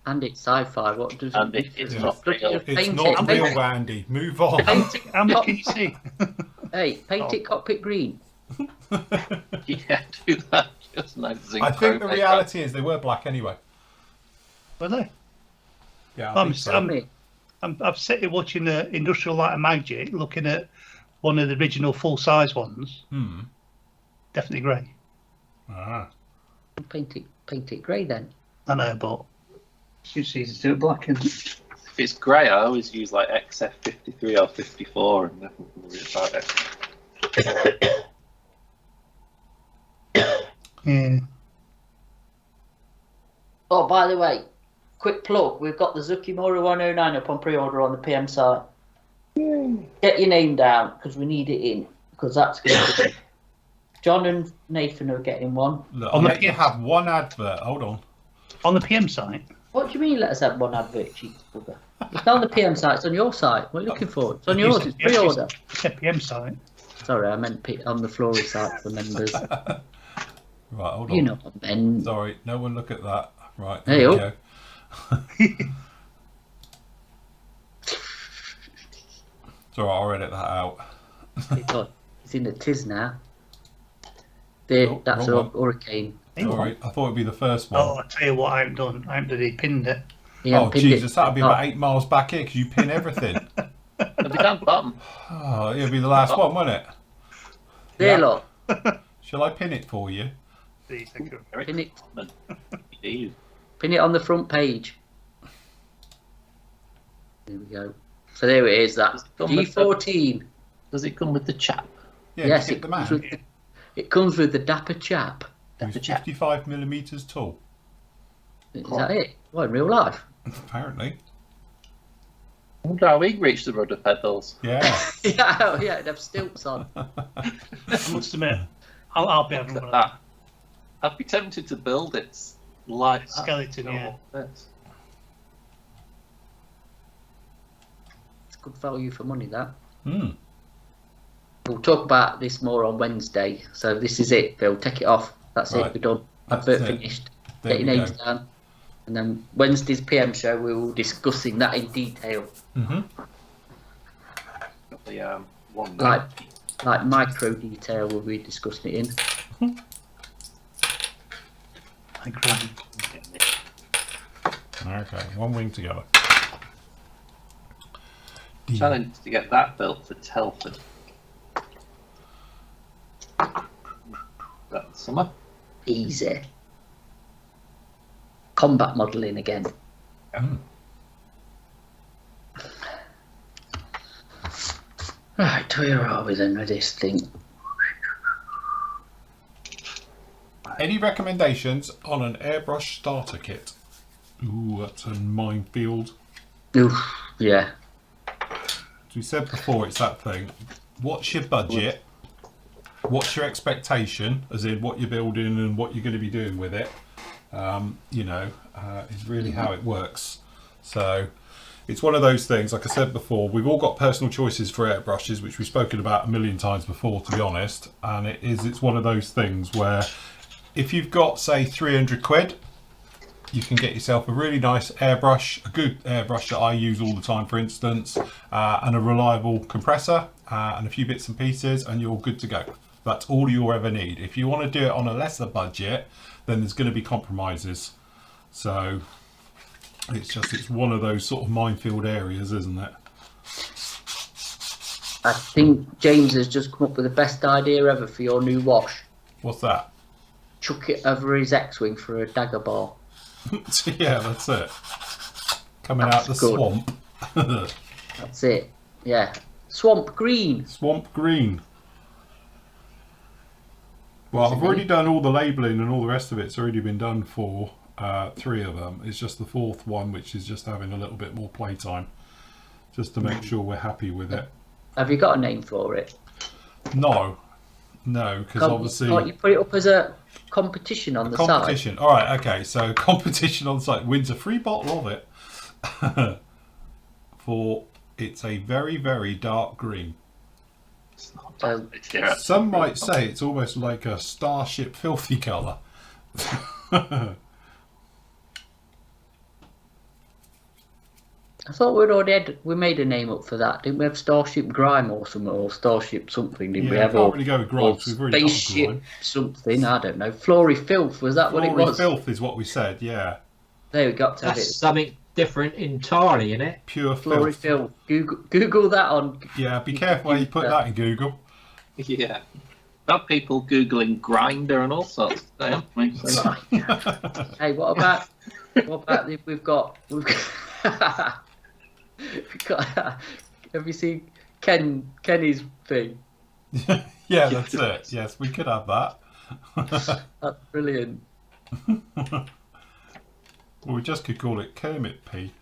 And it's sci-fi. What does And it's not real. It's not real, Andy. Move on. How much can you see? Hey, paint it cockpit green. Yeah, do that. Just nice zinc I think the chrome reality is they were black anyway. Were they? Yeah, I think so. I'm sitting watching the Industrial Light and Magic, looking at one of the original full-size ones. Definitely grey. Ah. Paint it grey then. I know, but it's easy to do it black, isn't it? If it's grey, I always use like XF53 or 54 and never worry about it. Yeah. Oh, by the way, quick plug. We've got the Zukimura 109 up on pre-order on the PM site. Get your name down because we need it in. Because that's going to be... John and Nathan are getting one. Look, I'll let you have one advert. Hold on. On the PM site? What do you mean let us have one advert, cheeky bugger? It's not on the PM site, it's on your site. What are you looking for? It's on yours, it's pre-order. It's a PM site. Sorry, I meant on the Flory site for members. Right, hold on. You know what I meant. Sorry, no one look at that. Right, Hey, there we oh. go. It's alright, I'll edit that out. It's in the tiz now. There, Oh, that's wrong a hurricane. Sorry, I thought it'd be the first one. Oh, I tell you what, I haven't done. I haven't bloody pinned it. He Oh, hadn't pinned Jesus, it. that'd be about 8 miles back here because you pin everything. It'll be down the bottom. Oh, it'll be the last one, won't it? There, Yeah. look. Shall I pin it for you? Please, thank you. Very Pin it. common. Indeed. Pin it on the front page. There we go. So there it is. That G14. Does it come with the chap? Yeah, Yes, you it get the comes, man. with, it comes with the dapper chap. Who's the chap. 55 millimeters tall, Is that it? What, in real life? apparently. I wonder how we reached the rudder pedals. Yeah. Yeah, it'd have stilts on. I must admit, I'll be having Look one at of that. I'd be tempted to build its like that. Skeleton, You know, yeah. like this. It's good value for money, that. Hmm. We'll talk about this more on Wednesday. So this is it, Phil. Take it off. That's Right. it. We're done. That's Advert it. finished. There Get your we names go. down. And then Wednesday's PM show, we will be discussing that in detail. Mm-hmm. Got the one. Like micro detail, we'll be discussing it in. Okay, one wing to go. Challenge to get that built for Telford. That summer. Easy. Combat modelling again. Mm. Right, where are we then with this thing? Any recommendations on an airbrush starter kit? Ooh, that's a minefield. Oof, yeah. As we said before, it's that thing. What's your budget? What's your expectation, as in what you're building and what you're going to be doing with it? Is really how it works. So it's one of those things, like I said before, we've all got personal choices for airbrushes, which we've spoken about a million times before, to be honest. And it's one of those things where if you've got, say, 300 quid, you can get yourself a really nice airbrush, a good airbrush that I use all the time, for instance, and a reliable compressor and a few bits and pieces, and you're good to go. That's all you'll ever need. If you want to do it on a lesser budget, then there's going to be compromises. So it's one of those sort of minefield areas, isn't it? I think James has just come up with the best idea ever for your new wash. What's that? Chuck it over his X-Wing for a dagger ball. Yeah, that's it. Coming out the That's good. swamp. That's it. Yeah. Swamp green. Swamp green. Well, I've already done all the labelling and all the rest of it's already been done for 3 of them. It's just the 4th one which is just having a little bit more playtime, just to make sure we're happy with it. Have you got a name for it? No, because obviously Can't you put it up as a competition on the side? competition. All right, okay. So competition on site wins a free bottle of it. For it's a very, very dark green. It's not Oh. bad. It's here. Some might say it's almost like a Starship filthy colour. I thought we made a name up for that. Didn't we have Starship Grime or something, or Starship something? Didn't we Yeah, have? can't Or really go with grime. 'Cause we've already got Spaceship grime. something. I don't know. Flory Filth, was that what it Glory was? filth is what we said. Yeah, There we got to have That's it. something different entirely, isn't it? pure Flory filth. Filth. Google that on. Yeah, be careful where you put that in Google. Yeah. Got people Googling grinder and all sorts today, haven't we? So, Hey, what about we've got we've got have you seen Kenny's thing? Yeah, that's it. Yes, we could have that. That's brilliant. Well, we just could call it Kermit P.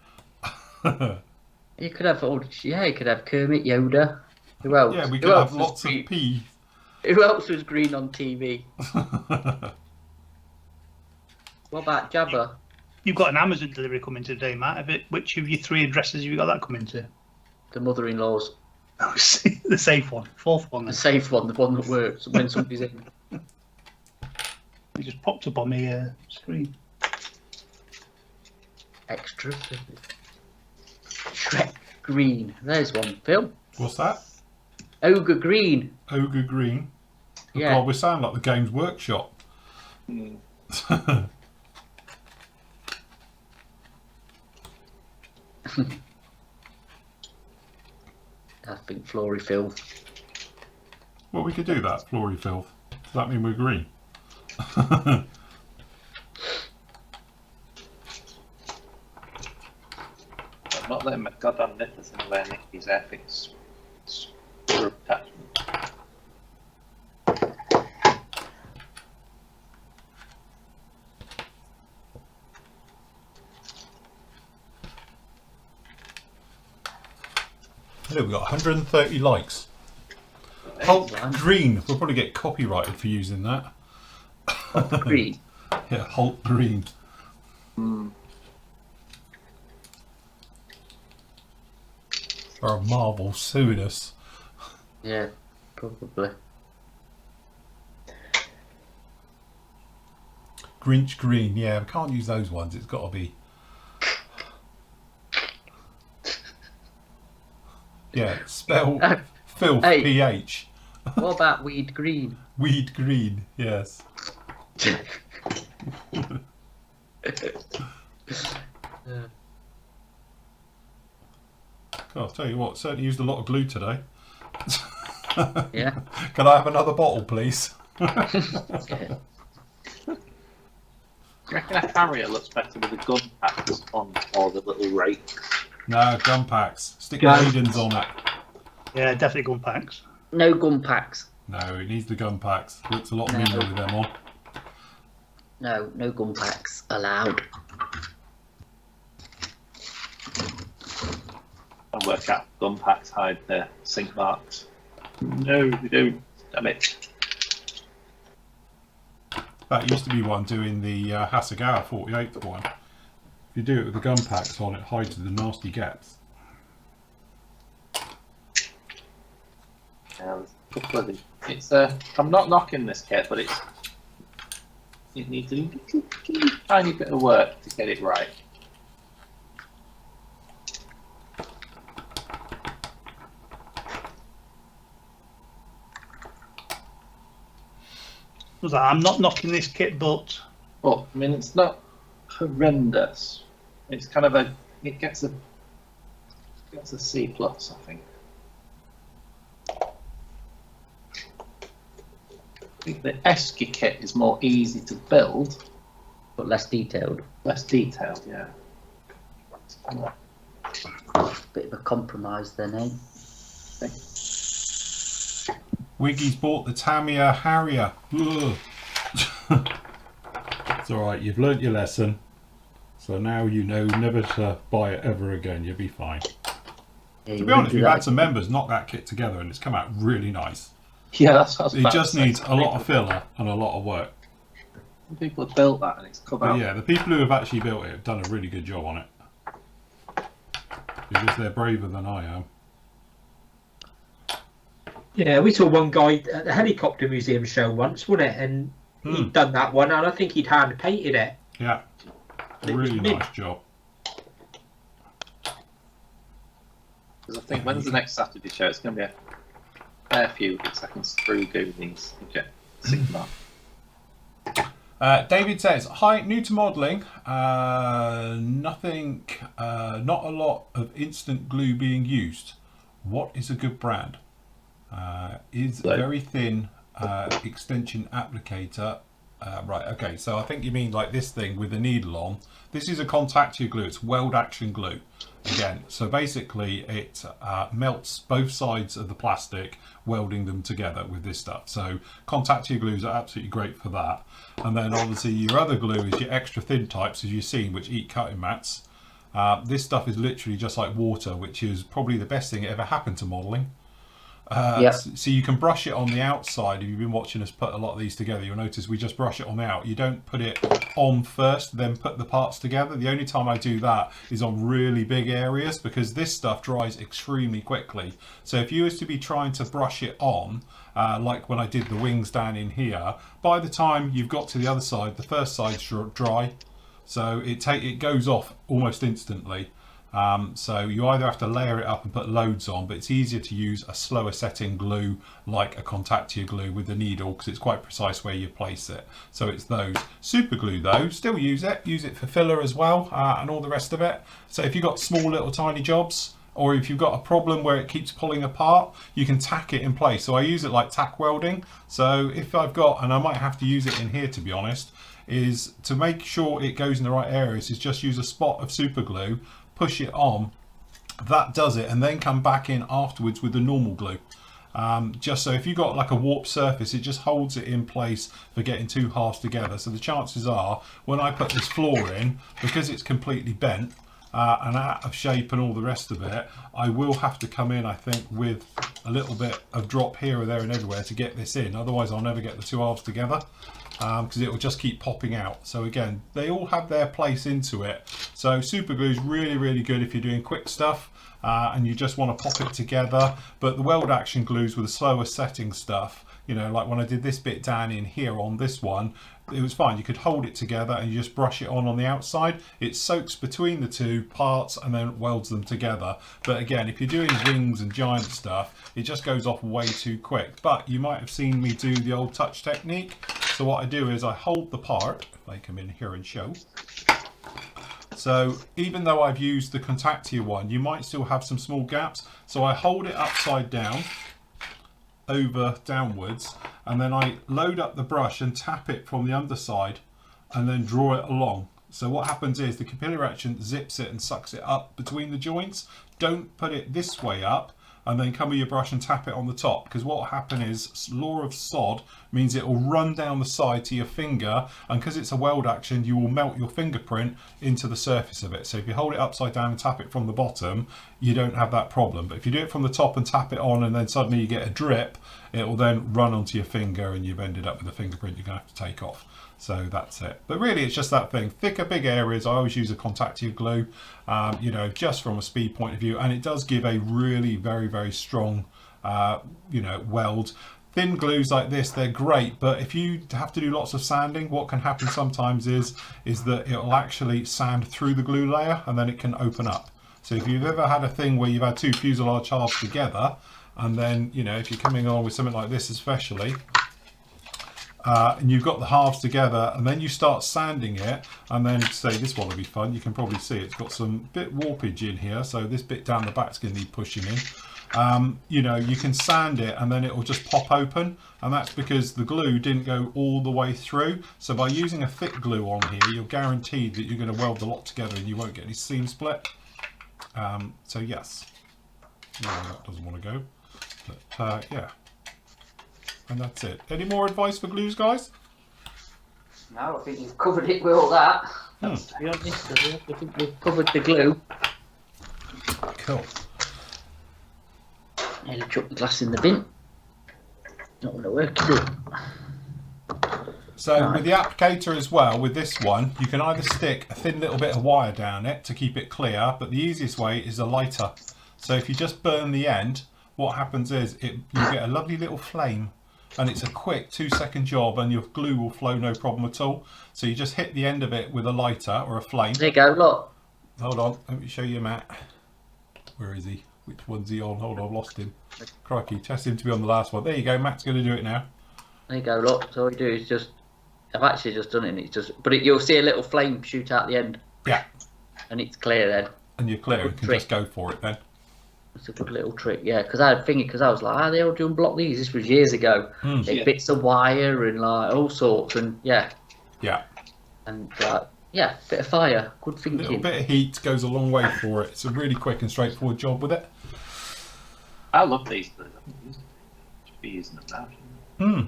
You could have you could have Kermit, Yoda. Who else? Yeah, we Who could else have was lots of green? P. Who else was green on TV? What about Jabba? You've got an Amazon delivery coming today, Matt. Which of your 3 addresses have you got that coming to? The mother-in-law's. Oh, the safe one. 4th one. The Then. safe one, the one that works when somebody's in. It just popped up on my screen. Extra. Shrek Green. There's one, Phil. What's that? Ogre Green. Ogre Green. Oh, Yeah. God, we sound like the Games Workshop. I think Flory Phil. Well, we could do that, Flory Filth. Does that mean we're green? I'm not letting my goddamn nippers anywhere near these ethics. Screw attachment. Look, we've got 130 likes. Hey, Hulk man. Green. We'll probably get copyrighted for using that. Green. Yeah, Hulk Green. Or a Marvel suing us. Yeah, probably. Grinch Green. Yeah, we can't use those ones. It's got to be. Yeah, spell filth, Hey. PH. What about Weed Green? Weed Green, yes. God, I'll tell you what, certainly used a lot of glue today. Yeah. Can I have another bottle, please? Yeah. Do you reckon a Harrier looks better with the gun packs on or the little rake? No, gun packs. Stick Gun. maidens on it. Yeah, definitely gun packs. No gun packs. No, it needs the gun packs. Looks a lot No. meaner with them on. No, no gun packs allowed. And work out gun packs hide their sink marks. No, they don't. Damn it. That used to be one doing the Hasegawa 48th one. If you do it with the gun packs on, it hides the nasty gaps. Yeah, there's a couple of these. It's I'm not knocking this kit, but it needs a little tiny bit of work to get it right. Was that? I'm not knocking this kit, but But I mean, it's not horrendous. It's kind of it gets a C plus, I think. I think the Esky kit is more easy to build, But less detailed. less detailed. Yeah. Bit of a compromise then, eh? Wiggy's bought the Tamiya Harrier. Ugh. It's alright, you've learnt your lesson. So now you know never to buy it ever again. You'll be fine. Yeah, To you be honest, wouldn't do we've that. had some members knock that kit together and it's come out really nice. Yeah, that's what I was It about to just say. needs a lot of filler and a lot of work. Some people have built that and it's come But out. yeah, the people who have actually built it have done a really good job on it. Because they're braver than I am. Yeah, we saw one guy at the helicopter museum show once, wasn't it? And he'd done that one, and I think he'd hand painted it. Yeah, It was really mint. nice job. Because I think when's the next Saturday show? It's going to be a fair few weeks. I can screw do these. Okay. Sigma. David says, hi, new to modelling. Nothing, not a lot of instant glue being used. What is a good brand? Is Glue. very thin extension applicator. Right, okay, so I think you mean like this thing with the needle on. This is a Contactia glue, it's weld action glue. Again, so basically it melts both sides of the plastic, welding them together with this stuff. So Contactia glues are absolutely great for that. And then obviously your other glue is your extra thin types, as you've seen, which eat cutting mats. This stuff is literally just like water, which is probably the best thing that ever happened to modelling. Yep. So you can brush it on the outside. If you've been watching us put a lot of these together, you'll notice we just brush it on the out. You don't put it on first, then put the parts together. The only time I do that is on really big areas, because this stuff dries extremely quickly. So if you was to be trying to brush it on, like when I did the wings down in here, by the time you've got to the other side, the first side's dry. So it goes off almost instantly. So you either have to layer it up and put loads on, but it's easier to use a slower setting glue like a Contactia glue with the needle, because it's quite precise where you place it. So it's those. Super glue though, still use it for filler as well, and all the rest of it. So if you've got small little tiny jobs, or if you've got a problem where it keeps pulling apart, you can tack it in place. So I use it like tack welding. So if I've got, and I might have to use it in here to be honest, is to make sure it goes in the right areas, is just use a spot of super glue, push it on, that does it, and then come back in afterwards with the normal glue. Just so if you've got like a warped surface, it just holds it in place for getting two halves together. So the chances are, when I put this floor in, because it's completely bent and out of shape and all the rest of it, I will have to come in, I think, with a little bit of drop here or there and everywhere to get this in. Otherwise I'll never get the two halves together, because it will just keep popping out. So again, they all have their place into it. So super glue is really, really good if you're doing quick stuff and you just want to pop it together. But the weld action glues with the slower setting stuff, you know, like when I did this bit down in here on this one, it was fine. You could hold it together and you just brush it on the outside. It soaks between the two parts and then welds them together. But again, if you're doing wings and giant stuff, it just goes off way too quick. But you might have seen me do the old touch technique. So what I do is I hold the part, if I come in here and show. So even though I've used the Contactia one, you might still have some small gaps. So I hold it upside down, over downwards, and then I load up the brush and tap it from the underside and then draw it along. So what happens is the capillary action zips it and sucks it up between the joints. Don't put it this way up and then come with your brush and tap it on the top, because what will happen is law of sod means it will run down the side to your finger, and because it's a weld action, you will melt your fingerprint into the surface of it. So if you hold it upside down and tap it from the bottom, you don't have that problem. But if you do it from the top and tap it on and then suddenly you get a drip, it will then run onto your finger and you've ended up with a fingerprint you're going to have to take off. So that's it. But really it's just that thing. Thicker, big areas, I always use a Contactia glue, you know, just from a speed point of view. And it does give a really very, very strong, you know, weld. Thin glues like this, they're great. But if you have to do lots of sanding, what can happen sometimes is that it will actually sand through the glue layer and then it can open up. So if you've ever had a thing where you've had two fuselage halves together, and then, you know, if you're coming on with something like this especially, and you've got the halves together and then you start sanding it, and then say this one will be fun, you can probably see it's got some bit warpage in here, so this bit down the back's going to need pushing in. You know, you can sand it and then it will just pop open, and that's because the glue didn't go all the way through. So by using a thick glue on here, you're guaranteed that you're going to weld the lot together and you won't get any seam split. So yes, no, that doesn't want to go, but yeah. And that's it. Any more advice for glues, guys? No, I think you've covered it with all that. To be honest, I think we've covered the glue. Cool. Nearly chuck the glass in the bin. Not going to work, is it? So with the applicator as well, with this one, you can either stick a thin little bit of wire down it to keep it clear, but the easiest way is a lighter. So if you just burn the end, what happens is you get a lovely little flame. And it's a quick 2-second job and your glue will flow no problem at all. So you just hit the end of it with a lighter or a flame. There you go, look. Hold on, let me show you Matt. Where is he? Which one's he on? Hold on, I've lost him. Crikey, test him to be on the last one. There you go, Matt's going to do it now. There you go, look. So all you do is just, I've actually just done it, and it's just, but you'll see a little flame shoot out the end. Yeah. And it's clear then. And you're clear, you can just go for it then. It's a good little trick, yeah. Because I had thinking, because I was like, how they all do unblock these? This was years ago. Like bits of wire and like all sorts, and yeah. Yeah. And yeah, bit of fire. Good thinking. A little bit of heat goes a long way for it. It's a really quick and straightforward job with it. I love these. I think these should be using them now.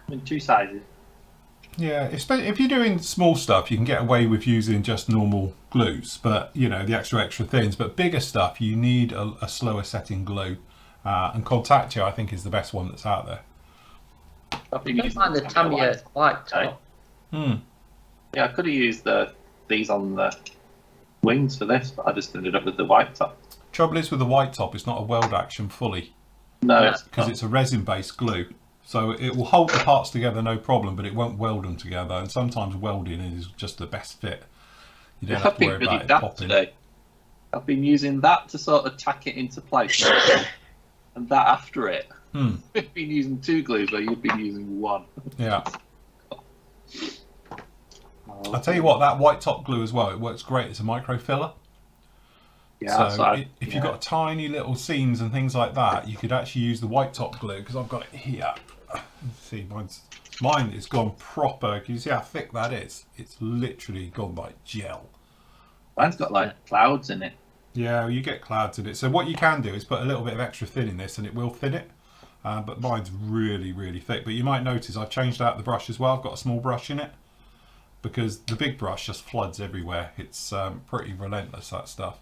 I mean, two sizes. Yeah, if you're doing small stuff, you can get away with using just normal glues, but you know, the extra thins. But bigger stuff, you need a slower setting glue. And Contact You, I think, is the best one that's out there. I've been I don't using mind the Tamiya white top. Hmm. Yeah, I could have used these on the wings for this, but I just ended up with the white top. Trouble is with the white top, it's not a weld action fully No, No. it's because not. it's a resin-based glue. So it will hold the parts together no problem, but it won't weld them together. And sometimes welding is just the best fit. You don't have I've to worry been really about it daft popping. today. I've been using that to sort of tack it into place, and that after it. Hmm. We've been using 2 glues where you've been using 1. Yeah. I'll tell you what, that white top glue as well, it works great as a micro filler. Yeah, that's So what if you've got tiny little seams and things like that, you could actually use the white top glue, because I've got it here. See, mine is gone proper. Can you see how thick that is? It's literally gone like gel. mine's got like clouds in it. Yeah, well, you get clouds in it. So what you can do is put a little bit of extra thin in this and it will thin it. But mine's really, really thick. But you might notice I've changed out the brush as well. I've got a small brush in it because the big brush just floods everywhere. It's pretty relentless, that stuff.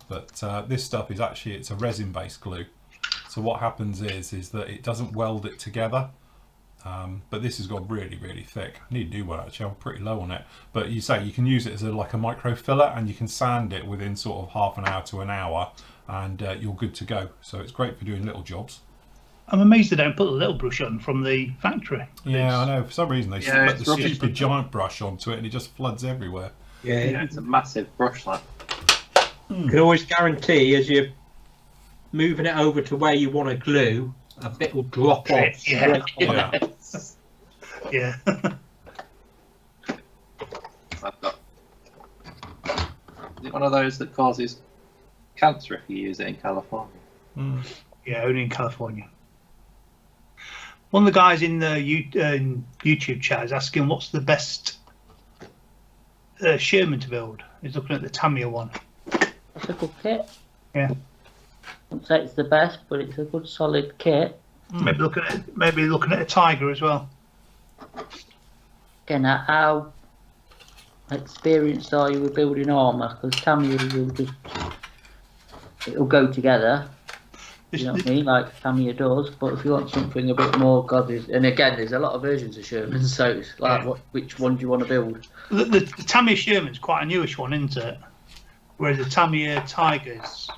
But this stuff is actually, it's a resin-based glue. So what happens is that it doesn't weld it together. But this has got really, really thick. I need a new one actually, I'm pretty low on it. But you say you can use it as like a micro filler, and you can sand it within sort of half an hour to an hour, and you're good to go. So it's great for doing little jobs. I'm amazed they don't put the little brush on from the factory. Yeah, I know. For some reason they Yeah, put it's the rubbish, stupid giant brush onto it, and it just floods everywhere. Yeah, It's a massive brush, like. you can always guarantee as you're moving it over to where you want to glue, a bit will drop off. Yeah. Yeah. Yeah. I've got. Is it one of those that causes cancer if you use it in California? Mm. Yeah, only in California. One of the guys in the YouTube chat is asking what's the best Sherman to build. He's looking at the Tamiya one. That's a good kit. Yeah. I wouldn't say it's the best, but it's a good solid kit. Maybe looking at a Tiger as well. Again, how experienced are you with building armour? Because Tamiya it'll go together. You know what I mean? Like Tamiya does. But if you want something a bit more, and again, there's a lot of versions of Sherman, so it's like, which one do you want to build? The Tamiya Sherman's quite a newish one, isn't it? Whereas the Tamiya Tiger's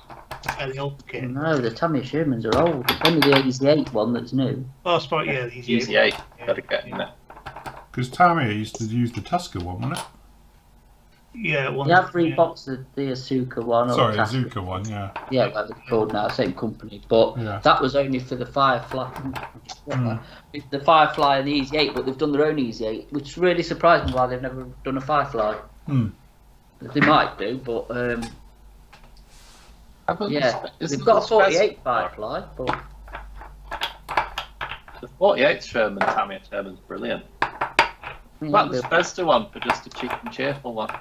a fairly old kit. No, the Tamiya Shermans are old. It's only the 88 one that's new. Oh, it's probably, yeah, Easy 8. Gotta get in there. Because Tamiya used to use the Tusker one, wasn't it? Yeah, one. They have reboxed the Asuka one. or Sorry, Tusker. Azuka one, yeah. Yeah, well, they're called now, same company. But Yeah. that was only for the Firefly. The Firefly and the Easy 8, but they've done their own Easy 8, which really surprised me why they've never done a Firefly. Hmm. They might do, but yeah. Isn't They've got a the 48 Spez- Firefly, but The 48 Sherman Tamiya Sherman's brilliant. yeah, What about the Spezster one for just a cheap and cheerful one?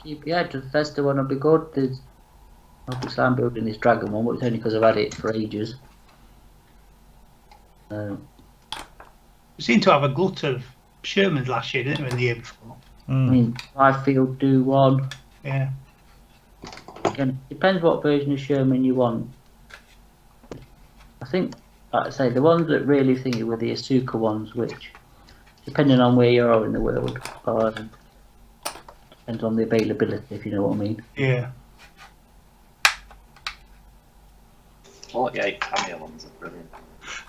the Festa one will be good. There's obviously I'm building this Dragon one, but it's only because I've had it for ages. We seem to have a glut of Shermans last year, didn't we, and the year before? I mean, Highfield do one. Yeah. Again, it depends what version of Sherman you want. I think, like I say, the ones that really think were the Asuka ones, which, depending on where you are in the world, depends on the availability, if you know what I mean. Yeah. 48 Tamiya ones are brilliant.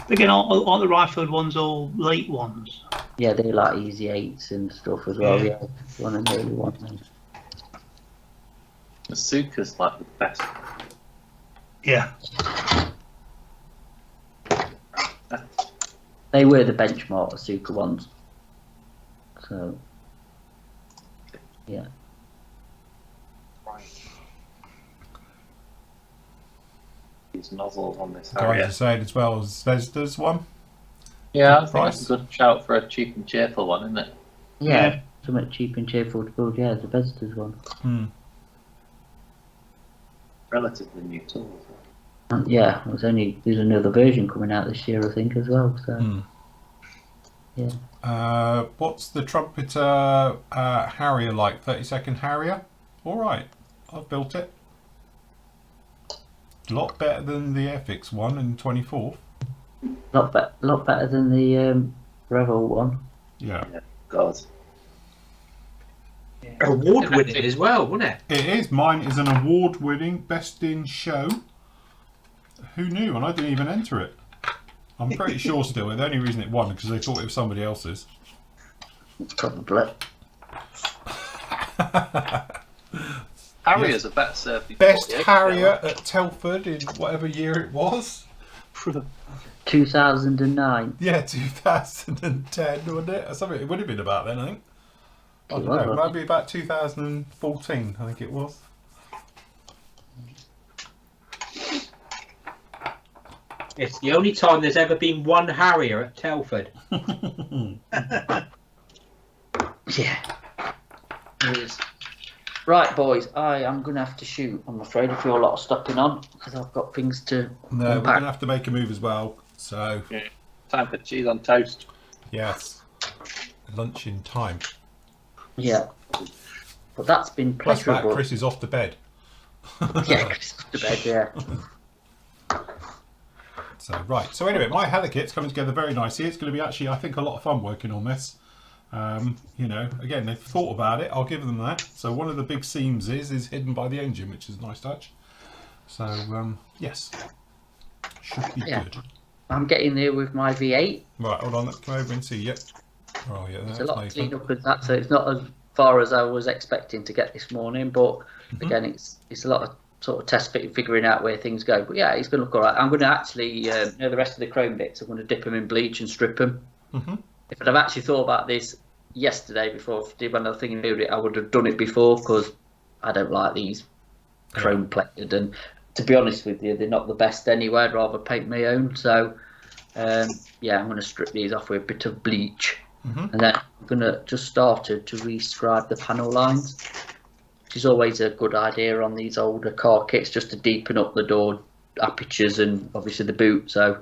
Again, aren't the Rifled ones all late ones? Yeah, they like Easy 8s and stuff as well, Yeah. yeah. One of the early ones. The Suka's like the best. Yeah. They were the benchmark Asuka ones. So, yeah. These nozzles on this Guys area. are saying as well as Vesda's one. Yeah, I think Price? that's a good shout for a cheap and cheerful one, isn't it? Yeah, something cheap and cheerful to build, yeah, the Vestas one. Hmm. Relatively new tool. And yeah, there's another version coming out this year, I think, as well. So, Hmm. yeah. What's the trumpeter Harrier like? 30-second Harrier? Alright, I've built it. A lot better than the Airfix one in 24th. Lot better than the Revel one. Yeah. God. Award winning as well, wasn't it? It is. Mine is an award-winning Best in Show. Who knew? And I didn't even enter it. I'm pretty sure still. The only reason it won because they thought it was somebody else's. Probably. Harriers are better served before Best the Harrier at Telford in whatever year it was. 2009. Yeah, 2010, wasn't it? Or something. It would have been about then, I think. I don't know. was, Maybe about 2014, I think it was. It's the only time there's ever been one Harrier at Telford. Yeah. It is. Right, boys, I am going to have to shoot, I'm afraid, if you're a lot of stopping on, because I've got things to No, we're unpack. going to have to make a move as well. So, Time for cheese on toast. yes. Lunch in time. Yeah. But that's been Plus that, pleasurable. Chris is off to bed. Yeah, Chris is off to bed, yeah. So, right. So anyway, my helikit's coming together very nicely. It's going to be actually, I think, a lot of fun working on this. You know, again, they've thought about it. I'll give them that. So one of the big seams is hidden by the engine, which is a nice touch. So, yes. Should be Yeah. good. I'm getting there with my V8. Right, hold on. Let's come over and see. Yep. Oh, yeah. It's That's a lot of Nathan. clean up with that, so it's not as far as I was expecting to get this morning. But again, it's a lot of sort of test fit, figuring out where things go. But yeah, it's going to look all right. I'm going to actually, you know, the rest of the chrome bits, I'm going to dip them in bleach and strip them. Mm-hmm. If I'd have actually thought about this yesterday before I did another thing and moved it, I would have done it before, because I don't like these chrome plated, and to be honest with you, they're not the best anyway. I'd rather paint my own. So yeah, I'm going to strip these off with a bit of bleach, and then I'm going to just start to rescribe the panel lines, which is always a good idea on these older car kits, just to deepen up the door apertures and obviously the boot. So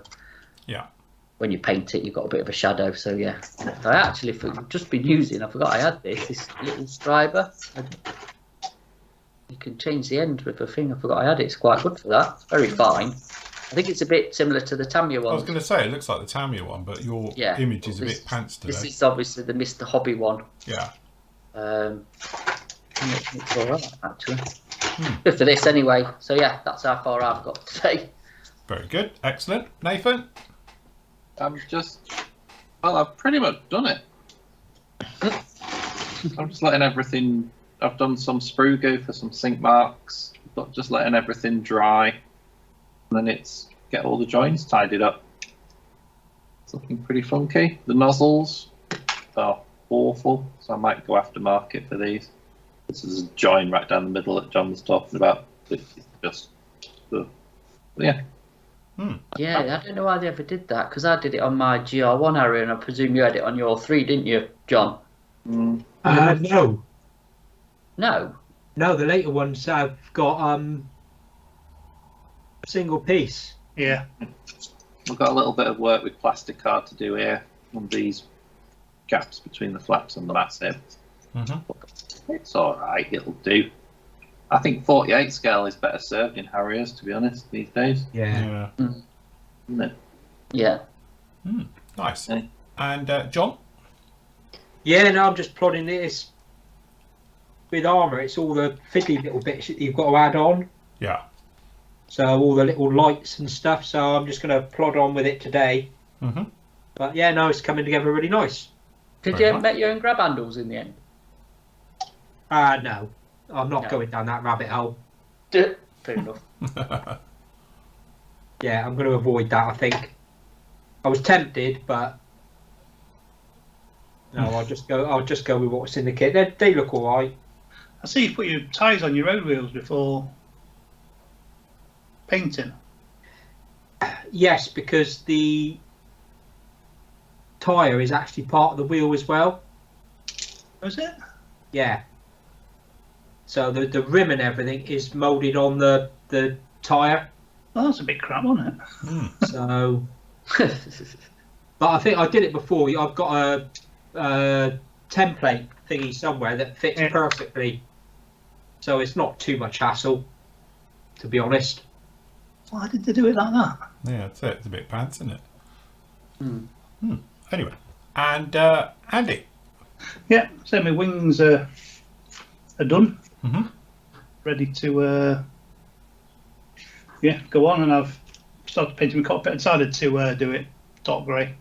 Yeah. when you paint it, you've got a bit of a shadow. So yeah, I actually just been using. I forgot I had this little scriber. You can change the end with a thing. I forgot I had it. It's quite good for that. It's very fine. I think it's a bit similar to the Tamiya I one. was going to say, it looks like the Tamiya one, but your image is a bit pants today. This is obviously the Mr. Hobby one. Yeah. It's all right, actually. Good for this anyway. So yeah, that's how far I've got today. Very good. Excellent. Nathan? I've pretty much done it. I'm just letting everything. I've done some sprue go for some sink marks, but just letting everything dry, and then it's get all the joints tidied up. It's looking pretty funky. The nozzles are awful, so I might go aftermarket for these. This is a join right down the middle that John was talking about. It's just, yeah. Yeah, I don't know why they ever did that, because I did it on my GR1 area, and I presume you had it on your 3, didn't you, John? No, No. the later ones have got a single piece. Yeah. We've got a little bit of work with plastic card to do here on these gaps between the flaps and the massive. It's all right, it'll do. I think 48 scale is better served in Harriers, to be honest, these days, Yeah. isn't it? Yeah. Nice. Yeah. And John? Yeah, no, I'm just plodding this with armour. It's all the fiddly little bits that you've got to add on. Yeah. So all the little lights and stuff. So I'm just going to plod on with it today. But yeah, no, it's coming together really nice. Did Very you nice. make your own grab handles in the end? No, I'm not No. going down that rabbit hole. Fair enough. Yeah, I'm going to avoid that, I think. I was tempted, but no, I'll just go with what's in the kit. They look all right. I see you put your tyres on your road wheels before painting. Yes, because the tyre is actually part of the wheel as well. Was it? Yeah. So the rim and everything is moulded on the tyre. Oh, that's a bit crap, wasn't it? So, but I think I did it before. I've got a template thingy somewhere that fits Yeah. perfectly. So it's not too much hassle, to be honest. Why did they do it like that? Yeah, that's it. It's a bit pants, isn't it? Hmm. Anyway, and Andy. Yeah, so my wings are done. Mhm. Ready to go on, and I've started painting my cockpit. I decided to do it dark grey.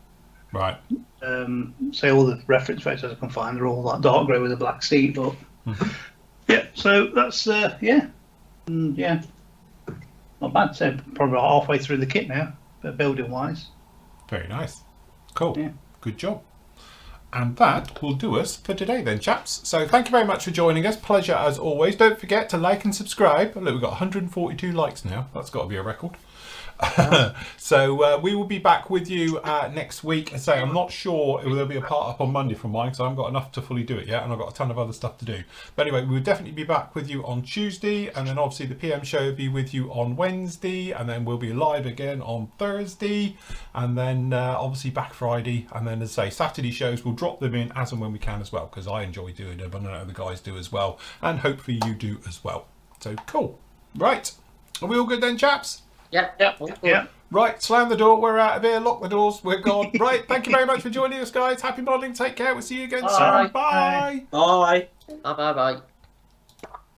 Right. So all the reference photos I can find are all like dark grey with a black seat, but yeah, so that's not bad. So probably about halfway through the kit now, but building wise. Very nice. Cool. Yeah. Good job. And that will do us for today then, chaps. So thank you very much for joining us. Pleasure as always. Don't forget to like and subscribe. Look, we've got 142 likes now. That's got to be a record. So we will be back with you next week. I say I'm not sure if there'll be a part up on Monday from mine because I haven't got enough to fully do it yet, and I've got a ton of other stuff to do. But anyway, we'll definitely be back with you on Tuesday, and then obviously the PM show will be with you on Wednesday, and then we'll be live again on Thursday, and then obviously back Friday, and then as I say, Saturday shows we'll drop them in as and when we can as well because I enjoy doing them, and I know the guys do as well, and hopefully you do as well. So cool. Right, are we all good then, chaps? Yeah. Right, slam the door, we're out of here, lock the doors, we're gone. Right, thank you very much for joining us, guys. Happy modelling, take care, we'll see you again soon. Bye. Bye. Bye. Bye.